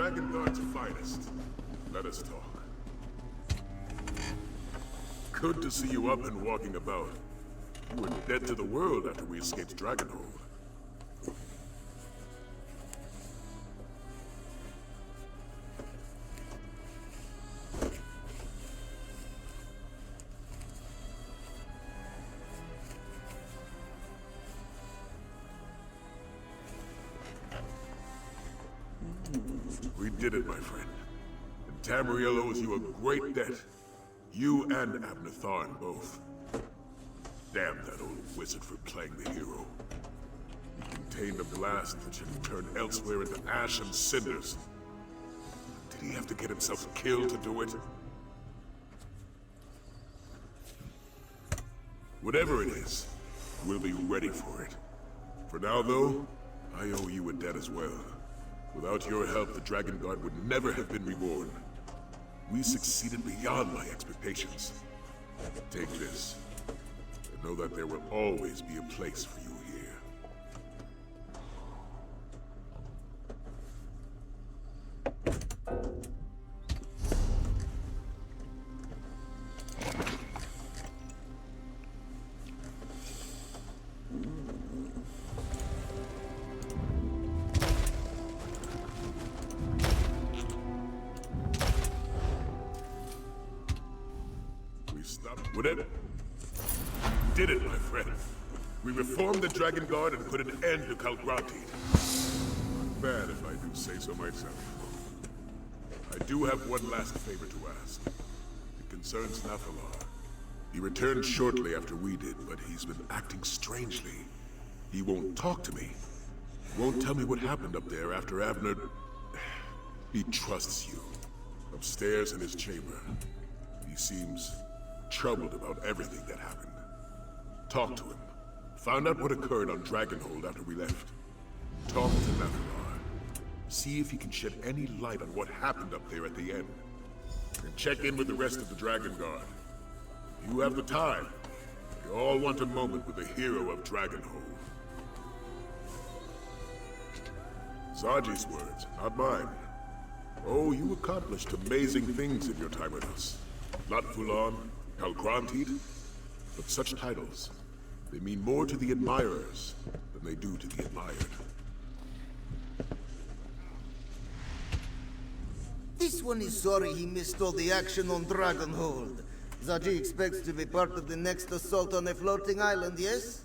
Dragon Guard's finest. Let us talk. Good to see you up and walking about. You were dead to the world after we escaped Dragonhold. We did it, my friend. And Tamriel owes you a great debt. You and Abner Tharn both. Damn that old wizard for playing the hero. He contained a blast that should turn elsewhere into ash and cinders. Did he have to get himself killed to do it? Whatever it is, we'll be ready for it. For now, though, I owe you a debt as well. Without your help, the Dragon Guard would never have been reborn. We succeeded beyond my expectations. Take this, and know that there will always be a place for you here. Whatever. Did it, my friend. We reformed the Dragon Guard and put an end to Calgrantid. Bad if I do say so myself. I do have one last favor to ask. It concerns Nathalar. He returned shortly after we did, but he's been acting strangely. He won't talk to me. Won't tell me what happened up there after Abner... He trusts you. Upstairs in his chamber. He seems troubled about everything that happened. Talk to him. Find out what occurred on Dragonhold after we left. Talk to Nathalar. See if he can shed any light on what happened up there at the end. And check in with the rest of the Dragon Guard. You have the time. We all want a moment with the hero of Dragonhold. Zaji's words, not mine. Oh, you accomplished amazing things in your time with us. Not Fulon, Calgrantid, but such titles, they mean more to the admirers than they do to the admired. This one is sorry he missed all the action on Dragonhold. Zaji expects to be part of the next assault on a floating island, yes?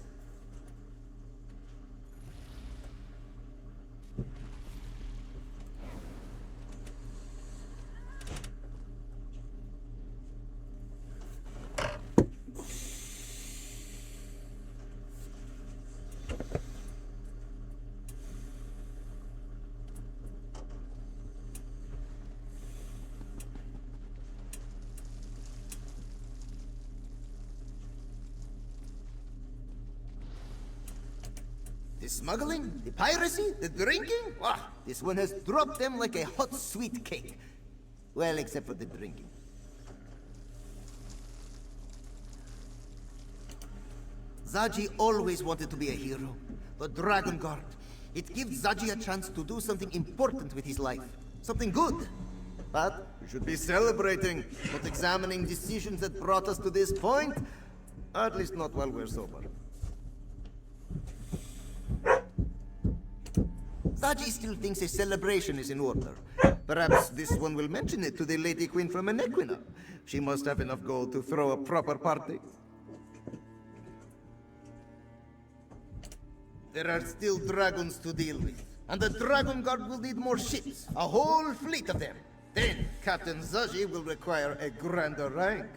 The smuggling, the piracy, the drinking? Wow, this one has dropped them like a hot sweet cake. Well, except for the drinking. Zaji always wanted to be a hero. The Dragon Guard. It gives Zaji a chance to do something important with his life. Something good. But we should be celebrating, not examining decisions that brought us to this point. At least not while we're sober. Zaji still thinks a celebration is in order. Perhaps this one will mention it to the Lady Queen from Enequina. She must have enough gold to throw a proper party. There are still dragons to deal with. And the Dragon Guard will need more ships. A whole fleet of them. Then Captain Zaji will require a grander rank.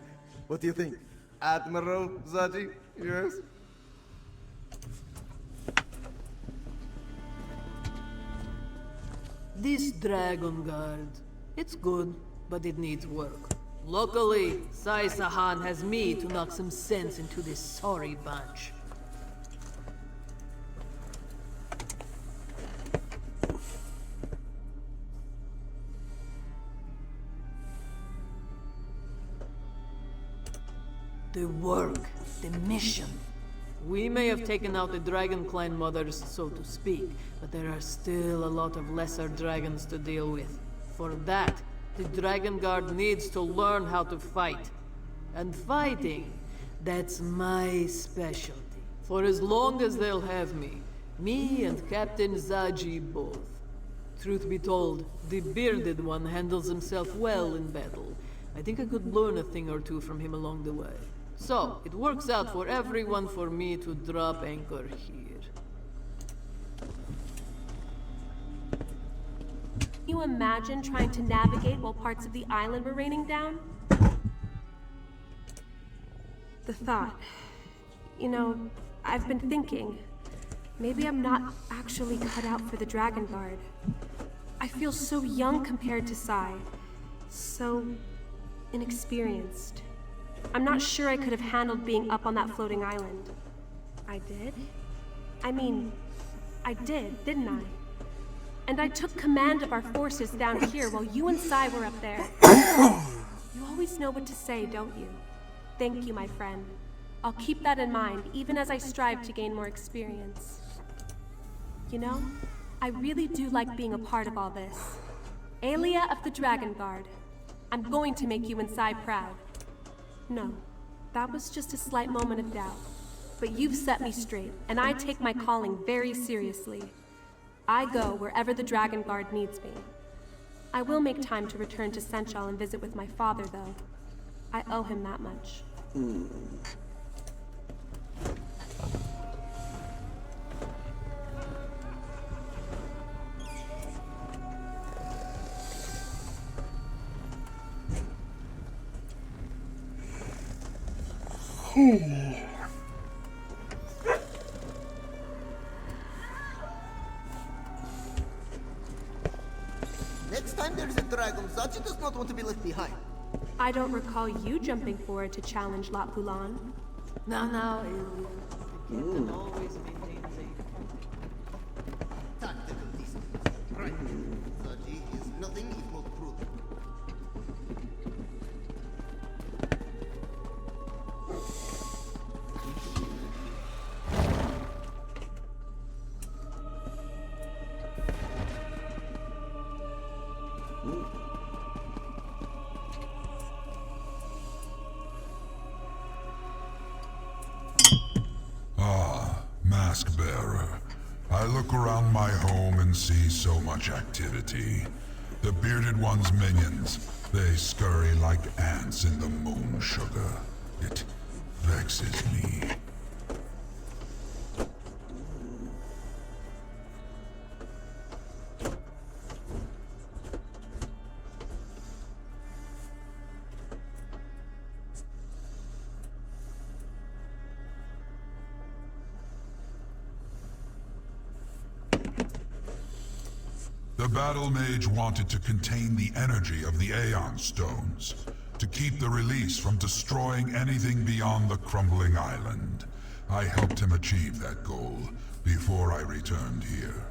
What do you think? Admiral Zaji? Yes? This Dragon Guard, it's good, but it needs work. Luckily, Sai Sahan has me to knock some sense into this sorry bunch. The work, the mission. We may have taken out the Dragon Clan mothers, so to speak, but there are still a lot of lesser dragons to deal with. For that, the Dragon Guard needs to learn how to fight. And fighting, that's my specialty. For as long as they'll have me and Captain Zaji both. Truth be told, the bearded one handles himself well in battle. I think I could learn a thing or two from him along the way. So, it works out for everyone for me to drop anchor here. Can you imagine trying to navigate while parts of the island were raining down? The thought. You know, I've been thinking. Maybe I'm not actually cut out for the Dragon Guard. I feel so young compared to Sai. So inexperienced. I'm not sure I could have handled being up on that floating island. I did? I mean, I did, didn't I? And I took command of our forces down here while you and Sai were up there. You always know what to say, don't you? Thank you, my friend. I'll keep that in mind, even as I strive to gain more experience. You know, I really do like being a part of all this. Aelia of the Dragon Guard. I'm going to make you and Sai proud. No, that was just a slight moment of doubt. But you've set me straight, and I take my calling very seriously. I go wherever the Dragon Guard needs me. I will make time to return to Senchal and visit with my father, though. I owe him that much. Next time there is a dragon, Zaji does not want to be left behind. I don't recall you jumping forward to challenge Lat Bulan. Now, Aelia. The captain always maintains a tactical distance. Right. Zaji is nothing if not prudent. Mask Bearer. I look around my home and see so much activity. The Bearded One's minions, they scurry like ants in the moon sugar. It vexes me. The Battle Mage wanted to contain the energy of the Aeon Stones, to keep the release from destroying anything beyond the crumbling island. I helped him achieve that goal before I returned here.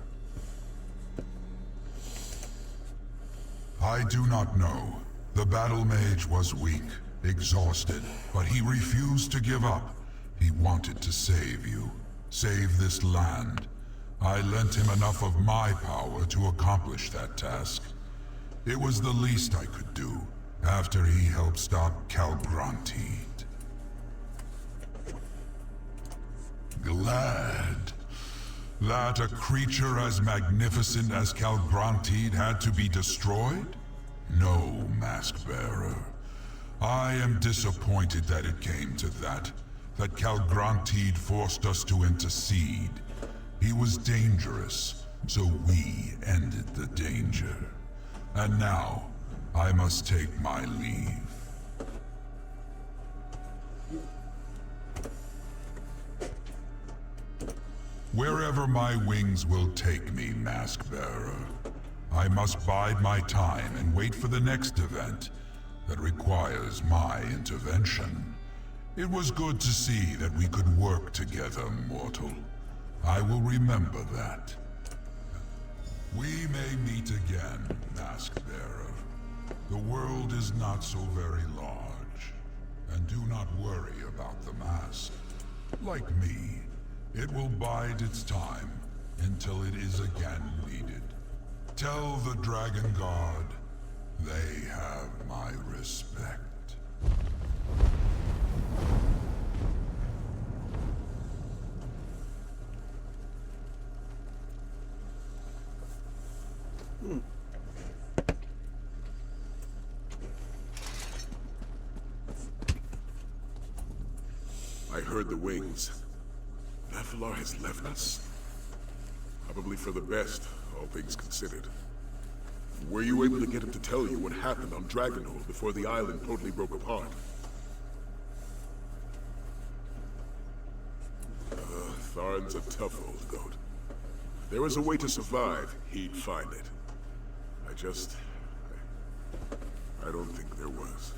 I do not know. The Battle Mage was weak, exhausted, but he refused to give up. He wanted to save you, save this land. I lent him enough of my power to accomplish that task. It was the least I could do, after he helped stop Calgrantid. Glad that a creature as magnificent as Calgrantid had to be destroyed? No, Mask Bearer. I am disappointed that it came to that Calgrantid forced us to intercede. He was dangerous, so we ended the danger. And now, I must take my leave. Wherever my wings will take me, Mask Bearer, I must bide my time and wait for the next event that requires my intervention. It was good to see that we could work together, mortal. I will remember that. We may meet again, Mask Bearer. The world is not so very large. And do not worry about the mask. Like me, it will bide its time until it is again needed. Tell the Dragon Guard They have my respect. I heard the wings. Nathalar has left us. Probably for the best, all things considered. Were you able to get him to tell you what happened on Dragonhold before the island totally broke apart? Tharn's a tough old goat. If there was a way to survive, he'd find it. I don't think there was.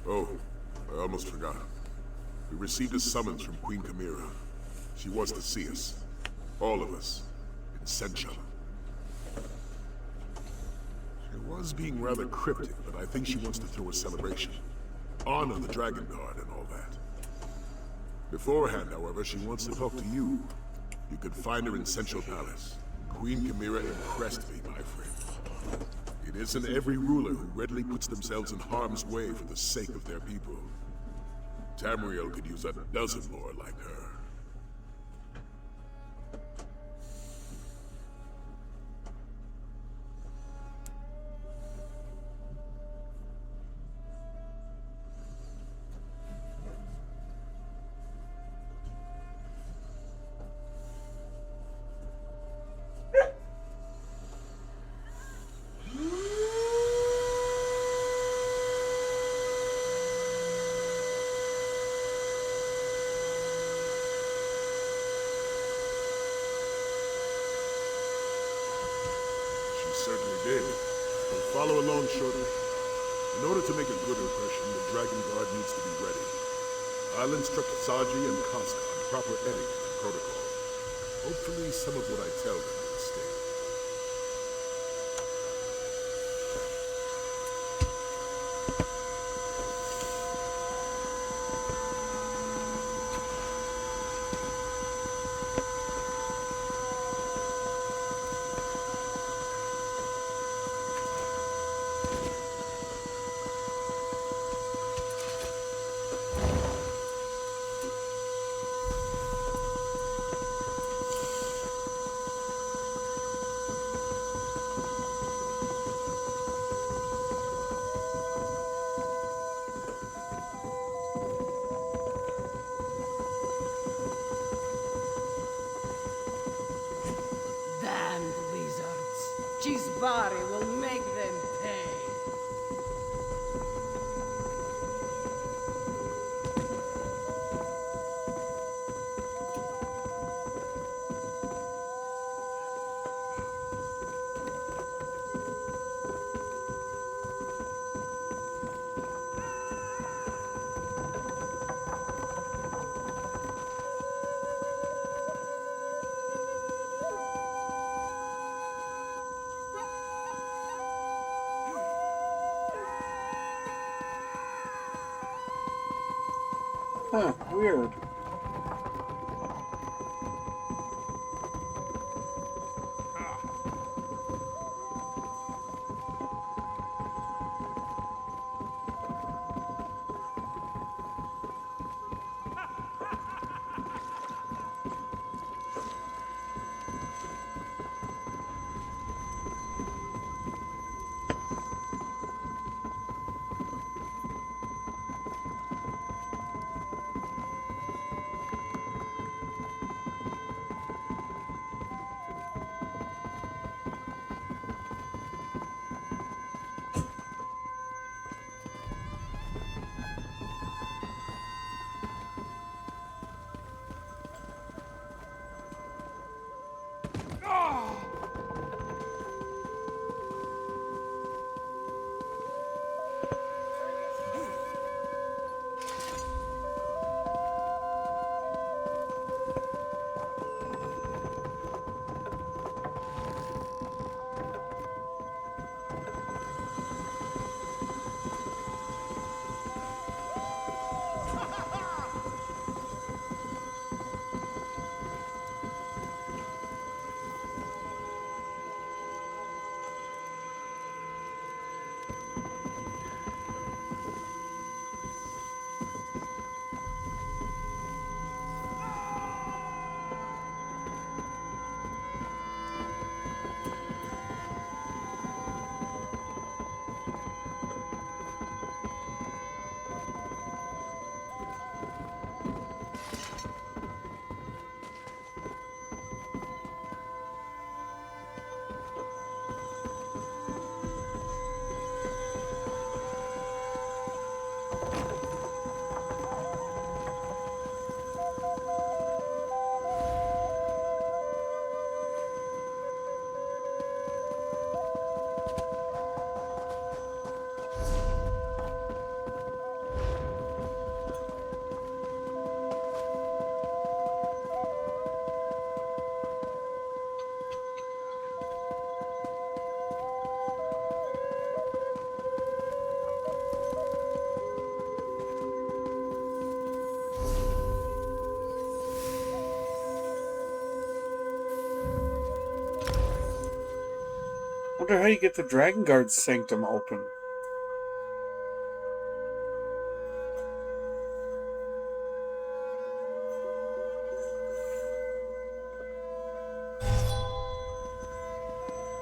Oh, I almost forgot. We received a summons from Queen Chimera. She wants to see us. All of us. In Sencha. She was being rather cryptic, but I think she wants to throw a celebration. Honor the Dragon Guard and all that. Beforehand, however, she wants to talk to you. You could find her in Central Palace. Queen Chimera impressed me, my friend. It isn't every ruler who readily puts themselves in harm's way for the sake of their people. Tamriel could use a dozen more like her. Certainly did. We'll follow along shortly. In order to make a good impression, the Dragon Guard needs to be ready. I'll instruct Saji and Casca on proper etiquette and protocol. Hopefully some of what I tell them will stay. Damned wizards. Jizbari will make them pay. Huh, weird. wonder how you get the Dragon Guard sanctum open.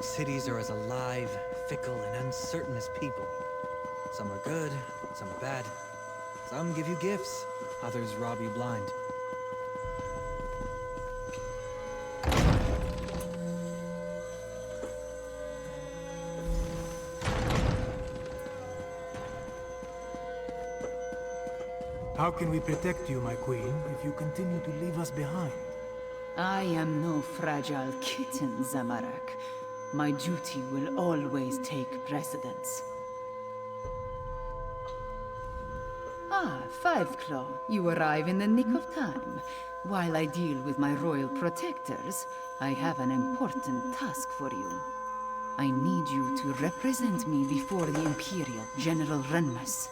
Cities are as alive, fickle, and uncertain as people. Some are good, some are bad. Some give you gifts, others rob you blind. How can we protect you, my queen, if you continue to leave us behind? I am no fragile kitten, Zamarak. My duty will always take precedence. Ah, Five Claw, you arrive in the nick of time. While I deal with my royal protectors, I have an important task for you. I need you to represent me before the Imperial General Renmus.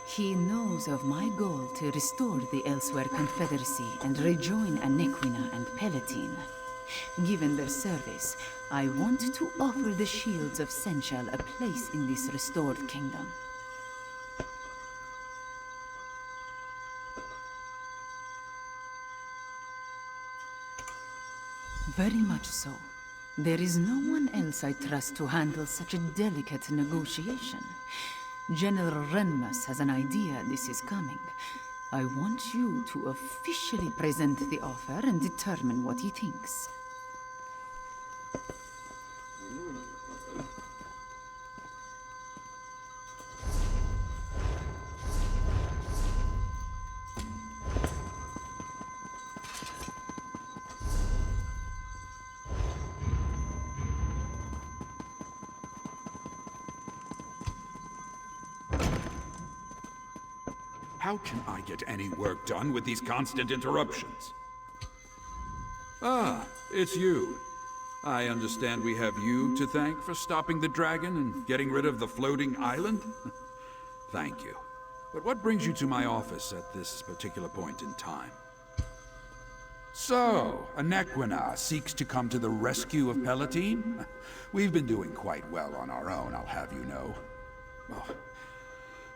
He knows of my goal to restore the Elsewhere Confederacy and rejoin Anequina and Palatine. Given their service, I want to offer the Shields of Senchal a place in this restored kingdom. Very much so. There is no one else I trust to handle such a delicate negotiation. General Renmus has an idea this is coming. I want you to officially present the offer and determine what he thinks. How can I get any work done with these constant interruptions? Ah, it's you. I understand we have you to thank for stopping the dragon and getting rid of the floating island? Thank you. But what brings you to my office at this particular point in time? So, Anequina seeks to come to the rescue of Palatine? We've been doing quite well on our own, I'll have you know. Oh,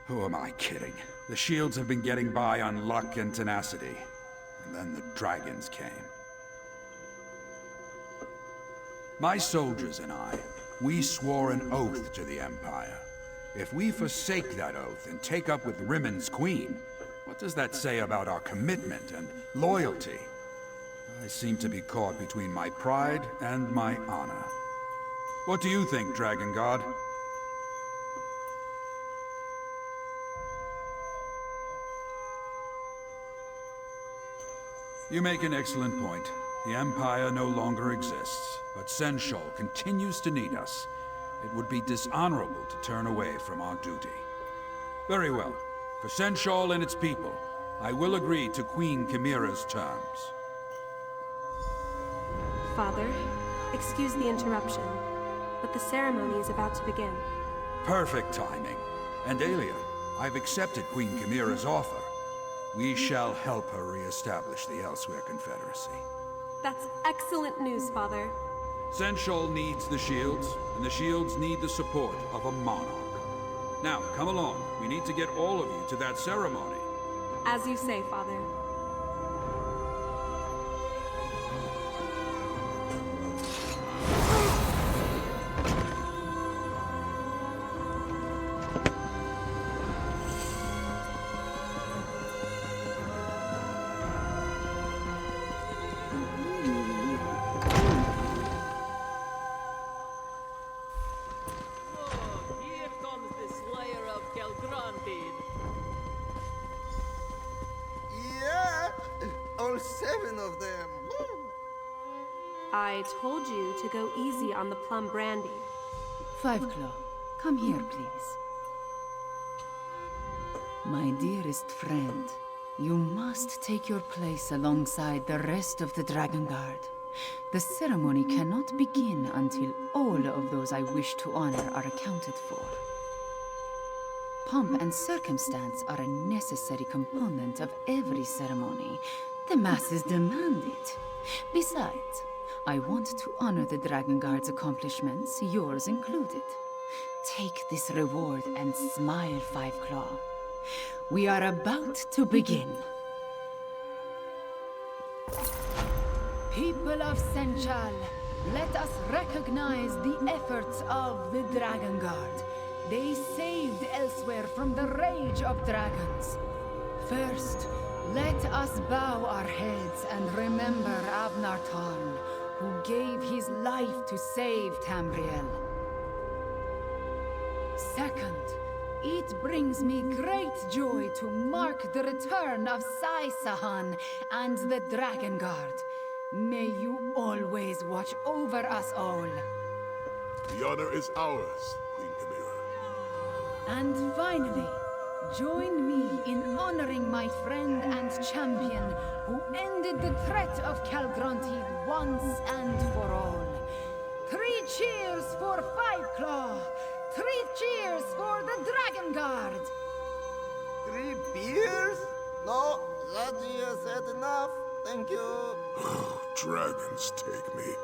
who am I kidding? The shields have been getting by on luck and tenacity. And then the dragons came. My soldiers and I, we swore an oath to the Empire. If we forsake that oath and take up with Rimmond's queen, what does that say about our commitment and loyalty? I seem to be caught between my pride and my honor. What do you think, Dragon God? You make an excellent point. The Empire no longer exists, but Senchal continues to need us. It would be dishonorable to turn away from our duty. Very well. For Senchal and its people, I will agree to Queen Chimera's terms. Father, excuse the interruption, but the ceremony is about to begin. Perfect timing. And Aelia, I've accepted Queen Chimera's offer. We shall help her re-establish the Elsewhere Confederacy. That's excellent news, Father. Senchal needs the shields, and the shields need the support of a monarch. Now, come along. We need to get all of you to that ceremony. As you say, Father. Yeah! All 7 of them! Woo! I told you to go easy on the plum brandy. Five Claw, come here, please. My dearest friend, you must take your place alongside the rest of the Dragon Guard. The ceremony cannot begin until all of those I wish to honor are accounted for. Pomp and circumstance are a necessary component of every ceremony. The masses demand it. Besides, I want to honor the Dragon Guard's accomplishments, yours included. Take this reward and smile, Five Claw. We are about to begin. People of Senchal, let us recognize the efforts of the Dragon Guard. They saved elsewhere from the rage of dragons. First, let us bow our heads and remember Abnar Tarn, who gave his life to save Tamriel. Second, it brings me great joy to mark the return of Sai Sahan and the Dragon Guard. May you always watch over us all. The honor is ours, Queen Chimera. And finally, join me in honoring my friend and champion who ended the threat of Calgronti once and for all. 3 cheers for Five Claw! 3 cheers for the Dragon Guard! 3 beers? No, Zaji has had enough. Thank you. Dragons take me.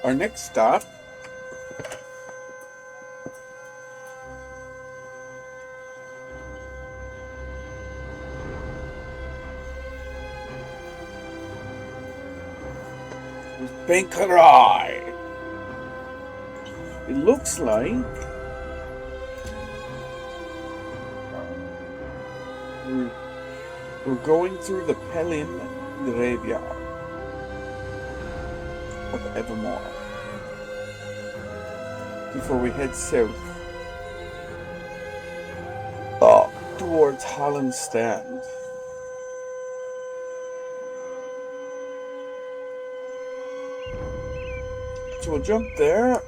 Our next stop is Benkarai. It looks like we're going through the Pelin graveyard of Evermore before we head south towards Holland Stand. So we'll jump there.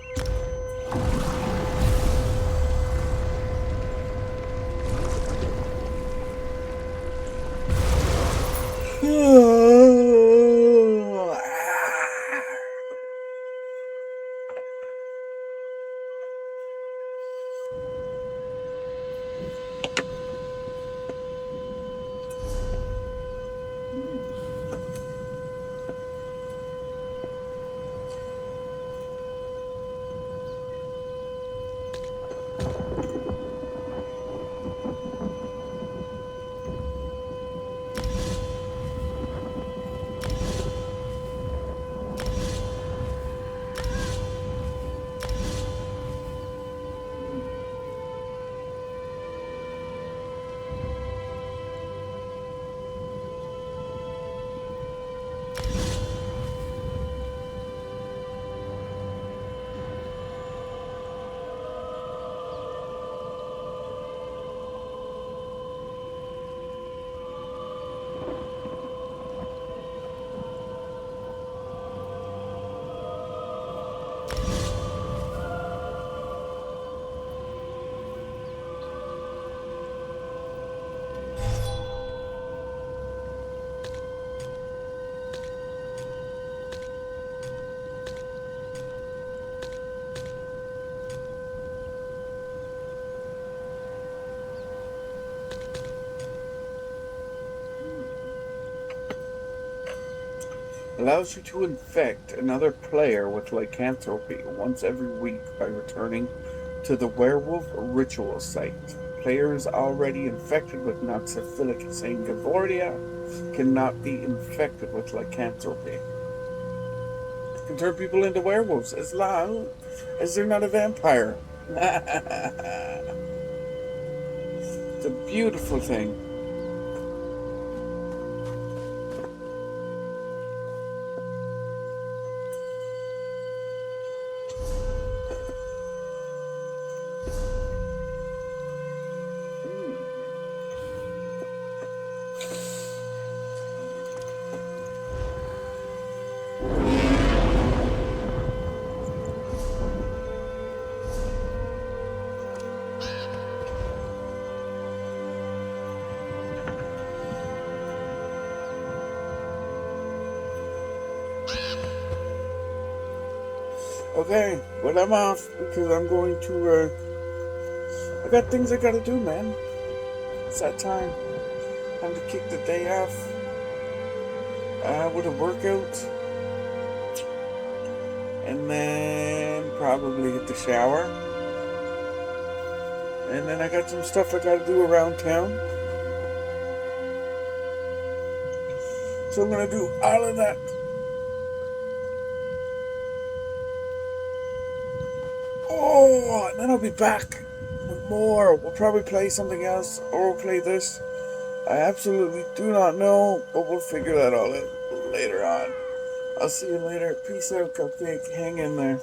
Allows you to infect another player with lycanthropy once every week by returning to the werewolf ritual site. Players already infected with Noxophilic Sanguivordia cannot be infected with lycanthropy. Can turn people into werewolves as long as they're not a vampire. It's a beautiful thing. Okay, well I'm off because I'm going to, I got things I gotta do, man. It's that time. Time to kick the day off with a workout. And then probably hit the shower. And then I got some stuff I gotta do around town. So I'm gonna do all of that. Oh, and then I'll be back with more. We'll probably play something else, or we'll play this. I absolutely do not know, but we'll figure that all out later on. I'll see you later. Peace out, Cupcake. Hang in there.